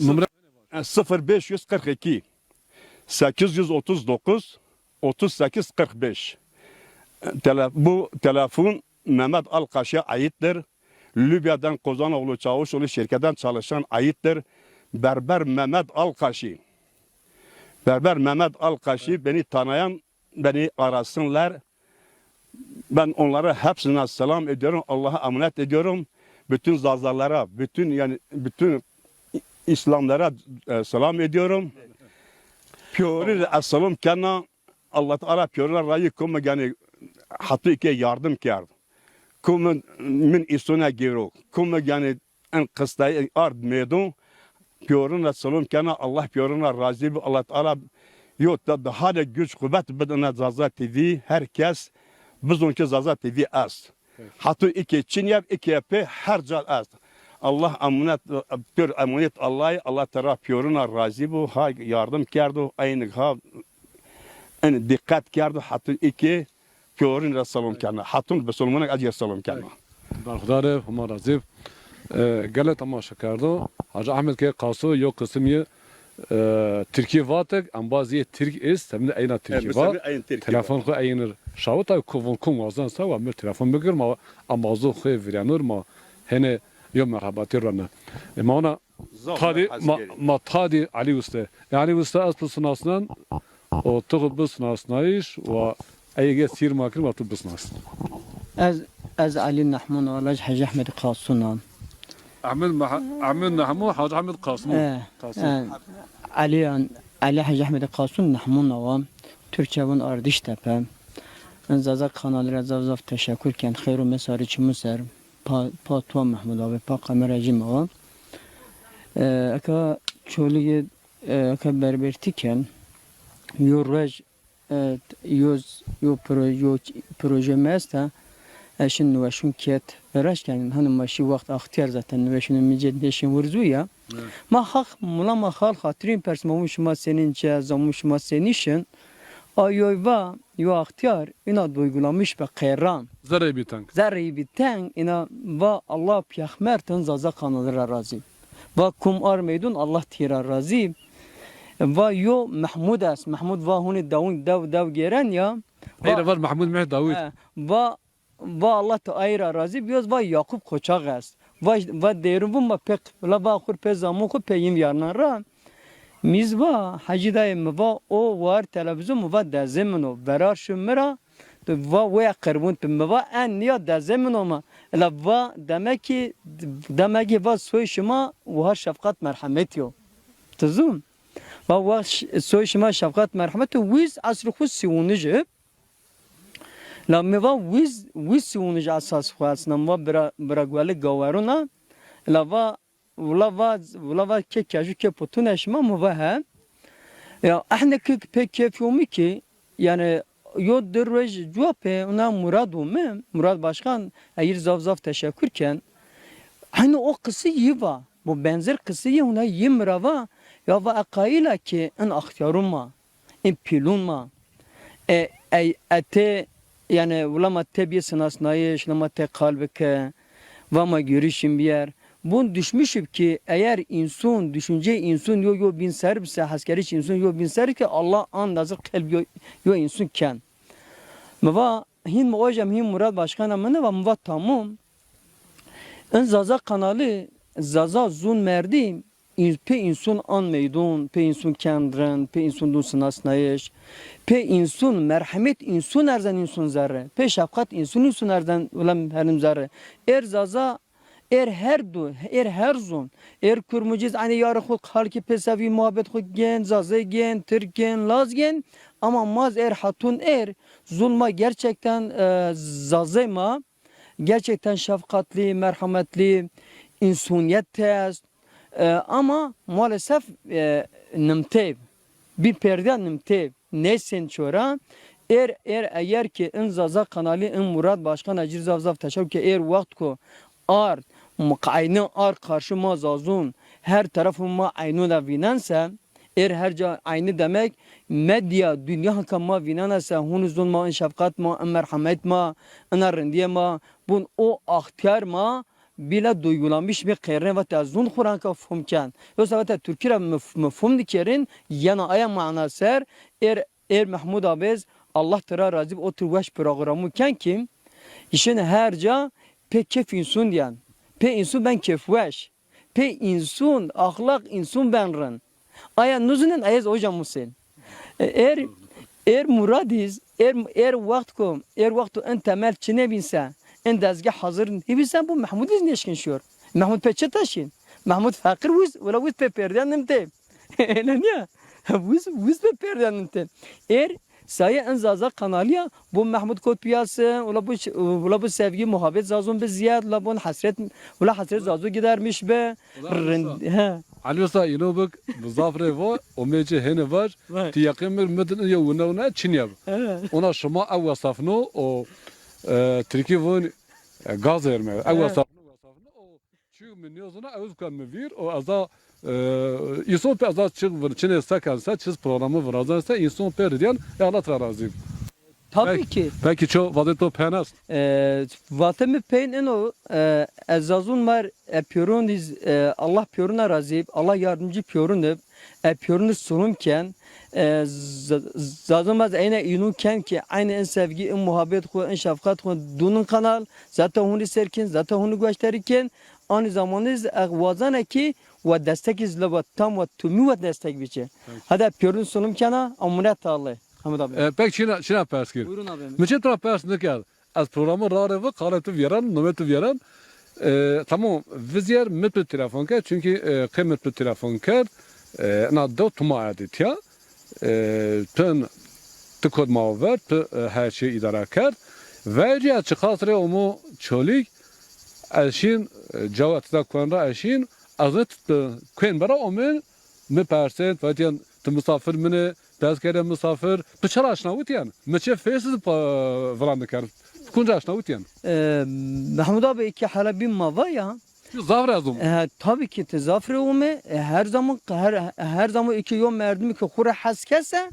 Speaker 1: Numara
Speaker 10: 0542 839 38 45. Bu telefon Mehmet Alkaş'a aittir. Libya'dan Kozanoğlu Çavuşoğlu şirketten çalışan aittir. Berber Mehmet Alkaş'ı. Berber Mehmet Alkaş'ı beni tanıyan beni arasınlar. Ben onlara hepsine selam ediyorum. Allah'a emanet ediyorum. Bütün zazarlara, bütün İslamlara selam ediyorum. Piyori asılım kana Allah Teala piyori rayı kuma yani hatı ki yardım kâr. Kuma min isuna giro. Kuma yani en kıstayı ard medun. Piyoruna salom kana Allah piyoruna razı Allah Teala yok da daha da güç kuvvet bedene Zaza TV herkes bizonki Zaza TV az. Hatta iki Çin yap iki yapı her cal az. Allah emanet Allah Teala piyoruna razı bu ha yardım kerdo aynı ha en dikkat kerdo hatta iki piyoruna salom kana hatun besolmana acır salom kana.
Speaker 1: Barxdar huma razı. Gale tamaşa kardo. Hacı Ahmet ke qaso yo kısmı Türkiye vatek ambaziye Türk ist hem de ayna Türkiye var. Telefon ko aynır şavta kovun kum azan sawa mer telefon begir ma amazu xev veranur ma hene yo merhaba tirana. Ma ona tadi ma tadi Ali Usta. Yani Usta aslı sınasından o tuğ sınasnayış ve ayge sir makir ma tu sınasın.
Speaker 14: Az Ali Nahmun Alaj Hacı Ahmet Qasunan.
Speaker 1: Ahmet Nahmu Hacı Ahmet Qasım.
Speaker 14: Ali Hacı Ahmet Qasım Nahmun Avam. Türkçe'nin Ardiş Tepe. Zaza kanallara zav teşekkürken hayru mesari çimuser. Pa tuva Mahmud abi pa kameracım avam. Aka çoluğu aka berbertiken yorej yo proje mesta eşin nüveşun ket verişken hanım maşı vakt ahtiyar zaten nüveşun müceddeşin vurzuya ma hak mula ma hal hatrin persmamuş ma senince zamuş ma senişin ayoyva yo ahtiyar ina duygulamış ve kayran zarayı biten ina va Allah piyahmerten zaza kanalıra razı va kum ar meydun Allah tira razı va yo Mahmud as Mahmud va huni dav geren ya
Speaker 1: hayır var Mahmud Mehmet Davud
Speaker 14: va Allah te ayra razı biyoz va Yakup Koçak as va derin bu ma pek la va khur pe zamu ko peyim yarna ra mizva hacı dayım va o var televizyon va da zemino berar şumra va ve karbon pe va en ya da zemino ma la va demek ki va soy şuma ve şefkat merhamet yo tuzum va soy şuma şefkat merhamet wiz asr khus siwunje la meva wiz siwunje asas khasna va bragwale gawaruna la va kekaju ke potuneşma mı va ya ahne pek keyfumi ki yani yo derrej cuape ona muradu mu Murad Başkan ayır zav teşekkürken hani o kısı yiva bu benzer kısı yi ona yimrava ya va akaila ki en ahtiyaruma en pilunma ate yani ulama tebiye sınasnayı şlama te kalbeke vama görüşüm bir yer bun düşmüşüp ki eğer insan düşünce insan yo bin serbse haskeri insan yo bin ser ki Allah andazı kalbi yo insan ken mava hin muajam hin Murad Başkan'a mı ne va mava tamam en Zaza kanalı Zaza zun merdi pe insun an meydun, pe insun kendren, pe insun dun sınasnayış, pe insun merhamet insun erzen insun zerre, pe şefkat insun erzen ulam herim zerre. Zaza her zon kurmuciz ani yarı xud halki pesavi muhabbet xud gen zaze gen Türk gen Laz gen ama maz hatun zulma gerçekten zaze ma gerçekten şefkatli merhametli insaniyet test ama maalesef nimtev bir perde nimtev nesin çora eğer ki in zaza kanalı in Murat Başkan Acir Zavzav teşekkür vakt ko ar aynı ar karşı mazazun her tarafıma aynı da vinansa her aynı demek medya dünya hakkında vinansa hun zulma şefkat ma merhamet ma rindiye ma bun o ahtiyar ma bile duygulanmış bir kere ve tazun Kur'an ka fumkan yoksa ve Türkiye mefhum dikerin yana aya manasır Mahmud Abiz Allah tera razı o tür programı ken kim işin herca pe kef insun diyen pe insun ben kefveş pe insun ahlak insun benren aya nuzunen ayaz hocam musin muradiz vaktu en temel çine binse en dezgah hazır hibisen bu Mahmud iz neşkin şiyor Mahmud peçe taşın Mahmud fakir viz vela viz pe perden nimte lan ya viz pe perden nimte Sayı en zaza kanalıya bu Mahmud Kotpiyası ula bu sevgi muhabbet zazun be ziyad la bu hasret zazu gidermiş be
Speaker 1: Ali Usta ino bak muzafre var o mece hene var tiyakemir medin ya ona Çinyab ona şuma ev vasafno o Türkiye vun gaz verme ev vasafno o çu milyozuna ev kan mevir o azda insan pe azat çık Çin'e sakarsa çiz programı var azarsa insan pe diyen Allah razı.
Speaker 14: Tabii ki.
Speaker 1: Peki çok vadeto penas.
Speaker 14: Vatemi peyn eno azazun var piyorun Allah piyoruna razı Allah yardımcı piyorun piyorunu sunumken zazımaz aynı inunken ki aynı en sevgi en muhabbet ko en şefkat ko dunun kanal zaten huni serkin zaten huni gösteriken aynı zamanda vazana ki ve destek izle ve tam ve tümü ve destek biçe. Hadi piyorun sunumkena amunet Allah. Hamid abi.
Speaker 1: Peki şuna perskir.
Speaker 14: Buyurun abi.
Speaker 1: Müçet tra pers ne gel. Az programı rare ve kaleti veren, numetu veren. Tamam, vizyer metro telefon kar çünkü kıymetli telefon kar. Na do tuma edit ya. Tın tıkod maver, her şey idare kar. Vece çıkasre omu çolik. Eşin cevap da konra eşin. Azet kuen bara omen me persen vadiyan misafir mine ders kere misafir bıçara aşnavut yani meçe fesiz falan kar kunca aşnavut yani
Speaker 14: Mahmud abi iki halabim mava ya
Speaker 1: zafre azum
Speaker 14: tabii ki tezafre ume her zaman iki yom merdim ki kura haskese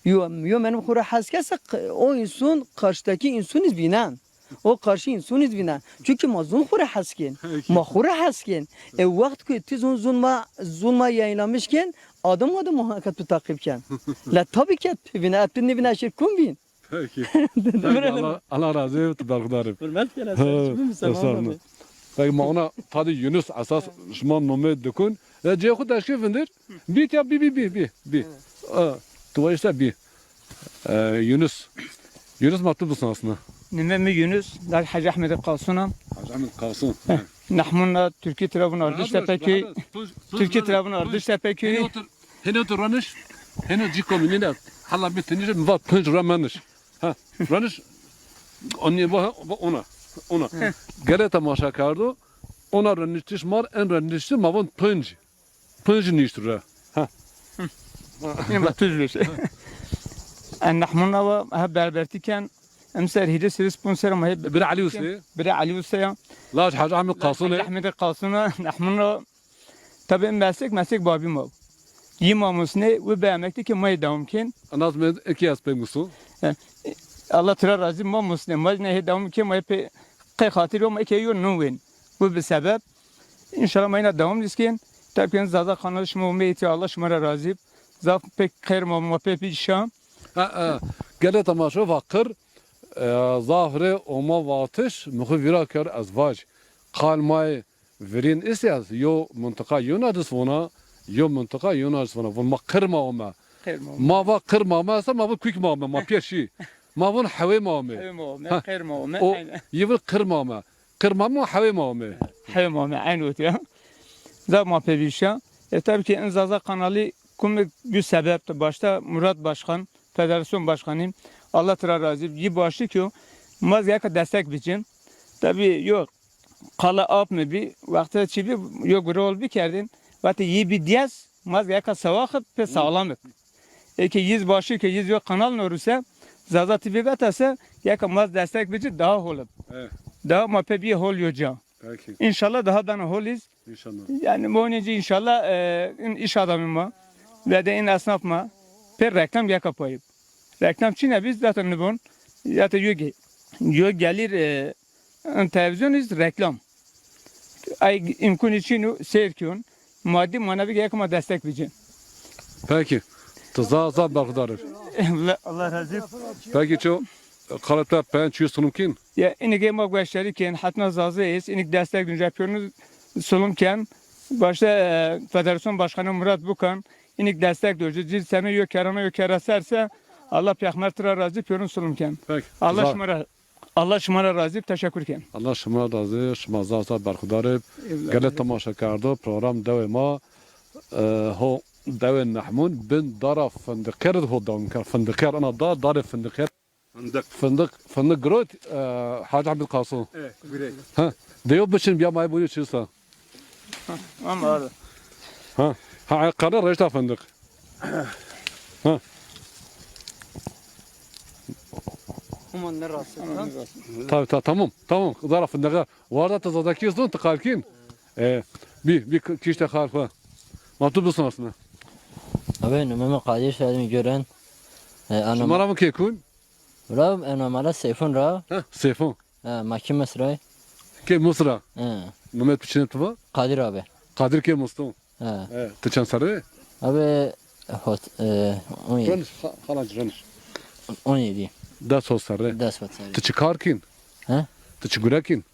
Speaker 14: yom benim kura haskese o insan karşıdaki insan izbinen o karşı insan izbinen çünkü mazun kura hasken ma kura hasken vakt ki tizun zulma yayınlamışken adım muhakkak takipken la tabii ki bina atın bina şirkun bin
Speaker 1: peki Allah razı olsun dargıdarım
Speaker 14: hürmet kelasın
Speaker 1: peki ma ona tadı Yunus asas şman nome dokun cehut aşkıfındır bir ya bir tuvaşta bir Yunus maktubusun aslında
Speaker 15: نمم يونس دار حاج أحمد القاسونة
Speaker 1: حاج أحمد القاسون
Speaker 15: نحن تركي ترابون أردش تبكي تركي ترابون أردش تبكي
Speaker 1: هنا ترانش هنا جيكو مننا حلا بتنجر مفات بنج رمانش ها رانش أني ona gene tamaşa kardo ona ranniştiş mar en rannişti mavon pınj niştura ha
Speaker 15: يلا تجلس نحن هب بربرتي كان امسر هيدا سير سبونسر ما هي
Speaker 1: برا علي وسي
Speaker 15: برا علي وسي
Speaker 1: لا حاج احمد قاسون
Speaker 15: احمد القاسونه نحن تبع مسك بابي مو يما مسني وبامكتي كي ما يداوم كين
Speaker 1: انا من اكياس بيمسو
Speaker 15: الله ترى راضي ما مسلم ما نه يداوم كي ما قي خاطر يوم اكيو نوين وبسبب ان شاء الله ما يداوم لسكين تبين زادا قناه شمو ميتي الله شمره راضي زاف بك خير ما بي شام
Speaker 1: gene tamaşa vakır zafre oma vatış muhvira kar azvaj kalmay verin isyaz yo منطقه Yunadis vona yo منطقه Yunadis vona von ma kırma oma ma va kırma ma sa ma va quick ma ma peşi ma von hawe ma ma
Speaker 15: خير ما
Speaker 1: o yevil kırma ma kırma ma hawe ma ma
Speaker 15: حلو ما عينوت ya. Zaman pevişa. Tabii ki Enzaza kanalı kum bir sebep başta Murat Başkan, Federasyon Başkanıyım. Allah tira razı. Bir başlı ki mazgaya destek biçin. Tabii yok. Kala ap mı bir vakti çibi yok rol bir kerdin. Vakti iyi bir diyaz mazgaya savakı pe sağlamık. Ki yüz başı ki yüz yok kanal nuruse Zaza TV gatasa ya maz destek biçin daha olup.
Speaker 1: Evet.
Speaker 15: Daha mape bir hol yoca.
Speaker 1: Peki.
Speaker 15: İnşallah daha da holiz.
Speaker 1: İnşallah.
Speaker 15: Yani moneci inşallah iş adamım mı ve de in esnaf mı per reklam yakapayıp. Reklam Çin'e biz zaten ne bun ya da yok gelir televizyonuz reklam. Ay imkan için seyirkiyon maddi manevi yakama destek biçin.
Speaker 1: Peki. Zaza bakdarır.
Speaker 15: Allah razı olsun.
Speaker 1: Peki çok kalıpta ben çiğ kim?
Speaker 15: Ya inike magbeşleriken hatna zazıyız inik destek yapıyorsunuz sunumken başta Federasyon Başkanı Murat Bukan inik destek diyor. Cilseme yok karana yok karaserse Allah peygamber razı yapıyorsun sunumken.
Speaker 1: Peki.
Speaker 15: Allah şımara razı teşekkürken.
Speaker 1: Allah şıma razı şıma zaza berkudarı. Gele tamaşa kardı program devama ho deven nahmun bin dara fındıkır ho davun kar fındıkır ana da dar fındıkır. Fındık grot Hacı Abdül Kasım.
Speaker 15: Evet, güzel.
Speaker 1: Ha, diyor biçim ya may bunu çizsa.
Speaker 15: Ama abi.
Speaker 1: Ha, karar rejta fındık. Ha.
Speaker 14: Aman ne rastı.
Speaker 1: Tabii tamam. Zara fındığa. Varda tazadaki yüzden tıkarkin. Bir kişi de harfa. Maktub bulsun aslında.
Speaker 7: Abi numara Kadir Şahin gören.
Speaker 1: Numara mı kekun?
Speaker 7: Rav numara Seyfun Rav.
Speaker 1: Seyfun.
Speaker 7: Makim Mesray.
Speaker 1: Ke Mısra. Numet biçinet var?
Speaker 7: Kadir abi.
Speaker 1: Kadir ke Mustafa. Tıçan sarı?
Speaker 7: Abi 17.
Speaker 1: Rönüş, halancı rönüş.
Speaker 7: 17.
Speaker 1: Ders ol sarı.
Speaker 7: Ders ol sarı.
Speaker 1: Tıçı karkin? Tıçı gürekin?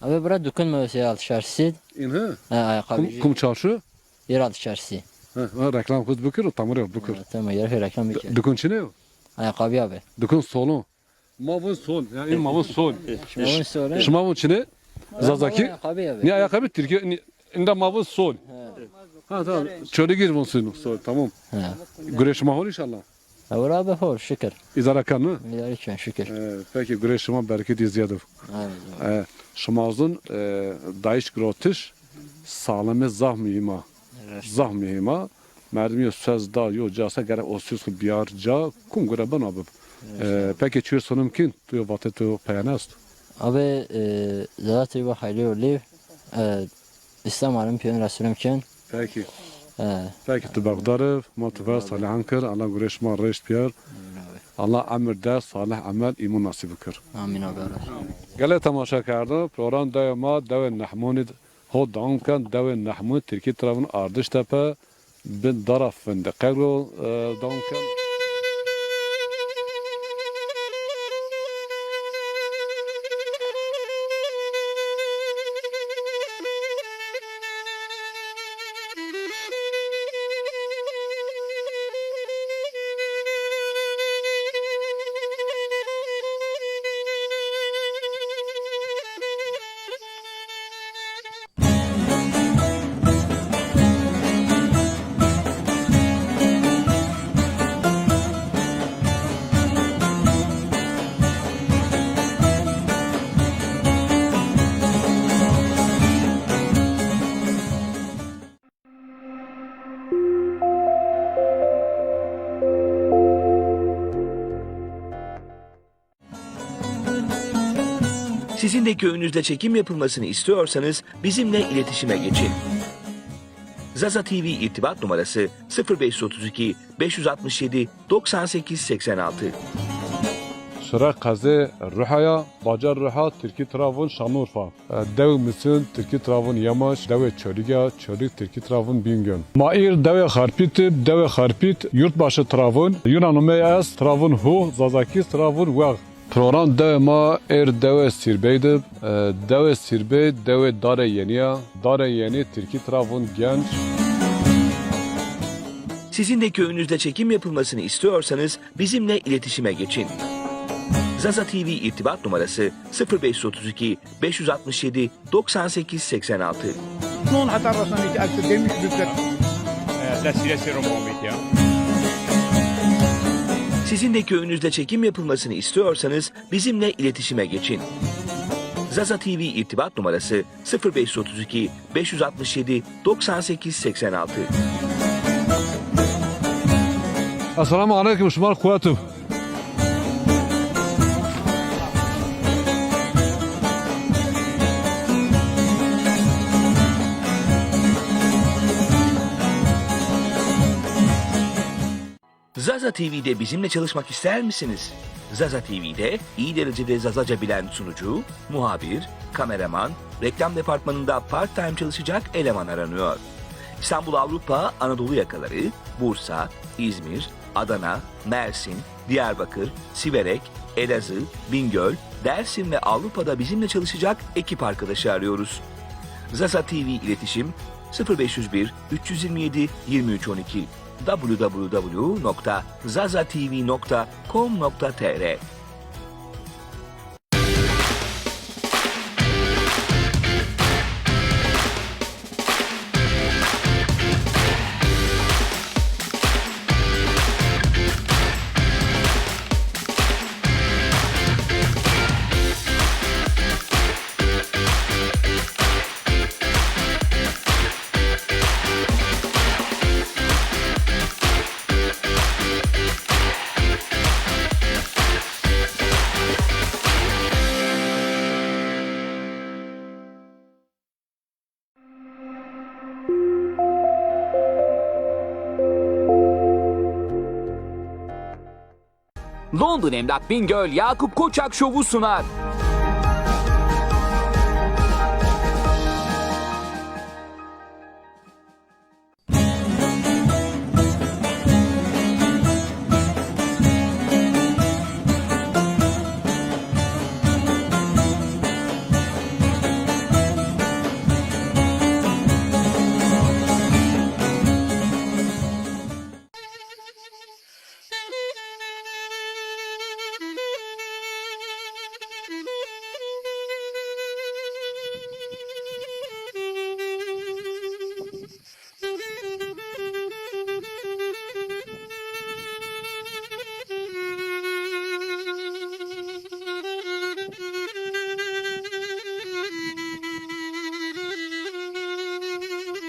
Speaker 7: Abi bura dükkan mevsiye altı şarjısı.
Speaker 1: İn
Speaker 7: Ayakkabıcı.
Speaker 1: Kum çarşı?
Speaker 7: Yer altı şarjısı.
Speaker 1: Reklam kız bükür, tamir yok bükür.
Speaker 7: Tamam, yer reklam bükür.
Speaker 1: Dükkan çine yok?
Speaker 7: Ayakkabı abi.
Speaker 1: Dükkan solu. Mavun sol. Yani mavun sol.
Speaker 7: Mavun sol.
Speaker 1: Şmavun çine? Zazaki?
Speaker 7: Ayakkabı abi.
Speaker 1: Ne ayakkabı? Türkiye. İnda mavun sol. Ha tamam. Çöre gir bunu sol. Tamam. Güreş mahol inşallah.
Speaker 7: Avra abi hor şükür.
Speaker 1: İdare kan mı?
Speaker 7: İdare kan şükür.
Speaker 1: Peki güreş şuma bereket izleyedim. Evet. Şumazın dayiş grotiş sağlamı zahmiyima. Zahmiyima. Merdimiye söz da yo casa gerek o söz ki biyarca kum göre ben abi. Peki çür sonum kin tu vatet tu peyanast.
Speaker 7: Abi zaten bu hayli oliv. İslam alim piyon Resulüm kin.
Speaker 1: Peki. Peki tu bagdarı matva salihan kır Allah güreş ma reş piyar. Allah amir der salih amel iman nasip kır.
Speaker 7: Amin abi.
Speaker 1: Gele tamaşa kardı. Program devama deven nahmunid ho daum kan deven nahmud Türkiye tarafın ardış tepe bin daraf fındıkı daum kan.
Speaker 11: Sizin de köyünüzde çekim yapılmasını istiyorsanız bizimle iletişime geçin. Zaza TV irtibat numarası 0532 567 98 86.
Speaker 1: Şıra Kaze Ruhaya, Bacar Ruha, Türkiye tarafın Şanlıurfa. Dev Müsün, Türkiye tarafın Yamaç, Dev Çölüge, Çölük, Türkiye tarafın Bingöl. Mair Dev Harpit, Dev Harpit, Yurtbaşı tarafın, Yunan Meyaz tarafın Hu, Zazakis tarafın Vağ. Program devama deve sirbeydi. Deve sirbe, deve dare yeniya. Dare yeni Türkiye tarafın genç.
Speaker 11: Sizin de köyünüzde çekim yapılmasını istiyorsanız bizimle iletişime geçin. Zaza TV irtibat numarası 0532 567 98 86.
Speaker 2: Non hatta rasani ki aktif demiş lütfen. La siyasi romamit ya.
Speaker 11: Sizin de köyünüzde çekim yapılmasını istiyorsanız bizimle iletişime geçin. Zaza TV irtibat numarası 0532 567 98 86.
Speaker 1: Esselamu Aleyküm Şumal Kuvatum.
Speaker 11: Zaza TV'de bizimle çalışmak ister misiniz? Zaza TV'de iyi derecede Zazaca bilen sunucu, muhabir, kameraman, reklam departmanında part-time çalışacak eleman aranıyor. İstanbul Avrupa Anadolu yakaları, Bursa, İzmir, Adana, Mersin, Diyarbakır, Siverek, Elazığ, Bingöl, Dersim ve Avrupa'da bizimle çalışacak ekip arkadaşı arıyoruz. Zaza TV iletişim 0501 327 2312 www.zazatv.com.tr. London Emlak Bingöl Yakup Koçak Şovu sunar.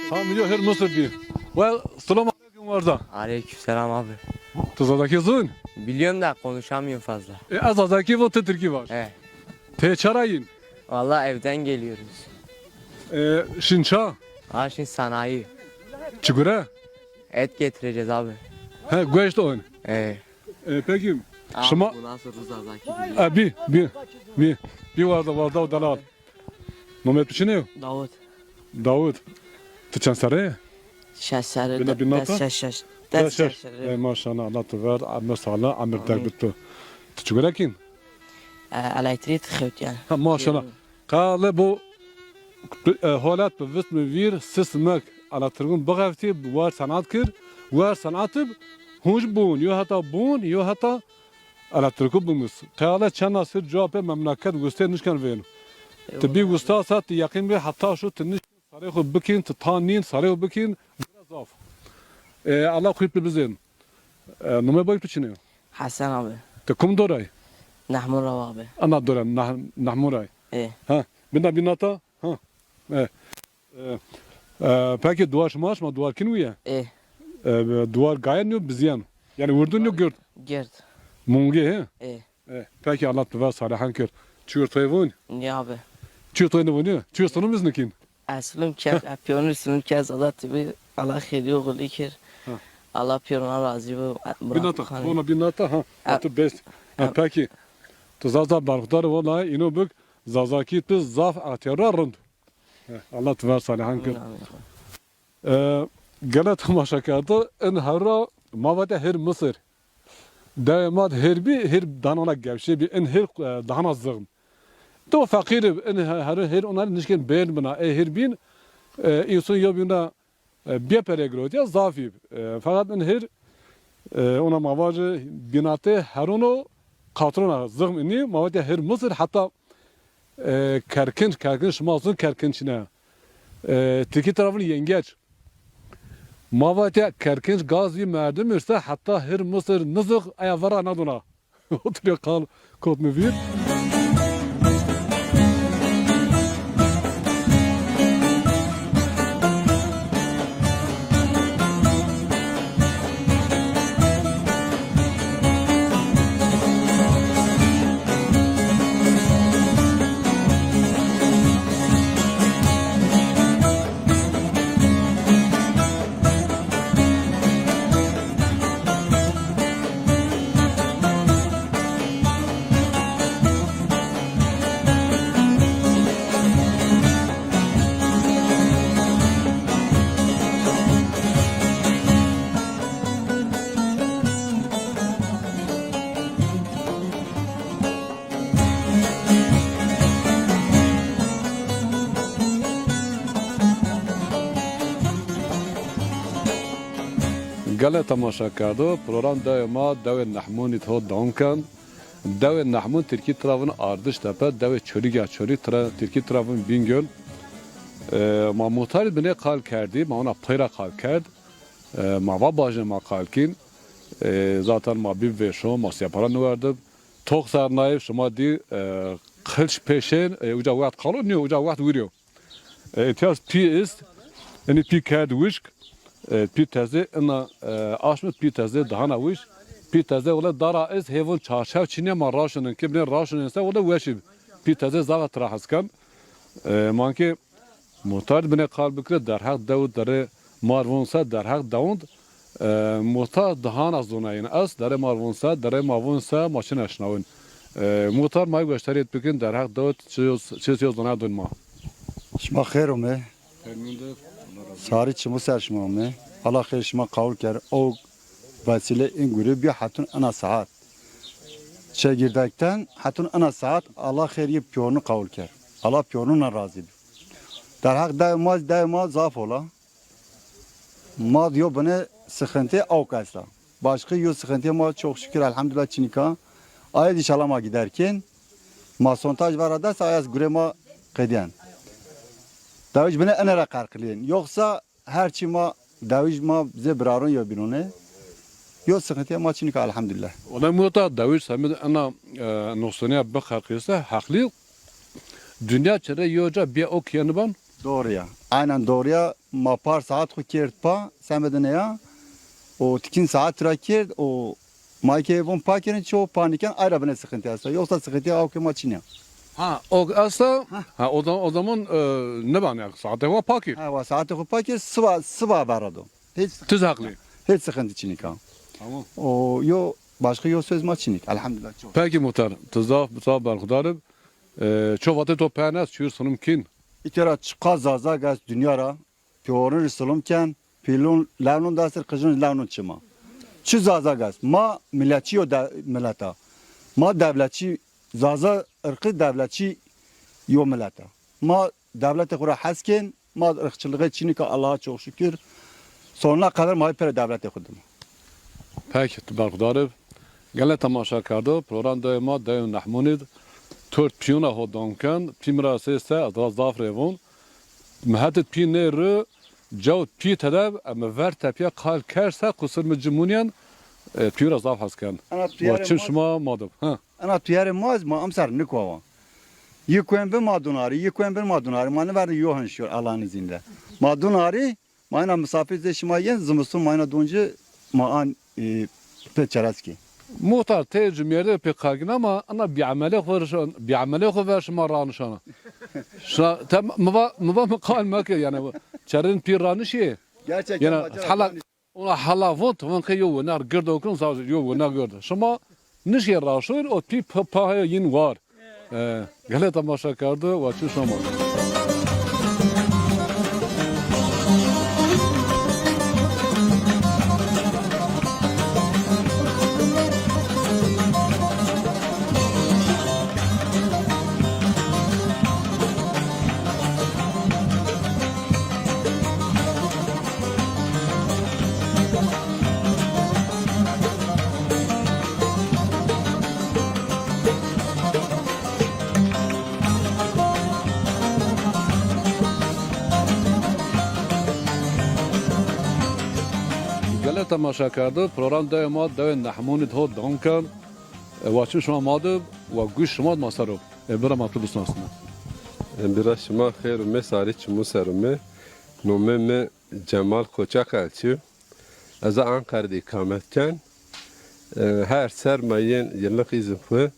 Speaker 1: Tamam biliyor her Mısır diyor. Well, selamun aleyküm varda.
Speaker 16: Aleykümselam abi.
Speaker 1: Tuzadaki zun.
Speaker 16: Biliyorum da konuşamıyorum fazla.
Speaker 1: Azadaki bu Türkiye var.
Speaker 16: He.
Speaker 1: Te çarayın.
Speaker 16: Vallahi evden geliyoruz.
Speaker 1: Şinça.
Speaker 16: Ha şimdi sanayi.
Speaker 1: Çigure.
Speaker 16: Et getireceğiz abi.
Speaker 1: He, güveçte oyun.
Speaker 16: He.
Speaker 1: Peki.
Speaker 16: Abi
Speaker 1: Şuma.
Speaker 16: bu nasıl Rıza'daki
Speaker 1: Bir varda o dalal. Nomet biçi ne?
Speaker 16: Davut.
Speaker 1: Davut. Tıçan sarı.
Speaker 16: Şaşarı.
Speaker 1: Şaş. Maşallah Allah tever. Amir sağla. Amir derbittu. Çigure kin?
Speaker 16: Elektriği tıkırt yani.
Speaker 1: Ha maşallah. Kale bu halat bu vismi vir sismek ala tırgın bağırtı var sanat kır. Var sanatı hunç bun. Yo hata bun. Yo hata ala tırgın bumuz. Kale çan asır cevap memleket göster nişkan verin. Tabi göster saat yakın bir hatta şu tınış sarı xo bikin tanin sarı bikin biraz af. Allah kuyup bizin. Nume boy piçine.
Speaker 16: Hasan abi.
Speaker 1: Te kum doray.
Speaker 16: Nahmur abi.
Speaker 1: Ana doray nahmuray. Ha. Binata. Ha. Peki duvar şmaş mı duvar kin uya? Duvar gayen yok bizyan. Yani vurdun yok gört.
Speaker 16: Gert.
Speaker 1: Mungi he? Peki Allah tever salihan kır. Çür toyvun.
Speaker 16: Ne abi?
Speaker 1: Çür toyunu bunu. Çür sonu biz nekin?
Speaker 16: Aslım kez piyonu sınıf kez adat tibi Allah khiriyo gulikir. Allah piyona razı bu.
Speaker 1: Binata. Ona binata ha. Atı best. Peki. Tu zaza barkdar vallahi ino bük zazaki tu zaf atyararund. Allah tever salihan kır. Gala tamaşa kardı en hara mavate her Mısır. damat her danana gevşe bir en her dahana zığım. To fakir en her onlar nişken beğen bana her bin insan yobuna bir peregro ya zafi fakat en her ona mavacı binate her onu katrona zığım ini mavacı her Mısır hatta kerkin şmazın kerkinçine tiki tarafını yengeç mavacı kerkinç gazi merdim ise hatta her Mısır nızık ayavara anadona oturuyor kal kod mu bir گله تماشا کرده پروگرام داو ما داو نحمونی تو دام کن داو نحمون ترکی طرفن آردش تپه داو چوری ترکی طرفن بینگل ما muhtar bine kal kerdi ma ona payra kal kerd ma va bajne ma kalkin zaten ma bir ve şu ma separa nuvardı tok sarnayıp şuma di kılç peşen uca vaat kalı ne uca vaat vuruyor etiyaz pi ist yani pi kerd wishk pi teze ina aşmı pi teze daha na wish pi teze ola dara is hevun çarşav çine ma raşının ki bine raşının ise ola weşib pi teze zavat rahaskan manki muhtar bine kalbikre derhak davud dere marvunsa derhak davud muhtar dahan az donayin as dere marvunsa dere marvunsa maçın aşnavun muhtar may gösteriyet bikin derhak davud çiziyoruz dona dönma
Speaker 17: شما خیر اومه ساری چمو سر شما اومه الله خیر شما قول کرد او وسیله این گروه بیا حتون انا ساعت شاگردکتن حتون انا ساعت الله خیر یه پیونو قول کرد الله پیونو ناراضی در حق daima zaaf ola. Ma diyor bana sıkıntı avkasla. Başka yok sıkıntı ama çok şükür elhamdülillah Çinika. Ayet inşallah ma giderken ma sontaj var adas ayaz gurema kediyen. Daviş bana enere karkılıyın. Yoksa her çima daviş ma bize birarın ya binone. Yok sıkıntı ama Çinika elhamdülillah.
Speaker 1: Ona muhtar daviş sami ana noksaniye bakakıysa haklı. Dünya çere yoca bir okyanı ban.
Speaker 17: Doğru ya. Aynen doğru ya. Ma par saat ku kert pa semedine ya. O tikin saat rakir o maike von pakerin çoğu paniken ayrı bana sıkıntı yasa. Yoksa sıkıntı ya okuma Çin'e.
Speaker 1: Ha o asla ha o zaman ne ban ya saate var pakir.
Speaker 17: Ha saate ku pakir sıva barado. Hiç
Speaker 1: haklı.
Speaker 17: Hiç sıkıntı Çin'e.
Speaker 1: Tamam.
Speaker 17: O yo başka yo söz ma Çin'e. Elhamdülillah çok.
Speaker 1: Peki muhtar. Tızaf barkudarım. Çoğvatı to penes çür sunum kin.
Speaker 17: İtera çıka zaza gaz dünyara. Piyorun risulumken pilun lavnun dasır kızın lavnun çıma. Çü zaza gaz. Ma milletçi o da milleta. Ma devletçi zaza ırkı devletçi yo milleta. Ma devlete kura hasken ma ırkçılığı Çin'e Allah'a çok şükür. Sonuna kadar ma pere devlete kudum.
Speaker 1: Peki barkudarım. Gele tamaşa kardı. Program daima daim nahmunid. Tört piyona hodanken pimra sese adraz zafrevon mehatet pi nere cawt pi tedab ama ver tepya kal kersa kusur mecmuniyan piyora zaf hasken ve çim şuma madım ha
Speaker 17: ana tuyare maz ma amsar nikova yekuen be madunari yekuen be madunari mane ver yohan şur Allah'ın izniyle madunari mana misafir de şima yen zımısun mana doncu ma an peçaraski
Speaker 1: muhtar tecrübe yerde pek kagin ama ana bir amele verş maranışana. Şu tam mı kalmak yani çarın piranışı.
Speaker 17: Gerçekten
Speaker 1: yani hala ona hala vot van ki yo nar gördü okun sağ yo nar gördü. Şuma niş yer raşır o pi pahaya yin var. Gele tamaşa kardı ve şu şoma. شلاله تماشا کرده پروگرام دو ما دو نحمونید ها دام کن واچن شما ماده و گوش شما ماسرو برام اطلب سناسنا
Speaker 18: برا شما خیر و مساری چمو سرمه نومه می جمال کوچک الچی از Ankara ikametken her sermayen yıllık izin ku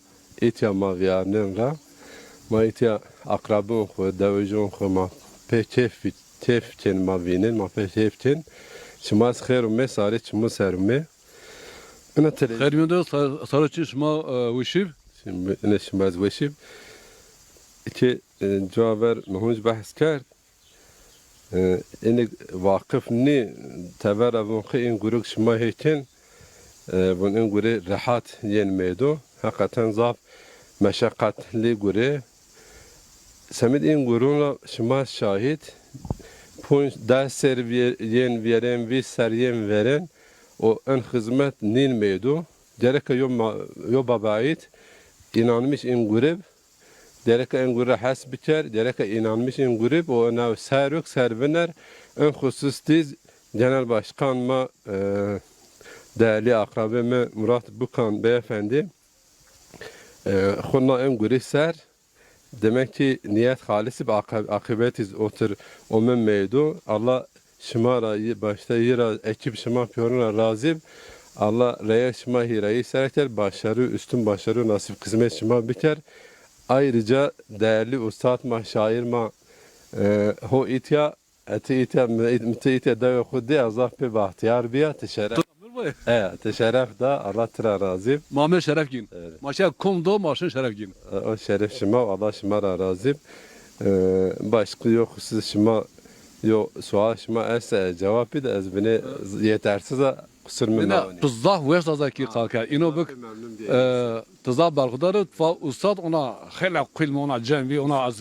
Speaker 18: itya maviyarının ra ma itya akrabın ku davacın ku ma tefken mavinin ma tefken şimaz خیر و مساری çmı serme ana tele
Speaker 1: خیر میونده سارچی شما وشیب
Speaker 18: ne şimaz veşib ki caver muhunç bahs kard إنك واقفني تبارا بنخي إن جروك شما هيكن بن إن جوري راحات ين ميدو حقيقة ضاف مشقة لي جوري سمد إن جرونا شما شاهد بون دا سر ين فيرن في سر ين فيرن و إن خدمت نين ميدو جرك يوم بعيد إنانمش إن جورب derek en gure has biter, derek inanmış en grup o nav seruk servener en husustiz Genel Başkanıma değerli akrabime Murat Bukan beyefendi xunna en gure ser demek ki niyet halisi bir akıbetiz otur omen meydu Allah şımara başta yira ekip şıma piyoruna razib Allah reye şıma hirayı serekter başarı üstün başarı nasip kısmet şıma biter. Ayrıca değerli ustad ma şair ma ho itya eti itya mte itya da khudi azaf pe bahtiyar biya teşerref teşerref da Allah tira razib
Speaker 1: Muhammed Şerefgin maşa komdo maşın Şerefgin
Speaker 18: o şeref şima Allah şima razib başka yok siz şima yok sual şima ese cevabı da az beni yetersiz kusur
Speaker 1: منه بزاف وش دازکی قاکر اینو بک تزاب برخدار و استاد اونا خیلی قیل مونا جنبی اونا از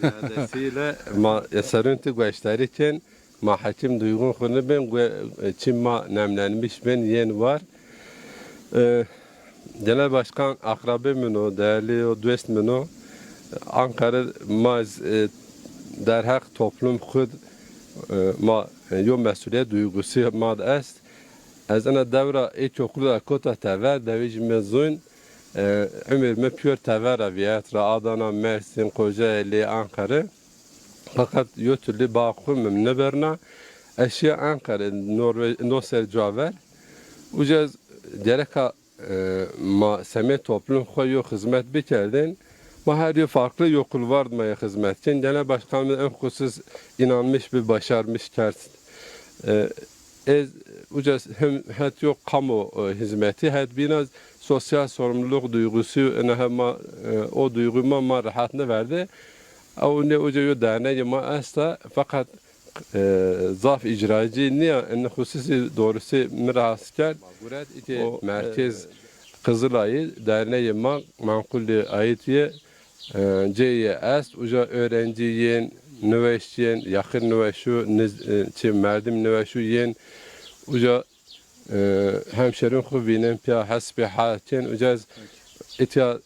Speaker 18: ziyadesiyle ma eserünti gösterirken ma hakim duygun konu ben çim ma nemlenmiş ben yen var Genel Başkan akrabımın o değerli o dostumun o Ankara maz derhak toplum khud ma yo mesuliyet duygusu ma est از انا دوره ای چوکلا کوتا تاور دویج مزون عمر مپیور تاور ویات را آدانا مرسین کوجایلی Ankara fakat yötürlü bağım memneberna eşya Ankara Noser Caver ucaz dereka ma seme toplum koyu hizmet bikerden ma her yıl farklı yokul vardı maya hizmetken Genel Başkanımız en husus inanmış bir başarmış kert ucaz hem het yok kamu hizmeti het biraz sosyal sorumluluk duygusu hem o duyguma ma rahatını verdi. O ne ucuz derneği ma asla fakat zaf icracı niye en hususi doğrusu miraskar o merkez Kızılay'ı derneği ma mankulli ayetiye C'ye as uca öğrenciyen nüveşçiyen yakın nüveşu merdim nüveşu yen uca hemşerin kubinin piya hasbi hatin ucaz itya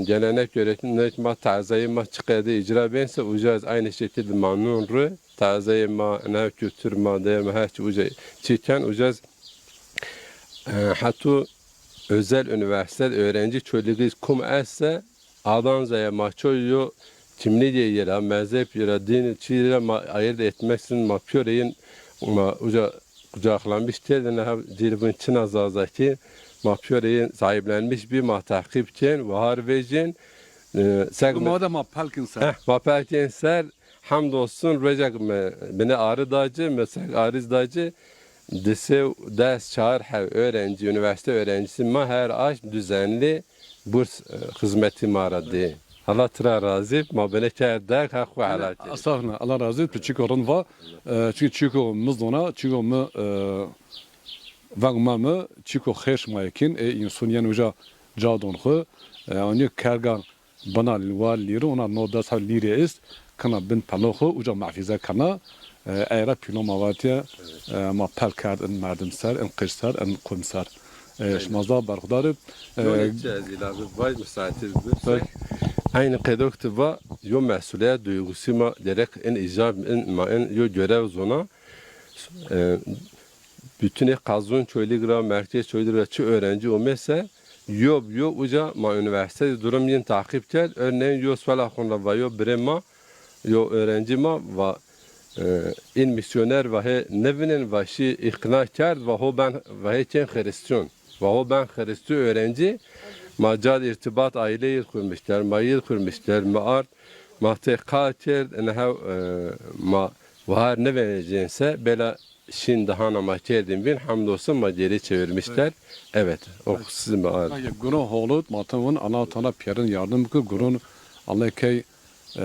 Speaker 18: gelenek yönetim ma tazayi ma çıkadı icra bense ucaz aynı şekilde mamnun ru tazayi ma ne kültür ma de ma hiç uca çiken ucaz hatta özel üniversite öğrenci çölüğü kum esse adanzaya ma çoyu kimli diye yere mezhep yere din çiğre ma ayırt etmeksin ma pöreyin ma uca kucaklanmış tezene cilbin Çin azazaki mapyoreyin sahiplenmiş bir mahtakipken ve harvecin
Speaker 1: Mada mapalkinser
Speaker 18: mapalkinser hamdolsun recek beni arıdacı mesela arızdacı desev ders çağır öğrenci üniversite öğrencisi ma her ay düzenli burs hizmeti maradı Allah tıra razı ma beni kerdek hak ve halak
Speaker 1: Asafna Allah razı çünkü orun var çünkü mızdona çünkü mı vagma mı çünkü xeş mayakin insaniyen uca cadon xu onu kergan bana var liri ona noda sa liri ist kana bin paloxu uca mahfize kana ayra pilo mavatiya ma pelkard en merdim ser en qisar en qumsar şmazda barxdarı
Speaker 18: vay müsaitiz aynı kadoktu va yo mesuliyet duygusu ma derek en icab en yo görev zona bütün kazun çöyligra merkez çöyligra çı öğrenci olmazsa yo uca ma üniversite durum yin takip kel örneğin yo swala khonla va yo brema yo öğrenci ma va in misyoner ve he nevinin ve şi ikna kerd ve ho ben ve he ken Hristiyan ve ho ben Hristiyan öğrenci macal irtibat aile kurmuşlar mayil kurmuşlar maar mahtekatır enha ma var ne vereceğinse bela şimdi hanama keldim bin hamdolsun ma geri çevirmişler. Evet. O sizin maar.
Speaker 1: Guru holut matavun Allah Teala piyarin yardım kı gurun Allah kay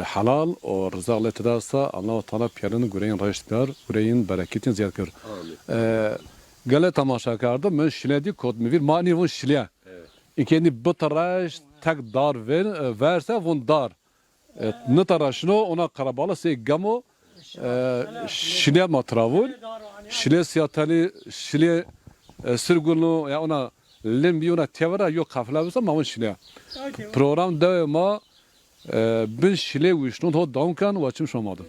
Speaker 1: halal o rızaklı tedasa Allah Teala piyarin gureyin raştlar gureyin bereketin ziyad kır. Gale tamaşa kardı men şiledi kod mivir mani vun şilya. İkendi bitaraş tek dar verse vun dar. Ne taraşno ona karabala se gamo şilya matravul şilya siyatali şilya sırgunu ya ona limbiyona tevra yok kaflavsa mavun şilya. Program devama bin şilya vişnu to donkan vaçım şomadı.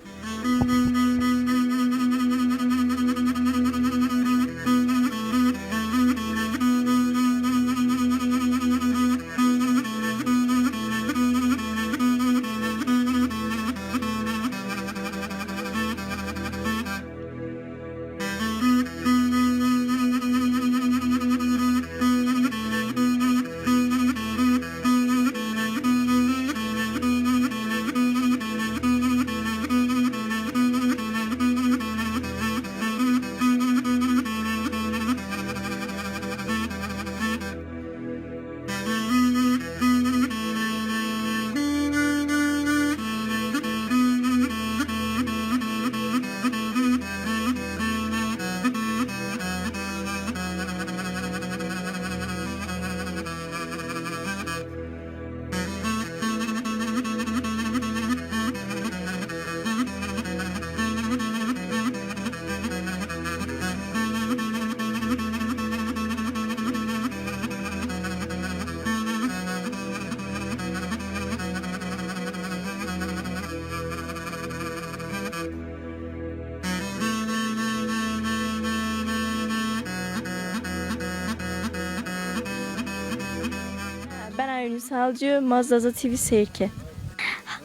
Speaker 20: Alcı, Mazaza TV Serken.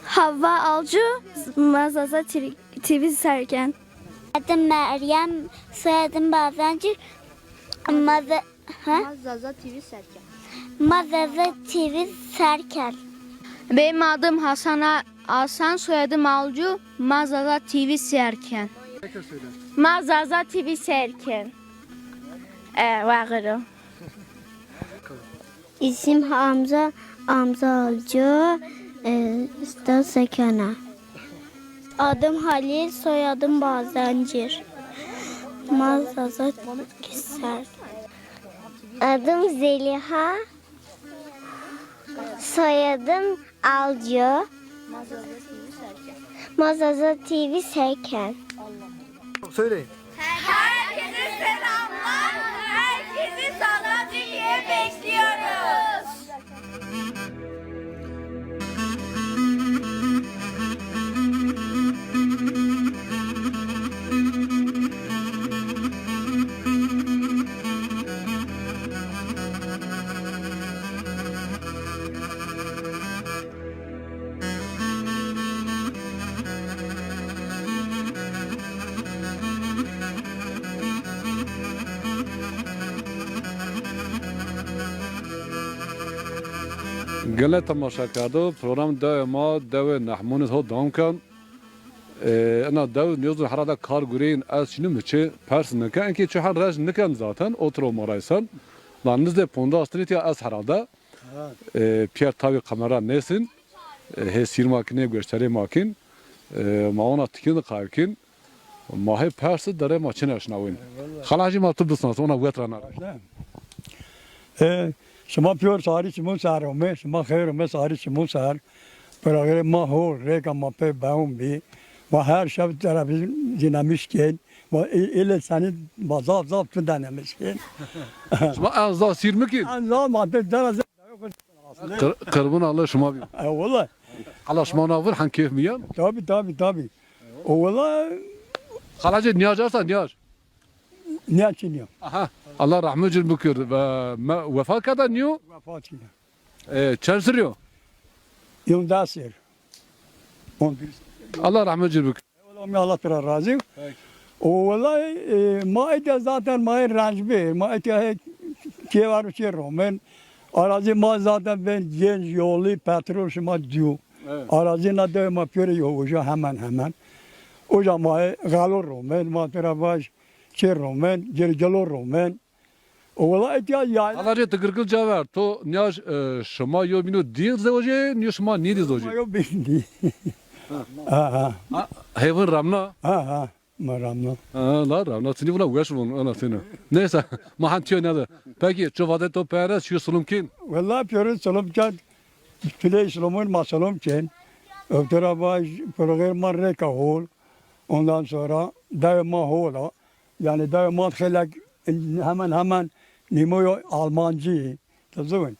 Speaker 21: Havva Alcı, Mazaza TV Serken. Adım Meryem, soyadım Bazancı.
Speaker 22: Mazaza TV Serken.
Speaker 21: Mazaza TV Serken.
Speaker 22: Benim adım Hasan, soyadım Alcı, Mazaza TV Serken.
Speaker 20: Mazaza TV Serken. Vağırım.
Speaker 21: İsim Hamza Alcı, İsta Sekana. Adım Halil, soyadım Bazancır. Mazaza Serken. Adım Zeliha, soyadım Alcı. Mazaza TV Serken.
Speaker 24: Söyleyin.
Speaker 21: Herkese selamlar. Herkesi Sana TV'ye bekliyoruz.
Speaker 1: Gale tamaşa kardı program devama deve nahmunuz ho donkan ana dev niyozun harada kar gureyin az şimdi müçe persine kan ki şu haraj nikan zaten otro maraysan lan nizde ponda astriti az harada Pierre tabi kamera nesin he sir makine gösteri makin maona tikin kaykin mahe persi dere maçın aşnavin halacı matı busnas ona vetrana
Speaker 8: شما پیور ساری شما سرمه شما خیر مه ساری شما سر برای ما هو رگا ما په باوم بی و هر شب طرف دینامیش کن و ایل سنی بازار زاب تو دینامیش کن
Speaker 1: شما از دا سیر میکن
Speaker 8: از دا ما به درز
Speaker 1: قربون الله شما بی
Speaker 8: والله
Speaker 1: الله شما ناور han keyif miyan
Speaker 8: tabi والله
Speaker 1: خلاص نیاز هست نیاز
Speaker 23: Ne çiniyor?
Speaker 1: Aha. Allah rahmet eylesin bükür. Vefat kadar niyo?
Speaker 23: Vefat çiniyor.
Speaker 1: Çer sürüyor.
Speaker 23: Yum dasir.
Speaker 1: Allah rahmet eylesin bükür.
Speaker 23: Allah tera razı. Vallahi ma zaten ma ranjbe. Ma ki var şey romen. Arazi ma zaten ben genç yolu petrol şuma diyor. Arazi na de ma püre yoğuca hemen. O zaman galo romen ma tera baş şey romen gelo romen. Vallahi ya
Speaker 1: Allah je tıkırkıl cevher. To niyaş şuma yo binu dir zevoje niyo şuma ni dir zevoje.
Speaker 23: Yo bindi.
Speaker 1: Hayvan ramna.
Speaker 23: Ma ramna.
Speaker 1: La ramna. Seni buna uğraşmam ana seni. Neyse. Mahantiyo ne de. Peki çuvade to peres şu sulum kin.
Speaker 23: Vallahi püre sulum kan. Tüley sulumun ma sulum kin. Ötera baş program reka hol. Ondan sonra daima hola. Yani daima helak hemen nimoyo Almancı. Tazın.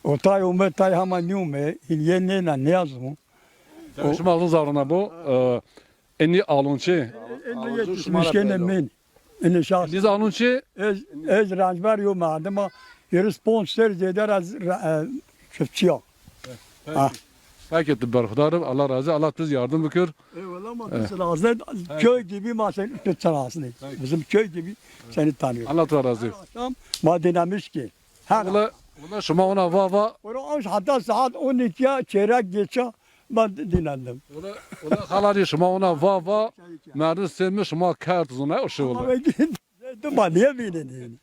Speaker 23: O tay umet tay hemen nüme. Hilyenle ne yazmı?
Speaker 1: Şuma alın zavrana bu. Enni alunçe.
Speaker 23: Müşkene min. Enni şahs.
Speaker 1: Liz alunçe.
Speaker 23: Ez ranjber yo madema. Sponsor zeder az çiftçiya.
Speaker 1: Peki berhudarım. Allah razı. Allah biz yardım bükür.
Speaker 23: Eyvallah ma köy gibi ma sen tutsarasın. Bizim köy gibi seni tanıyor.
Speaker 1: Allah tutar razı.
Speaker 23: Ma denemiş ki.
Speaker 1: Ula şuma ona va.
Speaker 23: Hatta saat 12'ye çeyrek geçe ben dinlendim.
Speaker 1: Ula halari şuma ona va. Merdi sevmiş şuma kart zona o şey oldu.
Speaker 23: Ama niye bilin?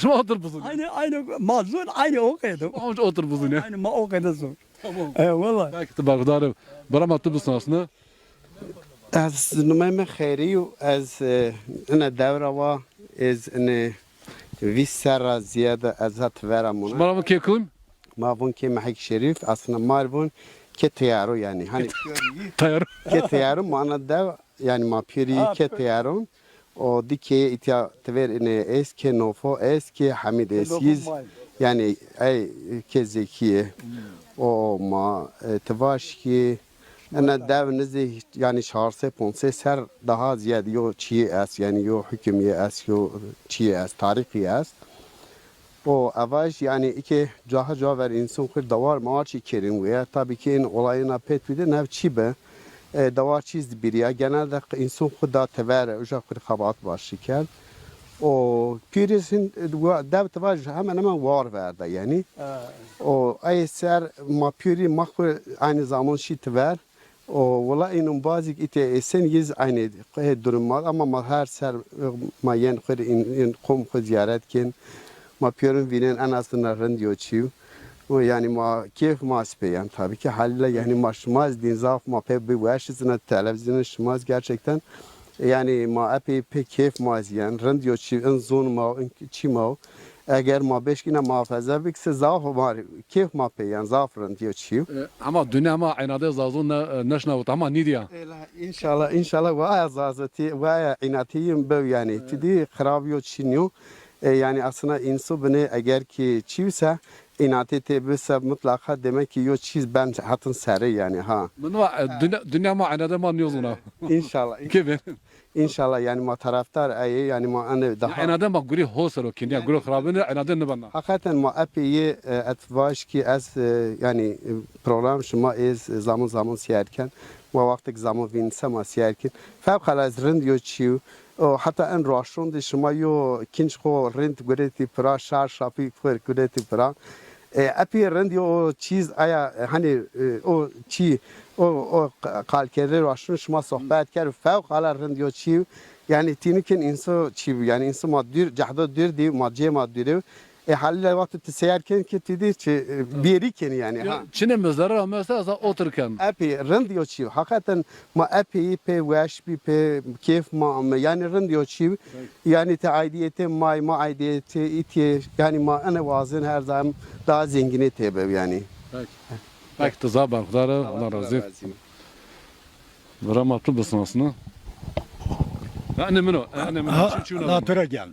Speaker 1: Şuma otur buzun.
Speaker 23: Aynı mazlum aynı okuydu.
Speaker 1: Otur buzun ya.
Speaker 23: Aynı ma okuydu.
Speaker 1: Tamam.
Speaker 23: Eyvallah.
Speaker 1: Peki berhudarım. Baramatı buzun aslında.
Speaker 4: از نمایم خیری و از این دوره و از این ویسر زیاده از هات ورمونه.
Speaker 1: شما رو کی کن؟
Speaker 4: ما بون که محک شریف اصلا ماربون که تیارو یعنی هنی
Speaker 1: تیارو
Speaker 4: که تیارو مانا دو یعنی ما پیری که تیارون و دیگه ایتیا تور این اس که نوفو اس که حمید اسیز یعنی ای که زکیه و ما تواش که أنا داو نزه يعني شهرسه پونسه سر daha زیاد یو چی است yani یو حکمی است یو چی است تاریخی است و اواش yani iki جاها ver insan خود دوار ماچی کریم و tabii ki این olayına pek bir de ne çi be دوار چیز biriya genelde insan خود da tever uca خود خبات başı کرد o pirisin dev tevaj hemen var verdi yani o ay ser ma piri mahkur aynı zaman şi tever o valla inun bazı ite sen yiz aynı durum var ama ma her ser ma yen khir in kom khu ziyaret kin ma pirin vinen en azından rendiyo çiv o yani ma keyf ma speyan tabii ki halle yani maşmaz din zaf ma pe bir başısına televizyonun şmaz gerçekten yani ma epey pek keyf maziyen rendiyo çiv en zon ma çi ma eğer ma beşkine muhafaza bikse zaf var keyf ma pe yani zaf rendiyo çiv
Speaker 1: ama dünya ma aynada zazun neşna ve tamam ne diyor
Speaker 4: İnşallah vay zazati vay inatiyim be yani tidi kharabiyo çiniyo yani aslında insan beni eğer ki çivse inatı tebese mutlaka demek ki yo çiz ben hatın seri yani ha.
Speaker 1: Dünya ma aynada ma niyozuna.
Speaker 4: İnşallah.
Speaker 1: Gibi.
Speaker 4: İnşallah yani ma taraftar ayı yani ma anne daha.
Speaker 1: Aynada ma guri hosero kinya guri kharabını aynada ne bana.
Speaker 4: Hakikaten ma epey etvaş ki az yani program şuma ez zaman siyerken ve vakti zaman vinse ma siyerken fevkalade rendiyo çiv o hatta en raşon de şuma yo kinç ko rent gureti para şar şapi gureti para epey rendiyo çiz aya hani o çi o kalkere raşon şuma sohbet ker fevkalade rendiyo çiv yani tinikin inso çiv yani inso maddir cahda dir di madce maddir halle vakti teseyerken ki dedi ki biriken yani ha.
Speaker 1: Çin'e mezara mesela otururken.
Speaker 4: Epey rendiyo çiv. Hakikaten ma epey pe veş bi pe keyif ma yani rendiyo çiv. Yani te aidiyete ma aidiyete iti yani ma ana vazın her zaman daha zengin tebe yani.
Speaker 1: Peki tazaban kudara Allah razı olsun. Rahmetli olsun aslında. أنا منو
Speaker 23: لا ترى جان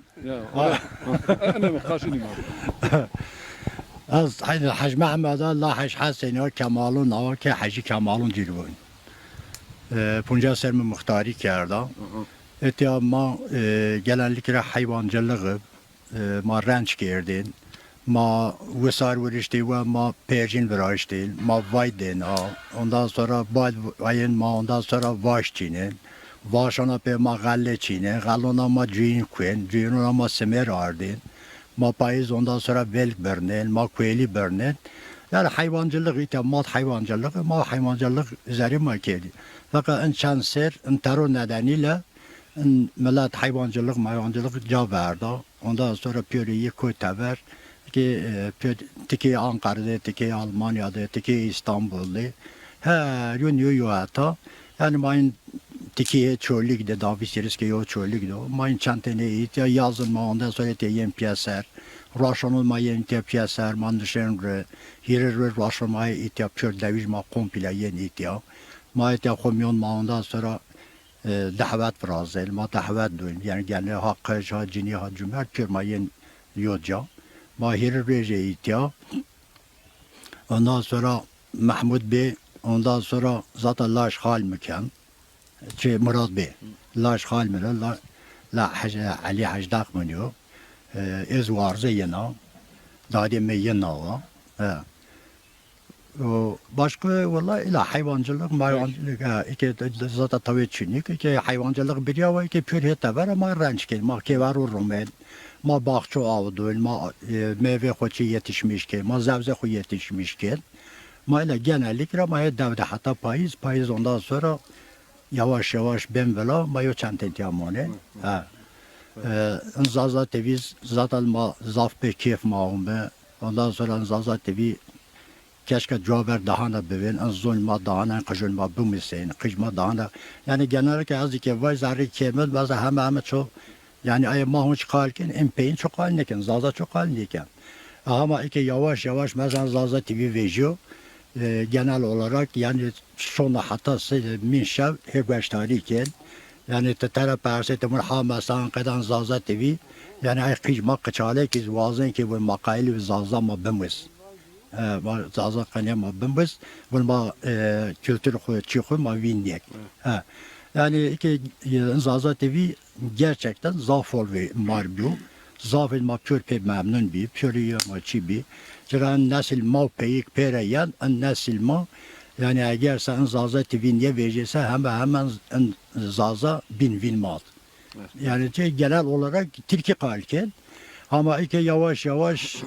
Speaker 1: أنا مخاشني ما
Speaker 23: از حين الحاج محمد الله حاج حسين وكمالون او که حاجی کمالون جلوون 50 سال مختاری کرده اتیا ما genellikle hayvancılığı ma renç girdin. Ma vusar vuruştu ve ma perjin vuruştu. Ma vaydin. Ondan sonra ayın ma ondan sonra vaş çinin. Vaşana pe ma galle çinin. Galona ma cüyin kuen. Cüyinona ma semer ardin. Ma payız ondan sonra velk börnen. Ma kueli börnen. Yani hayvancılık ite mat hayvancılık ma hayvancılık üzeri ma kedi. Fakat en şanser en terör nedeniyle millet hayvancılık cevap verdi. Ondan sonra piyoriyi koytaver ki tiki Ankara'da, tiki Almanya'da, tiki İstanbul'da her gün yuyata. Yani mayın tiki çölükde davisiriz ki o çölükde. Mayın çantene it ya yazın ma ondan sonra te yem piyaser. Raşonul ma yem te piyaser man dışarı hirir raşon ma it ya pür deviz ma komple yen it ya. Ma it ya komyon ma ondan sonra دعوت فرازل ما دعوت دون yani gene hakkı ha cini ha cümle kırmayın yoca mahir rejeyit ya ondan sonra Mahmud Bey ondan sonra zaten laş hal mekan Murat Bey laş hal mı la haca Ali Hacdak mı ez varze yana dadi me yana başka vallahi ila hayvancılık, iki zaten tabii çünkü iki hayvancılık bir ya var iki pürhete var ama renç ki ma kevar rumen ma bahçe avdul ma meyve koçu yetişmiş ki ma zavze koçu yetişmiş ki ma ila genellikle ma devde hatta payız ondan sonra yavaş yavaş ben vela ma yo çantent yamone zaza teviz zaten ma zaf be keyif ma ondan sonra zaza teviz keşke cevap daha da beven az zulma daha ne kıjılma bu misin kıjma daha da yani genellikle az ki vay zarri kemal bazı hem çok yani ay mahun çıkarken empeyin çok halindeyken zaza çok halindeyken ama iki yavaş yavaş mesela zaza TV veriyor genel olarak yani sonra hatası minşev hevbeştariyken yani tetara persetemur hamasan kadan zaza TV yani ay kıjma kıçale ki vazın ki bu makayeli zaza ma bemiz zaza kanema bembes bunma kültür koyucu ma vindik. Yani iki zaza TV gerçekten zafol ve marbu. Zafil ma pürpe memnun bi, pürüye ma çibi. Ciran nesil ma peyik pereyen, en nesil ma yani eğer sen zaza TV'ye verirse hemen zaza bin mat. Yani genel olarak Türkiye kalken ama iki yavaş yavaş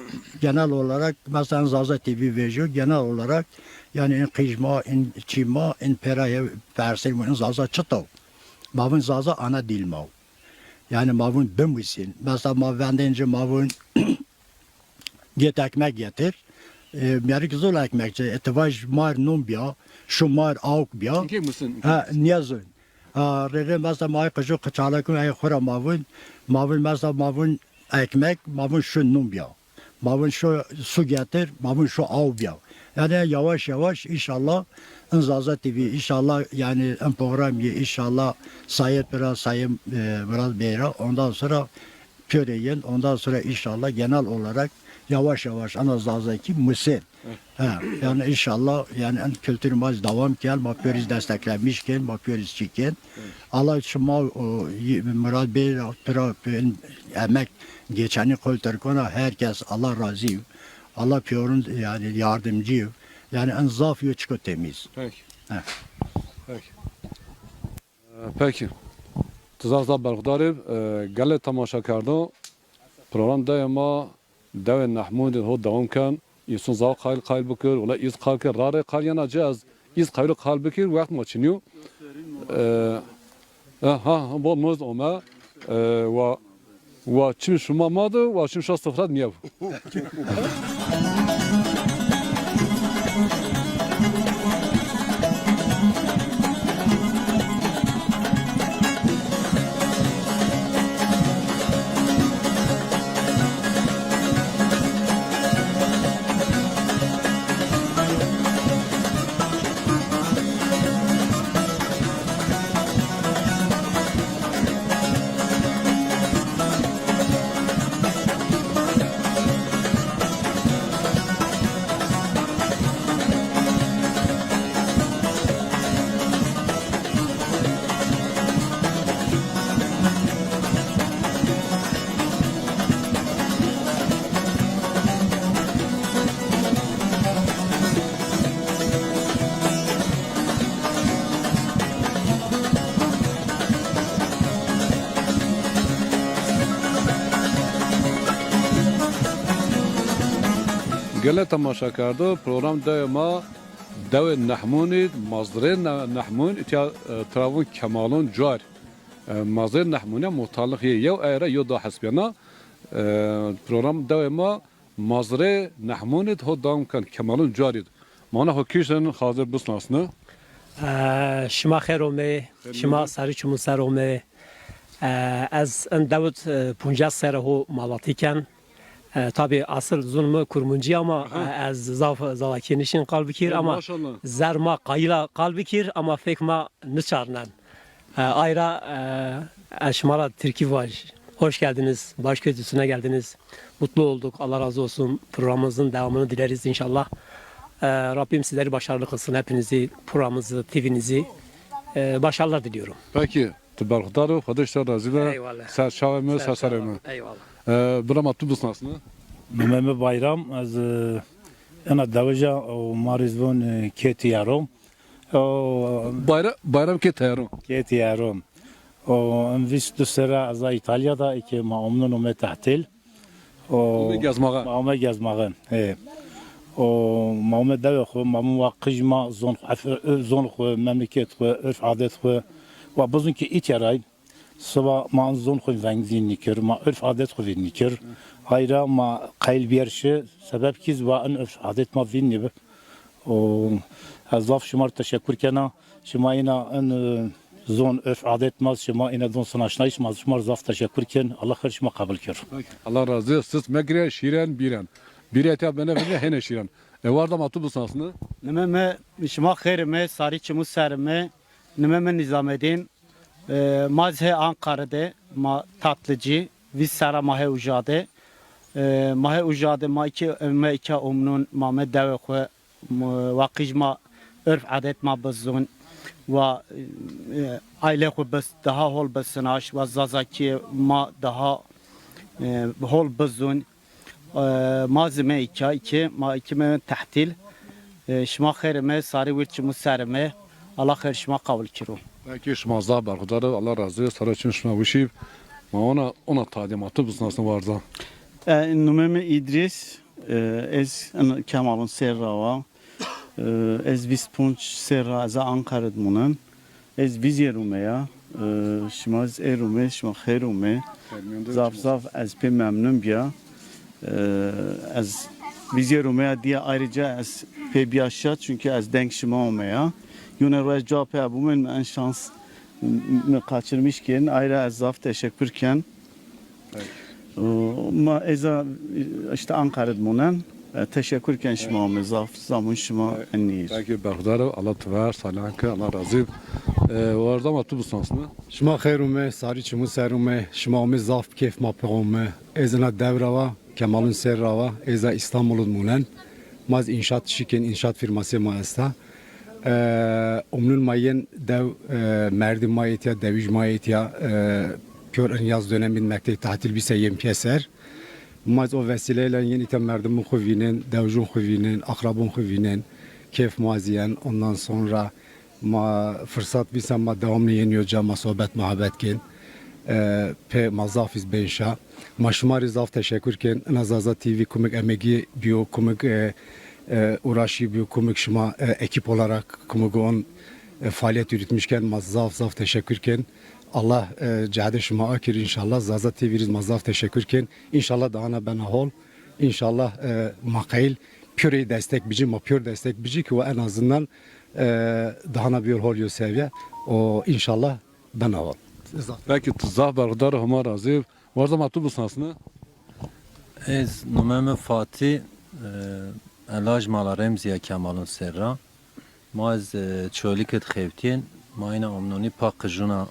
Speaker 23: genel olarak mesela Zaza TV veriyor genel olarak yani in kıyma, in çima, in peraya versin in Zaza çıtav. Mavun Zaza ana dil mav. Yani mavun bümüsin. Mesela mavvendince mavun get ekmek getir. Merik zor ekmekçi. Etivaj mar numbiya, şu mar avuk biya.
Speaker 1: Çünkü mısın?
Speaker 23: Niyazın. Rere mesela mavun kıcı kıçalakın ay khura mavun mesela mavun ekmek, mavun şu numbiya. Mavun şu su getir, mavun şu av biya. Yani yavaş yavaş inşallah Zaza TV inşallah yani en program inşallah sayet biraz beyra ondan sonra köreyin ondan sonra inşallah genel olarak yavaş yavaş ana Zaza'ki müsil. Yani inşallah yani en kültürümüz devam gel mapıyoruz desteklemişken mapıyoruz çiken Allah şuma Murat Bey emek geçeni kulturkona herkes Allah razı Allah piyorun yani yardımcı yani en zafıyor çıkıyor temiz.
Speaker 1: Peki. Peki. Tuzazda bergdarib gale tamaşa kardo program dayama dev Mahmud ho devam kan insan zav qayl bukir wala iz qayl ke rare qayl yana caz iz qayl bukir vaqt ma çiniyo bu moz oma ve çim şuma madı ve çim şastafrat miyav. gele tamaşa kardı. Program daima dev nahmunid mazre nahmun itiya travun kemalun car. Mazre nahmune muhtarlık yev ayra yo da hasbiyana. Program daima mazre nahmunid ho dam kan kemalun carid. Mana hokişen hazır busnasını.
Speaker 5: شما خیرومه شما سری چمون سرومه از ان داود 50 سره هو مالاتی کن tabi asıl zulmü kurmuncu ama az zalaki nişin kalbi kir ama zerma kayla kalbi kir ama fekma nıçarnan ayra aşmara Türkiye var. Hoş geldiniz. Baş kötüsüne geldiniz. Mutlu olduk. Allah razı olsun. Programımızın devamını dileriz inşallah. Rabbim sizleri başarılı kılsın. Hepinizi, programımızı, TV'nizi başarılar diliyorum.
Speaker 1: Peki. Tebarkdarı, Hıdışlar Razile, Serşavemi, Sersaremi.
Speaker 5: Eyvallah.
Speaker 1: Bıram atı busnasını.
Speaker 6: Mehmet Bayram, az ana davaja o marizvon keti yarom.
Speaker 1: Bayram keti yarom.
Speaker 6: Keti yarom. O envistu sera az İtalya'da ki maumnun o metahtil. O maume gezmağın. O maume davxu mamu vaqijma zon xu memleket xu örf adet xu ve buzun ki ityaray sabah ma zon xu vengzin nikir ma örf adet xu vin nikir hayra ma qayl biyerşi sebep kiz ve en örf adet ma vin nibe o azaf şumar teşekkür kana şumayna en zon örf adet ma şuma ina zon sanaşnayış ma şumar zaf teşekkür ken Allah her şuma kabul kir.
Speaker 1: Allah razı olsun. Siz megre şiren biren. Bir ete bana bile hene şiren. Varda matı busnasını.
Speaker 12: Nime şuma khairime sari çimu serime nime Nizameddin mazhe Ankara'da ma tatlıcı biz sara mahe ujade mahe ujade ma iki umnun Mehmet Davekwe vakijma örf adet ma bazun ve aile xu bas daha hol basnaş ve zazaki ma daha hol bazun mazime iki ma iki me tahtil şma khairime sari ve çimu serime Allah her şma kabul kiro.
Speaker 1: Belki şmazda barkudarı Allah razı olsun. Sarı için şuna vişip ma ona tadimatı busnasını vardı.
Speaker 19: Numeme İdris ez Kemal'ın serrava ez vispunç serra az Ankara'da munan ez vizyerume ya şmaz erume şma khairume zaf ez pe memnun biya ez vizyerume diye ayrıca ez pe biyaşat çünkü ez denk şma olmaya yine roz cevap yapımın en şans kaçırmışken ayrı ez zaf teşekkürken ma eza işte Ankara'da munan teşekkürken şma zaf zaman şma enniyiz.
Speaker 1: Peki barkudarı Allah tver salanka Allah razı varda matı busnasını.
Speaker 25: شما خیرومه ساری چمو سرومه شما می زاف کیف ما پیغمه ازنا دوروا کمالون سر روا ازا İstanbul'un munen maz inşaat şirken inşaat firması ma esta umnun mayen dev merdim mayet ya deviz mayet ya kör yaz dönemin mektek tatil bir seyem keser maz o vesileyle yeni tem merdim xuvinin devjun xuvinin akrabun xuvinin keyf maziyen ondan sonra ma fırsat bilsem ma devamlı yeniyor cama sohbet muhabbet ken pe mazafiz benşa maşmari zaf teşekkürken Nazaza TV komik emeği biyo komik uğraşı biyo komik şuma ekip olarak komik on faaliyet yürütmüşken mazaf teşekkürken Allah cehde şuma akir inşallah Zaza TV'riz mazaf teşekkürken inşallah daha ben hol inşallah makail püre destek bici ma pür destek bici ki o en azından daha bir hol seviye o inşallah ben hol.
Speaker 1: Belki tuzah barkudarı huma razı varda matı busnasını.
Speaker 26: Ez numeme Fatih elaj mala Remziye Kemal'ın serra ma ez çöliket xevtin ma ina omnoni pa qijuna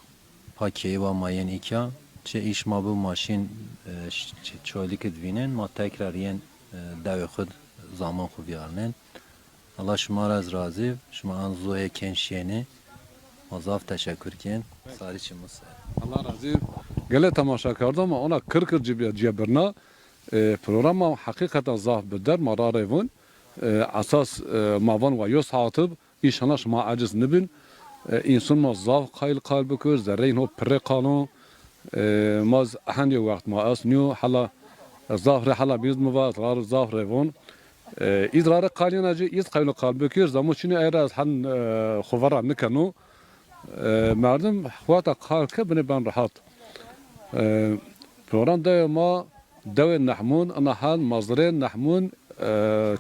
Speaker 26: pa keyva mayen ikya çe iş ma bu maşin çöliket vinen ma tekrar yen dev xud zaman xu biyarnen Allah şuma razı şuma anzuye kenşiyeni mazaf teşekkürken sari çimus
Speaker 1: Allah razı gele tamaşa kardı ama ona 40 cebirna programa hakikaten zaf beder mararevun asas mavan ve yos hatib inşallah şuma aciz nibin insan ma zaf qayl qalbi kör zerreyn ho pre qanun maz hani vaqt ma asnyu hala zaf hala biz muvat rar zaf revun İdrarı kalınacı iz kaylı kalbükür zamuçini eğer han khuvara nikanu merdum xwata kalke bine ben rahat program da ma dev nahmun ana hal mazre nahmun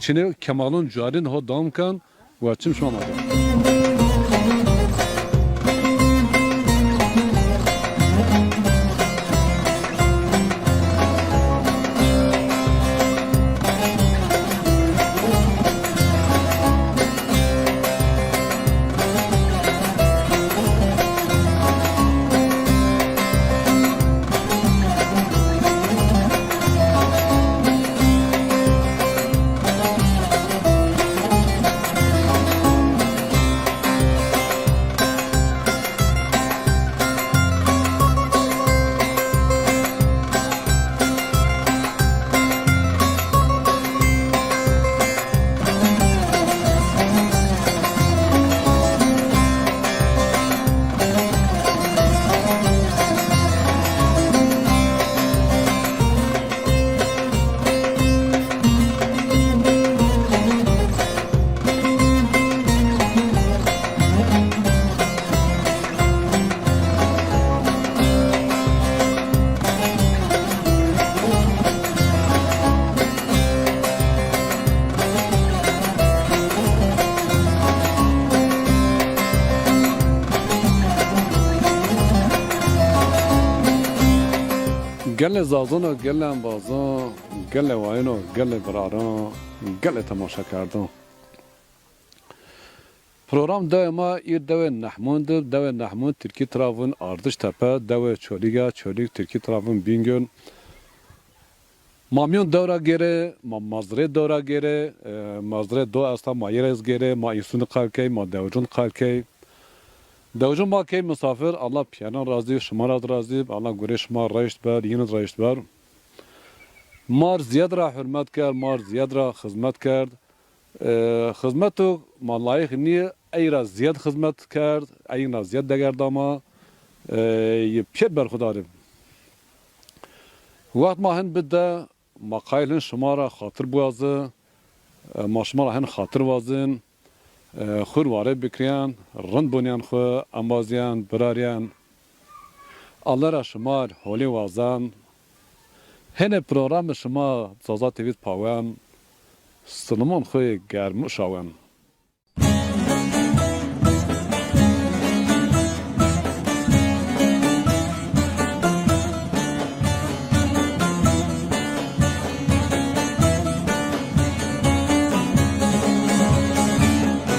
Speaker 1: çini kemalun carin ho damkan ve çim şmamadı. گله زازون و گله انبازان گله واین و گله براران گله تماشا کردن program daima ir deve nahmundu deve nahmun Türkiye tarafın ardış tepe deve çoliga çolik Türkiye tarafın bingön mamyon devra gere mazre devra gere mazre do asta mayerez gere ma isunu kalkey ma devcun kalkey devcun bakey misafir Allah piyana razı şuma razı Allah göre şuma reşt ber yine reşt ber mar ziyadra hürmet kar mar ziyadra hizmet kar خدمتو مالایخ نیه ای را زیاد خدمت کرد ای را زیاد دگرداما یه پیت بر خدا داریم وقت ما هن بده مقایلن شما را خاطر بوازه ما شما را هن خاطر وازن خور واره بکریان رند بونیان خو امازیان براریان الله را شما حالی وازن هن پروگرام شما زازا تیوید پاوان سلمان خوی گرم شاون